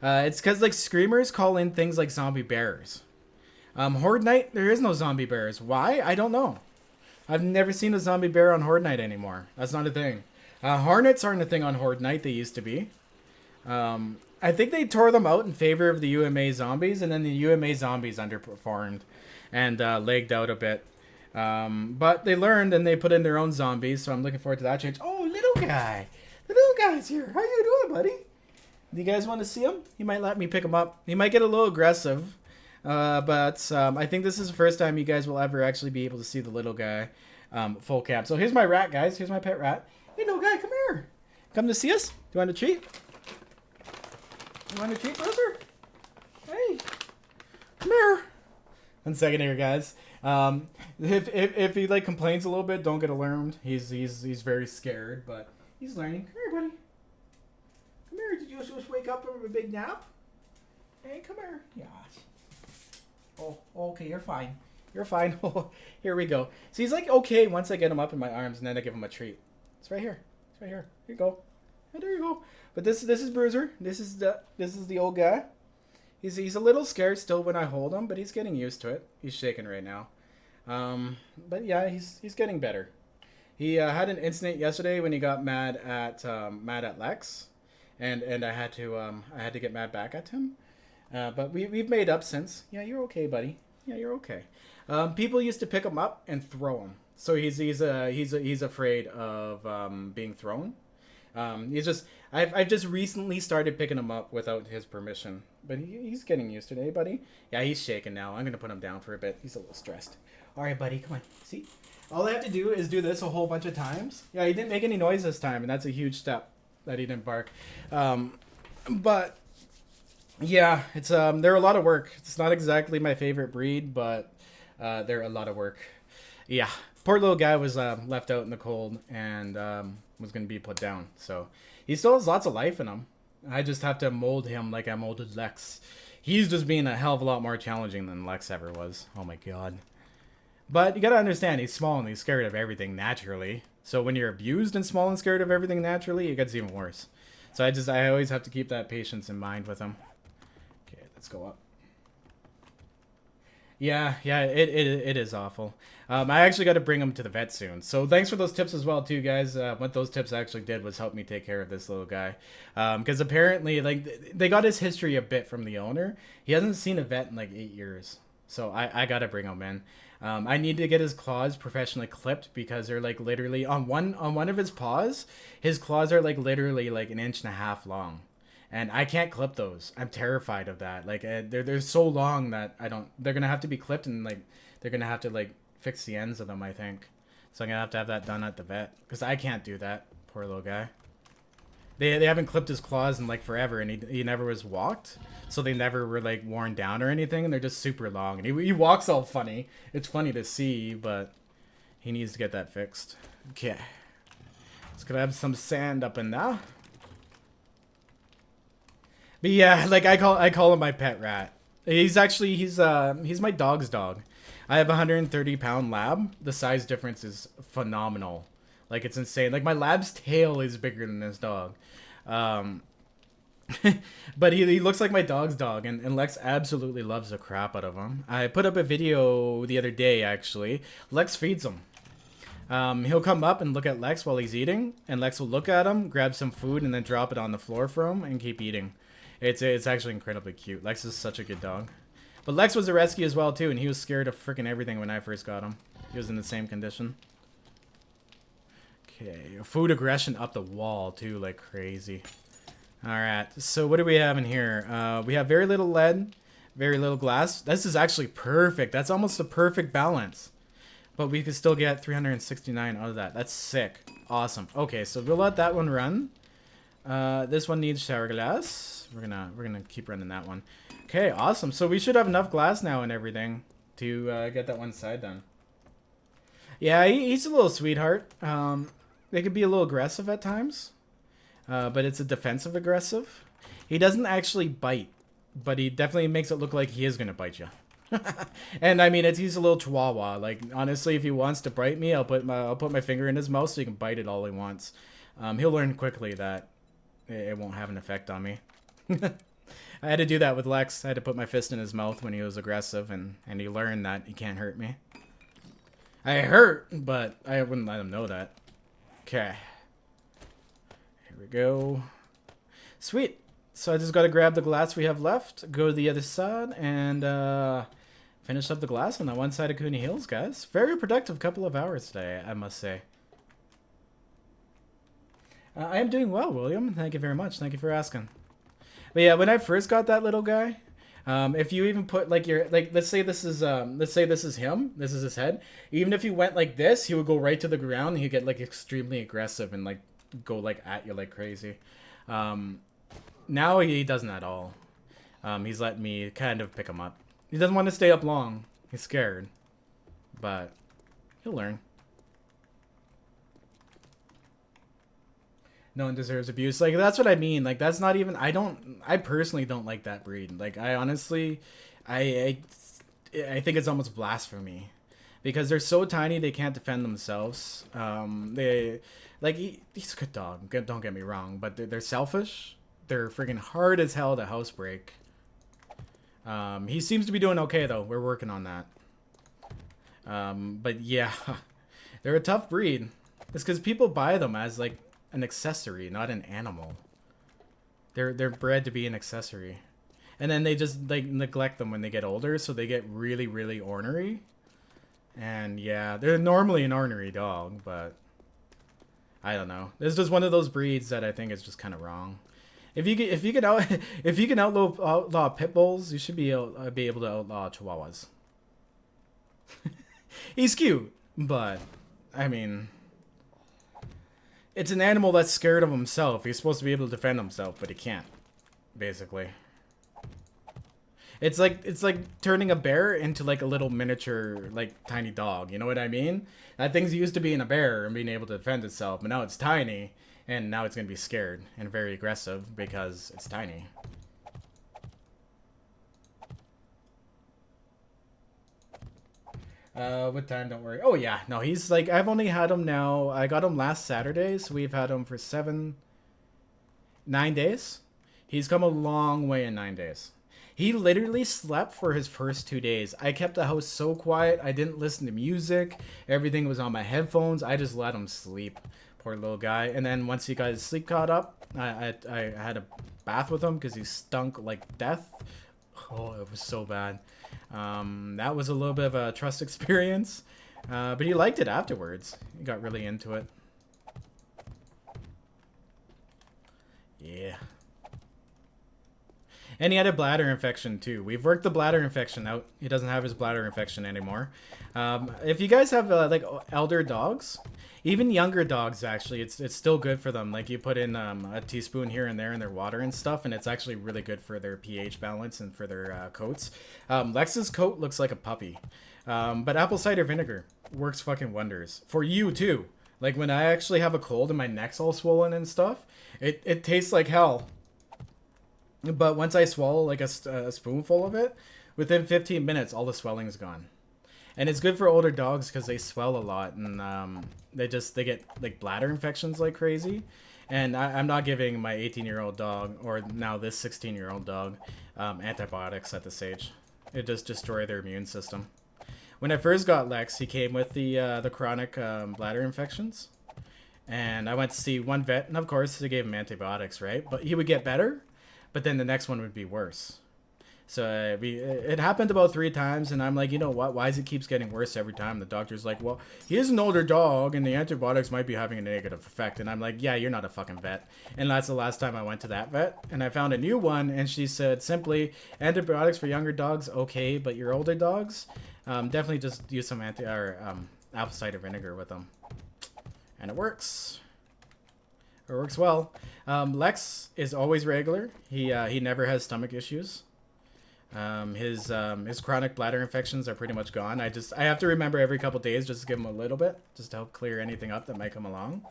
It's because, like, screamers call in things like zombie bears. Horde Night, there is no zombie bears. Why? I don't know. I've never seen a zombie bear on Horde Night anymore. That's not a thing. Hornets aren't a thing on Horde Night. They used to be. I think they tore them out in favor of the UMA zombies, and then the UMA zombies underperformed and lagged out a bit. But they learned, and they put in their own zombies, so I'm looking forward to that change. Oh, little guy. The little guy's here. How you doing, buddy? Do you guys want to see him? He might let me pick him up. He might get a little aggressive, but I think this is the first time you guys will ever actually be able to see the little guy full cap. So here's my rat, guys. Here's my pet rat. Hey, little guy, come here. Come to see us? Do you want a treat? You want a treat, brother? Hey, come here. 1 second here, guys. If he like complains a little bit, don't get alarmed. He's very scared, but he's learning. Come here, buddy. Come here. Did you just wake up from a big nap? Hey, come here. Yeah. Oh, okay. You're fine. You're fine. Here we go. So he's like okay once I get him up in my arms, and then I give him a treat. It's right here. It's right here. Here you go. Oh, there you go. But this is Bruiser. This is the old guy. He's a little scared still when I hold him, but he's getting used to it. He's shaking right now. But yeah, he's getting better. He had an incident yesterday when he got mad at Lex, and I had to get mad back at him. But we've made up since. Yeah, you're okay, buddy. Yeah, you're okay. People used to pick him up and throw him, so he's afraid of being thrown. He's just I've just recently started picking him up without his permission, but he's getting used to it. Hey, buddy? Yeah, he's shaking now. I'm gonna put him down for a bit. He's a little stressed. All right, buddy, come on. See, all I have to do is do this a whole bunch of times. Yeah, he didn't make any noise this time, and that's a huge step that he didn't bark. But yeah, it's they're a lot of work. It's not exactly my favorite breed, but they're a lot of work. Yeah, poor little guy was left out in the cold and was gonna be put down. So he still has lots of life in him. I just have to mold him like I molded Lex. He's just being a hell of a lot more challenging than Lex ever was. Oh my god. But you gotta understand, he's small and he's scared of everything naturally. So when you're abused and small and scared of everything naturally, it gets even worse. So I always have to keep that patience in mind with him. Okay, let's go up. Yeah, it is awful. I actually got to bring him to the vet soon. So thanks for those tips as well, too, guys. What those tips actually did was help me take care of this little guy. Because apparently, like, they got his history a bit from the owner. He hasn't seen a vet in like 8 years. So I got to bring him in. I need to get his claws professionally clipped because they're like literally on one of his paws. His claws are like literally like 1.5 inches long. And I can't clip those. I'm terrified of that. Like they're so long that I don't. They're gonna have to be clipped and like they're gonna have to like fix the ends of them. I think. So I'm gonna have to have that done at the vet because I can't do that. Poor little guy. They haven't clipped his claws in like forever, and he never was walked, so they never were like worn down or anything, and they're just super long. And he walks all funny. It's funny to see, but he needs to get that fixed. Okay. Let's grab some sand up in there. But yeah, like I call him my pet rat. He's my dog's dog. I have a 130-pound lab. The size difference is phenomenal. Like it's insane. Like my lab's tail is bigger than this dog. But he looks like my dog's dog, and Lex absolutely loves the crap out of him. I put up a video the other day actually. Lex feeds him. He'll come up and look at Lex while he's eating, and Lex will look at him, grab some food, and then drop it on the floor for him and keep eating. It's actually incredibly cute. Lex is such a good dog. But Lex was a rescue as well, too, and he was scared of freaking everything when I first got him. He was in the same condition. Okay, food aggression up the wall, too, like crazy. Alright, so what do we have in here? We have very little lead, very little glass. This is actually perfect. That's almost a perfect balance. But we can still get 369 out of that. That's sick. Awesome. Okay, so we'll let that one run. This one needs shower glass. We're gonna keep running that one. Okay, awesome. So we should have enough glass now and everything to get that one side done. Yeah, he's a little sweetheart. They could be a little aggressive at times, but it's a defensive aggressive. He doesn't actually bite, but he definitely makes it look like he is gonna bite you. And I mean, he's a little chihuahua. Like honestly, if he wants to bite me, I'll put my finger in his mouth so he can bite it all he wants. He'll learn quickly that it won't have an effect on me. I had to do that with Lex. I had to put my fist in his mouth when he was aggressive, and he learned that he can't hurt me. I hurt, but I wouldn't let him know that. Okay. Here we go. Sweet. So I just got to grab the glass we have left, go to the other side, and finish up the glass on that one side of Cooney Hills, guys. Very productive couple of hours today, I must say. I am doing well, William. Thank you very much. Thank you for asking. But yeah, when I first got that little guy, if you even put like let's say this is him, this is his head. Even if you went like this, he would go right to the ground. And he'd get like extremely aggressive and like go like at you like crazy. Now he doesn't at all. He's letting me kind of pick him up. He doesn't want to stay up long. He's scared, but he'll learn. No one deserves abuse. Like, that's what I mean. Like, that's not even... I personally don't like that breed. Like, I honestly... I think it's almost blasphemy. Because they're so tiny, they can't defend themselves. Like, he's a good dog. Don't get me wrong. But they're selfish. They're freaking hard as hell to housebreak. He seems to be doing okay, though. We're working on that. But, yeah. They're a tough breed. It's because people buy them as, like... an accessory, not an animal. They're bred to be an accessory, and then they just like neglect them when they get older, so they get really really ornery. And yeah, they're normally an ornery dog, but I don't know. This is just one of those breeds that I think is just kind of wrong. If you can out if you can outlaw pit bulls, you should be able to outlaw chihuahuas. He's cute, but I mean, it's an animal that's scared of himself. He's supposed to be able to defend himself, but he can't. Basically, it's like turning a bear into like a little miniature, like tiny dog. You know what I mean? That thing's used to being a bear and being able to defend itself, but now it's tiny, and now it's gonna be scared and very aggressive because it's tiny. What time? Don't worry. Oh yeah, no, he's like, I've only had him now. I got him last Saturday, so we've had him for 9 days. He's come a long way in 9 days. He literally slept for his first 2 days. I kept the house so quiet. I didn't listen to music. Everything was on my headphones. I just let him sleep. Poor little guy. And then once he got his sleep caught up, I had a bath with him because he stunk like death. Oh, it was so bad. That was a little bit of a trust experience, but he liked it afterwards. He got really into it. Yeah. And he had a bladder infection too. We've worked the bladder infection out. He doesn't have his bladder infection anymore. If you guys have like elder dogs, even younger dogs, actually, it's still good for them. Like you put in a teaspoon here and there in their water and stuff, and it's actually really good for their pH balance and for their coats. Lex's coat looks like a puppy, but apple cider vinegar works fucking wonders for you too. Like when I actually have a cold and my neck's all swollen and stuff, it tastes like hell. But once I swallow like a spoonful of it, within 15 minutes, all the swelling is gone. And it's good for older dogs because they swell a lot and they get like bladder infections like crazy. And I'm not giving my 18-year-old dog or now this 16-year-old dog antibiotics at this age. It just destroy their immune system. When I first got Lex, he came with the chronic bladder infections. And I went to see one vet, and of course they gave him antibiotics, right? But he would get better. But then the next one would be worse. So it happened about 3 times, and I'm like, you know what? Why does it keeps getting worse every time? The doctor's like, well, he is an older dog, and the antibiotics might be having a negative effect. And I'm like, yeah, you're not a fucking vet. And that's the last time I went to that vet. And I found a new one, and she said simply, antibiotics for younger dogs, okay, but your older dogs, definitely just use some apple cider vinegar with them. And it works. It works well. Lex is always regular. He never has stomach issues. His chronic bladder infections are pretty much gone. I have to remember every couple days just to give him a little bit, just to help clear anything up that might come along.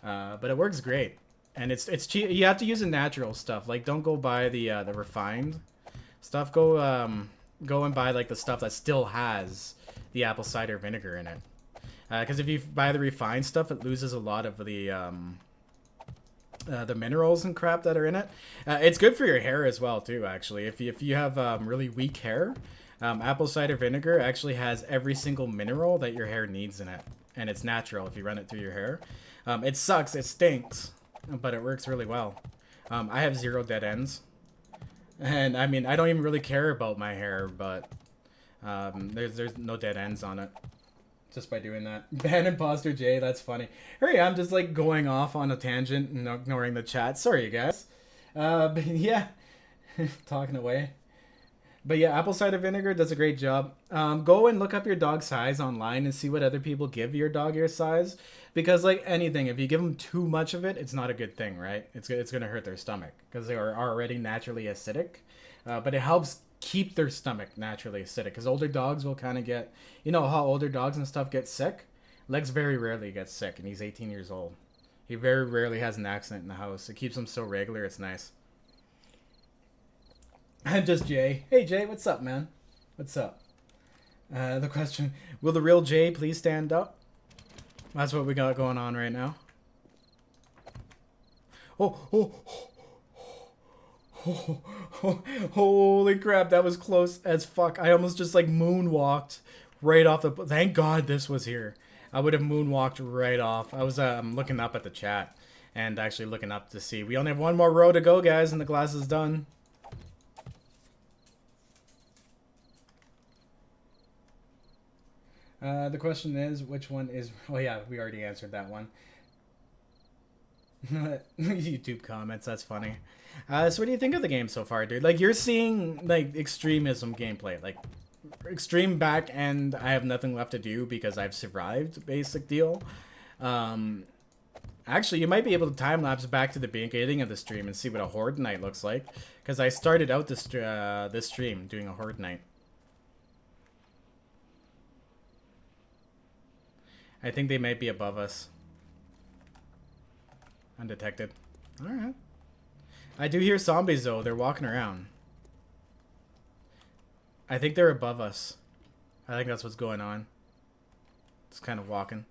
But it works great, and it's cheap. You have to use the natural stuff. Like don't go buy the refined stuff. Go and buy like the stuff that still has the apple cider vinegar in it. Because if you buy the refined stuff, it loses a lot of the minerals and crap that are in it. It's good for your hair as well too, actually. If you have really weak hair, apple cider vinegar actually has every single mineral that your hair needs in it, and it's natural if you run it through your hair. It sucks, it stinks, but it works really well. I have 0 dead ends, and I mean I don't even really care about my hair, but there's no dead ends on it. Just by doing that. Ban Imposter J, that's funny. Hurry, I'm just like going off on a tangent and ignoring the chat. Sorry, you guys. But yeah, talking away. But yeah, apple cider vinegar does a great job. Go and look up your dog's size online and see what other people give your dog your size. Because like anything, if you give them too much of it, it's not a good thing, right? It's going to hurt their stomach because they are already naturally acidic. But it helps keep their stomach naturally acidic because older dogs will kind of get, you know how older dogs and stuff get sick? Lex very rarely gets sick, and he's 18 years old. He very rarely has an accident in the house. It keeps him so regular, it's nice. I'm just Jay. Hey Jay, what's up, man? What's up? The question, will the real Jay please stand up? That's what we got going on right now. Holy crap, that was close as fuck. I almost just like moonwalked right off the... Thank God this was here. I would have moonwalked right off. I was looking up at the chat and actually looking up to see. We only have 1 more row to go, guys, and the glass is done. The question is, which one is... Oh yeah, we already answered that one. YouTube comments, that's funny. So what do you think of the game so far, dude? Like, you're seeing, like, extremism gameplay. Like, extreme back end, I have nothing left to do because I've survived, basic deal. Actually, you might be able to time-lapse back to the beginning of the stream and see what a horde night looks like. Because I started out this stream doing a horde night. I think they might be above us. Undetected. Alright. I do hear zombies, though. They're walking around. I think they're above us. I think that's what's going on. It's kind of walking.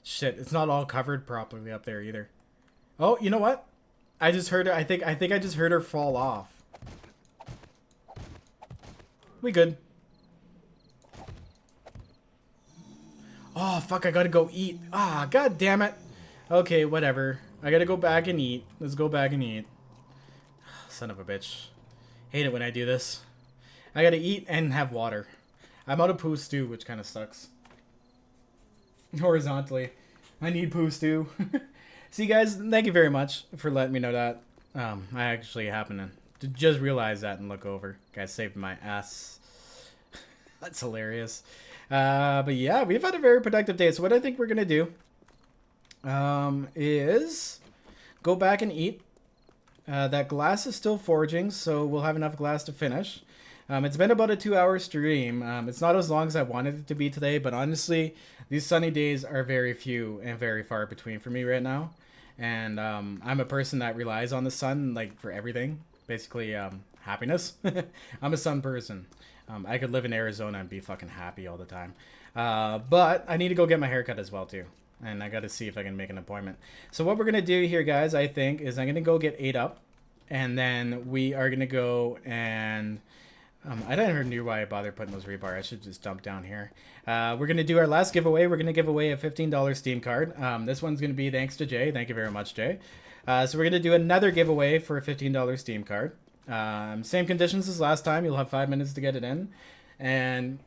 Shit, it's not all covered properly up there either. Oh, you know what? I just heard her. I think I just heard her fall off. We good. Oh, fuck, I gotta go eat. Ah, god damn it. Okay, whatever. I gotta go back and eat. Let's go back and eat. Son of a bitch. Hate it when I do this. I gotta eat and have water. I'm out of poo stew, which kind of sucks. Horizontally. I need poo stew. See, guys, thank you very much for letting me know that. I actually happened to just realize that and look over. Guys saved my ass. That's hilarious. But yeah, we've had a very productive day. So what I think we're gonna do is go back and eat. That glass is still forging, so we'll have enough glass to finish. It's been about a 2-hour stream. It's not as long as I wanted it to be today, but honestly, these sunny days are very few and very far between for me right now. And I'm a person that relies on the sun, like, for everything. Basically, happiness. I'm a sun person. I could live in Arizona and be fucking happy all the time. But I need to go get my haircut as well, too. And I got to see if I can make an appointment. So what we're going to do here, guys, I think, is I'm going to go get 8 up. And then we are going to go and... I don't even know why I bothered putting those rebar. I should just dump down here. We're going to do our last giveaway. We're going to give away a $15 Steam card. This one's going to be thanks to Jay. Thank you very much, Jay. So we're going to do another giveaway for a $15 Steam card. Same conditions as last time. You'll have 5 minutes to get it in. And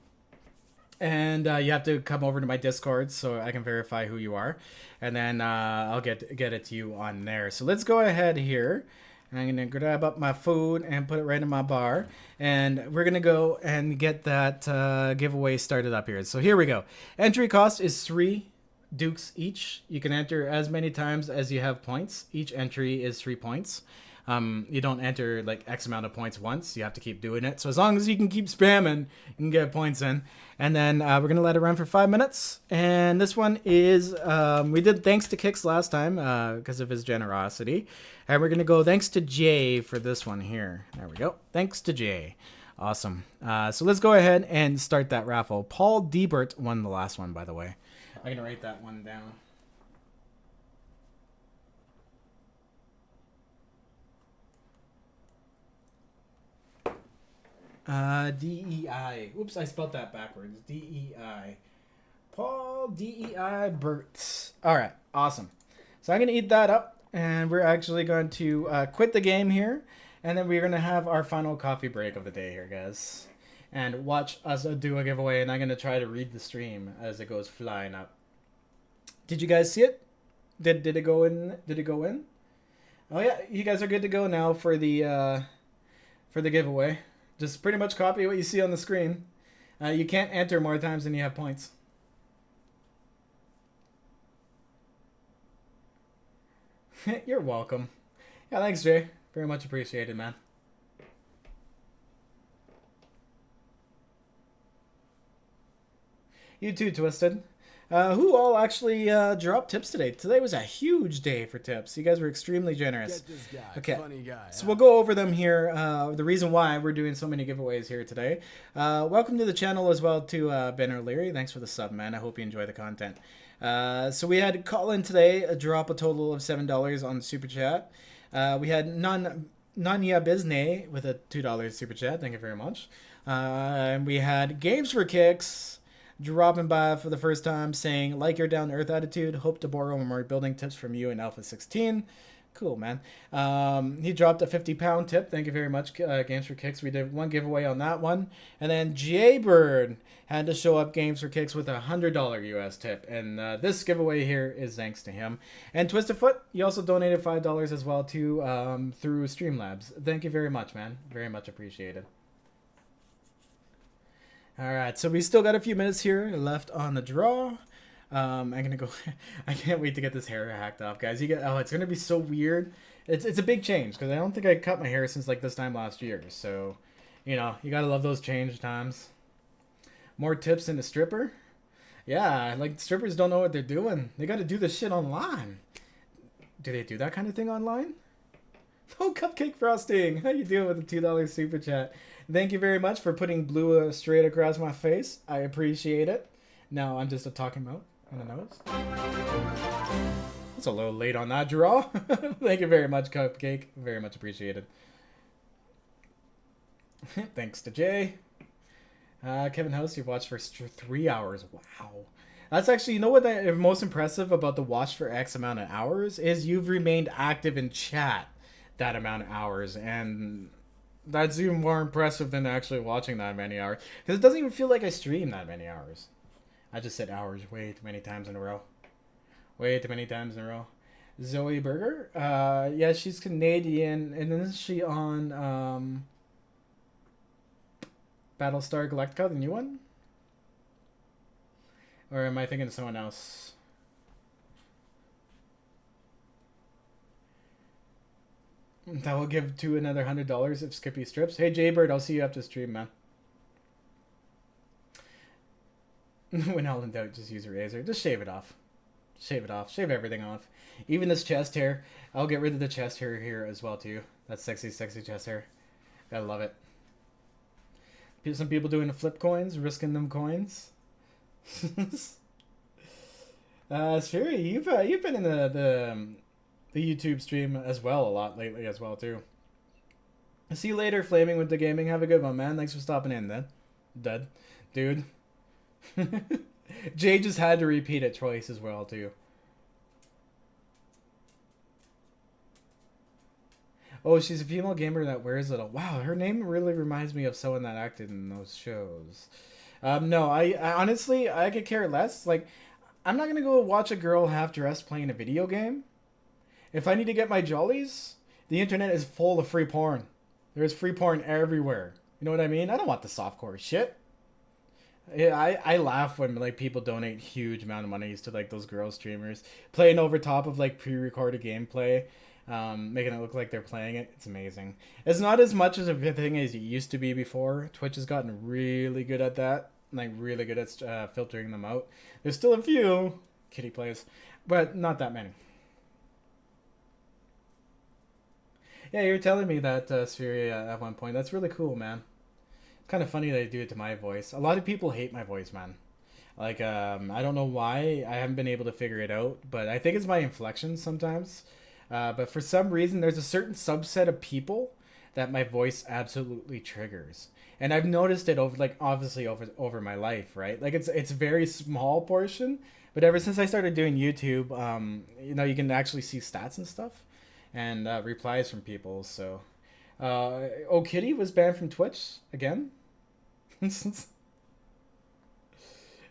you have to come over to my Discord so I can verify who you are. And then I'll get it to you on there. So let's go ahead here. I'm going to grab up my food and put it right in my bar. And we're going to go and get that giveaway started up here. So here we go. Entry cost is 3 dukes each. You can enter as many times as you have points. Each entry is 3 points. You don't enter like X amount of points once. You have to keep doing it. So as long as you can keep spamming, you can get points in. And then we're going to let it run for 5 minutes. And this one is, we did thanks to Kix last time because of his generosity. And we're going to go thanks to Jay for this one here. There we go. Thanks to Jay. Awesome. So let's go ahead and start that raffle. Paul Diebert won the last one, by the way. I'm going to write that one down. D-E-I. Oops, I spelled that backwards. D-E-I. Paul D-E-I Burt. Alright, awesome. So I'm going to eat that up, and we're actually going to quit the game here, and then we're going to have our final coffee break of the day here, guys. And watch us do a giveaway, and I'm going to try to read the stream as it goes flying up. Did you guys see it? Did it go in? Did it go in? Oh yeah, you guys are good to go now for the giveaway. Just pretty much copy what you see on the screen. You can't enter more times than you have points. You're welcome. Yeah, thanks, Jay. Very much appreciated, man. You too, Twisted. Who all actually dropped tips today? Today was a huge day for tips. You guys were extremely generous. Get this guy, okay, funny guy, so we'll go over them here. The reason why we're doing so many giveaways here today. Welcome to the channel as well to Ben O'Leary. Thanks for the sub, man. I hope you enjoy the content. So we had Colin today drop a total of $7 on Super Chat. We had Nanya Bisney with a $2 Super Chat. Thank you very much. And we had Games for Kicks dropping by for the first time saying, like your down-to-earth attitude, hope to borrow more building tips from you and Alpha 16. Cool, man. He dropped a 50-pound tip. Thank you very much, Games for Kicks. We did one giveaway on that one. And then Jaybird had to show up Games for Kicks with a $100 US tip. And this giveaway here is thanks to him. And Twisted Foot, you also donated $5 as well, too, through Streamlabs. Thank you very much, man. Very much appreciated. All right, so we still got a few minutes here left on the draw. I'm gonna go. I can't wait to get this hair hacked off, guys. It's gonna be so weird. It's a big change because I don't think I cut my hair since like this time last year. So, you gotta love those change times. More tips in the stripper. Yeah, like strippers don't know what they're doing. They got to do this shit online. Do they do that kind of thing online? Oh, Cupcake Frosting. How you doing with the $2 super chat? Thank you very much for putting blue straight across my face. I appreciate it. Now I'm just a talking mouth on the nose. That's a little late on that draw. Thank you very much, Cupcake. Very much appreciated. Thanks to Jay. Kevin House, you've watched for 3 hours. Wow. That's actually, you know what the most impressive about the watch for X amount of hours is you've remained active in chat that amount of hours. And that's even more impressive than actually watching that many hours. Because it doesn't even feel like I stream that many hours. I just said hours way too many times in a row. Way too many times in a row. Zoe Berger? Yeah, she's Canadian. And then is she on Battlestar Galactica, the new one? Or am I thinking of someone else? That will give to another $100 if Skippy strips. Hey, Jaybird, I'll see you after stream, man. When all in doubt, just use a razor. Just shave it off. Shave it off. Shave everything off. Even this chest hair. I'll get rid of the chest hair here as well, too. That sexy, sexy chest hair. Gotta love it. Some people doing the flip coins, risking them coins. Sherry, you've been in the YouTube stream as well a lot lately as well too. See you later, Flaming with the Gaming. Have a good one, man. Thanks for stopping in, then. Dude. Jay just had to repeat it twice as well too. Oh, she's a female gamer that wears it. Wow, her name really reminds me of someone that acted in those shows. No, I honestly, I could care less. Like, I'm not going to go watch a girl half-dressed playing a video game. If I need to get my jollies, the internet is full of free porn. There's free porn everywhere. You know what I mean? I don't want the softcore shit. I laugh when like people donate huge amount of money to like those girl streamers playing over top of like pre-recorded gameplay. Making it look like they're playing it. It's amazing. It's not as much as a thing as it used to be before. Twitch has gotten really good at that. Like, really good at filtering them out. There's still a few kitty plays, but not that many. Yeah, you were telling me that, Sphere, at one point. That's really cool, man. It's kind of funny they do it to my voice. A lot of people hate my voice, man. Like, I don't know why. I haven't been able to figure it out, but I think it's my inflection sometimes. But for some reason, there's a certain subset of people that my voice absolutely triggers. And I've noticed it over my life, right? Like it's a very small portion, but ever since I started doing YouTube, you can actually see stats and stuff and replies from people. So, Oh Kitty was banned from Twitch again. Jay,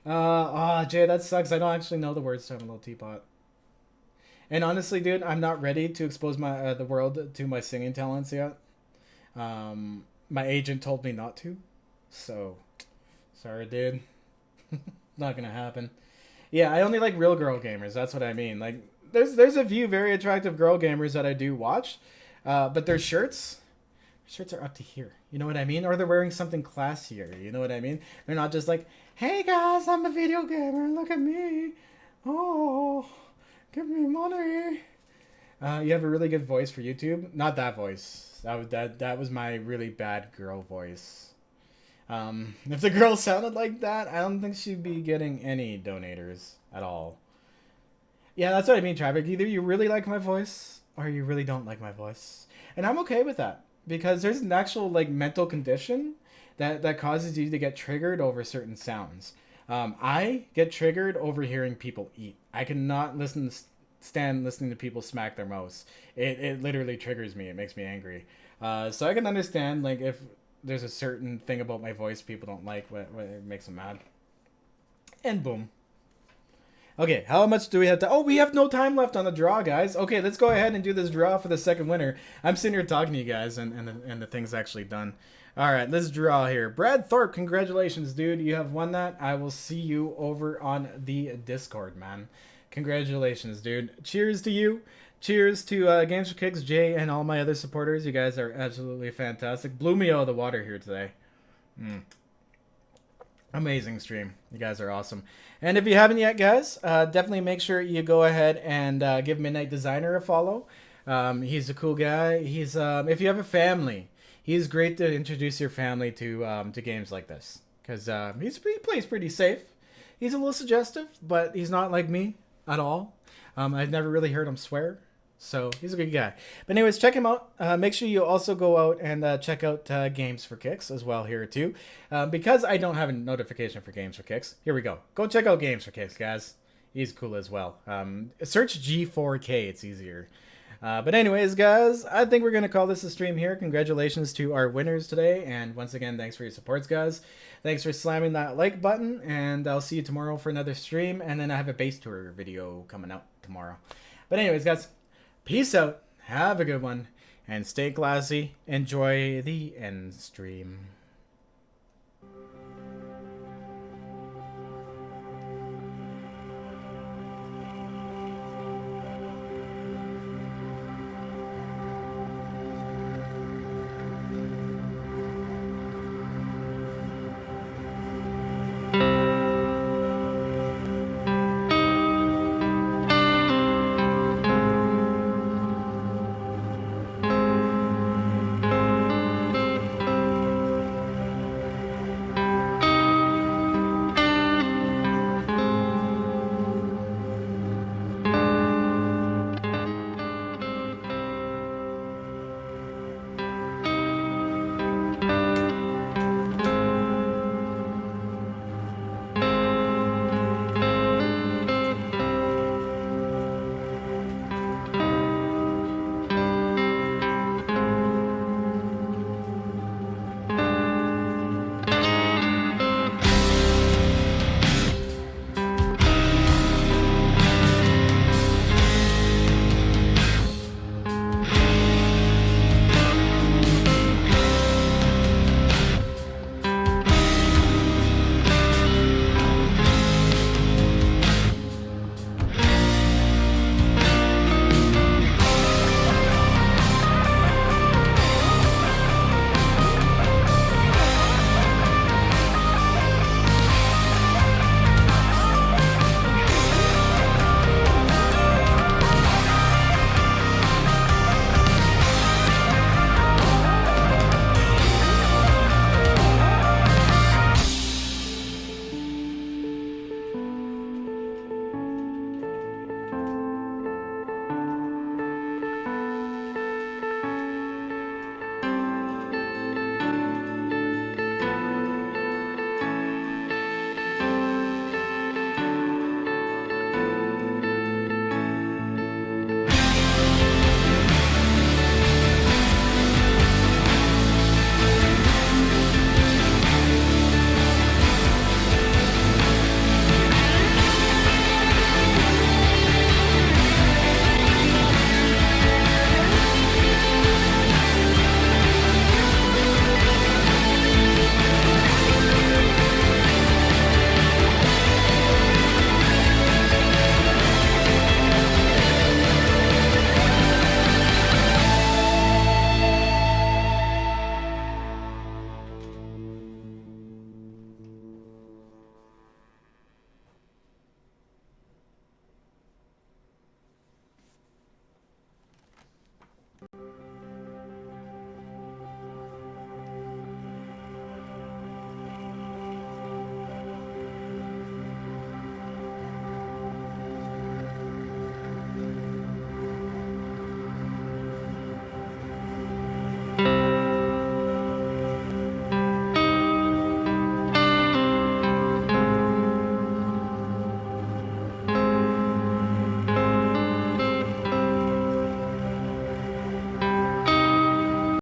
that sucks. I don't actually know the words to "I'm a Little Teapot." And honestly, dude, I'm not ready to expose my the world to my singing talents yet. My agent told me not to, so sorry, dude. Not gonna happen. Yeah, I only like real girl gamers. That's what I mean. Like, there's a few very attractive girl gamers that I do watch, but their shirts are up to here. You know what I mean? Or they're wearing something classier. You know what I mean? They're not just like, "Hey guys, I'm a video gamer. Look at me. Oh, give me money." You have a really good voice for YouTube. Not that voice. That was my really bad girl voice. If the girl sounded like that, I don't think she'd be getting any donators at all. Yeah, that's what I mean, Traffic. Either you really like my voice, or you really don't like my voice. And I'm okay with that. Because there's an actual like mental condition that causes you to get triggered over certain sounds. I get triggered over hearing people eat. I cannot listen to stand listening to people smack their mouse. It literally triggers me. It makes me angry. So I can understand like if there's a certain thing about my voice people don't like, what it makes them mad. And boom. Okay, how much do we have to... Oh, we have no time left on the draw, guys. Okay, let's go ahead and do this draw for the second winner. I'm sitting here talking to you guys, and the thing's actually done. All right, let's draw here. Brad Thorpe, congratulations, dude. You have won that. I will see you over on the Discord, man. Congratulations, dude. Cheers to you. Cheers to Games for Kicks, Jay, and all my other supporters. You guys are absolutely fantastic. Blew me out of the water here today. Amazing stream. You guys are awesome. And if you haven't yet, guys, definitely make sure you go ahead and give Midnight Designer a follow. He's a cool guy. He's if you have a family, he's great to introduce your family to games like this because he plays pretty safe. He's a little suggestive, but he's not like me at all. I've never really heard him swear. So he's a good guy. But anyways, check him out. Make sure you also go out and check out Games for Kicks as well here too. Because I don't have a notification for Games for Kicks. Here we go. Go check out Games for Kicks, guys. He's cool as well. Search G4K. It's easier. But anyways, guys, I think we're going to call this a stream here. Congratulations to our winners today. And once again, thanks for your supports, guys. Thanks for slamming that like button. And I'll see you tomorrow for another stream. And then I have a base tour video coming out tomorrow. But anyways, guys. Peace out, have a good one, and stay classy. Enjoy the end stream.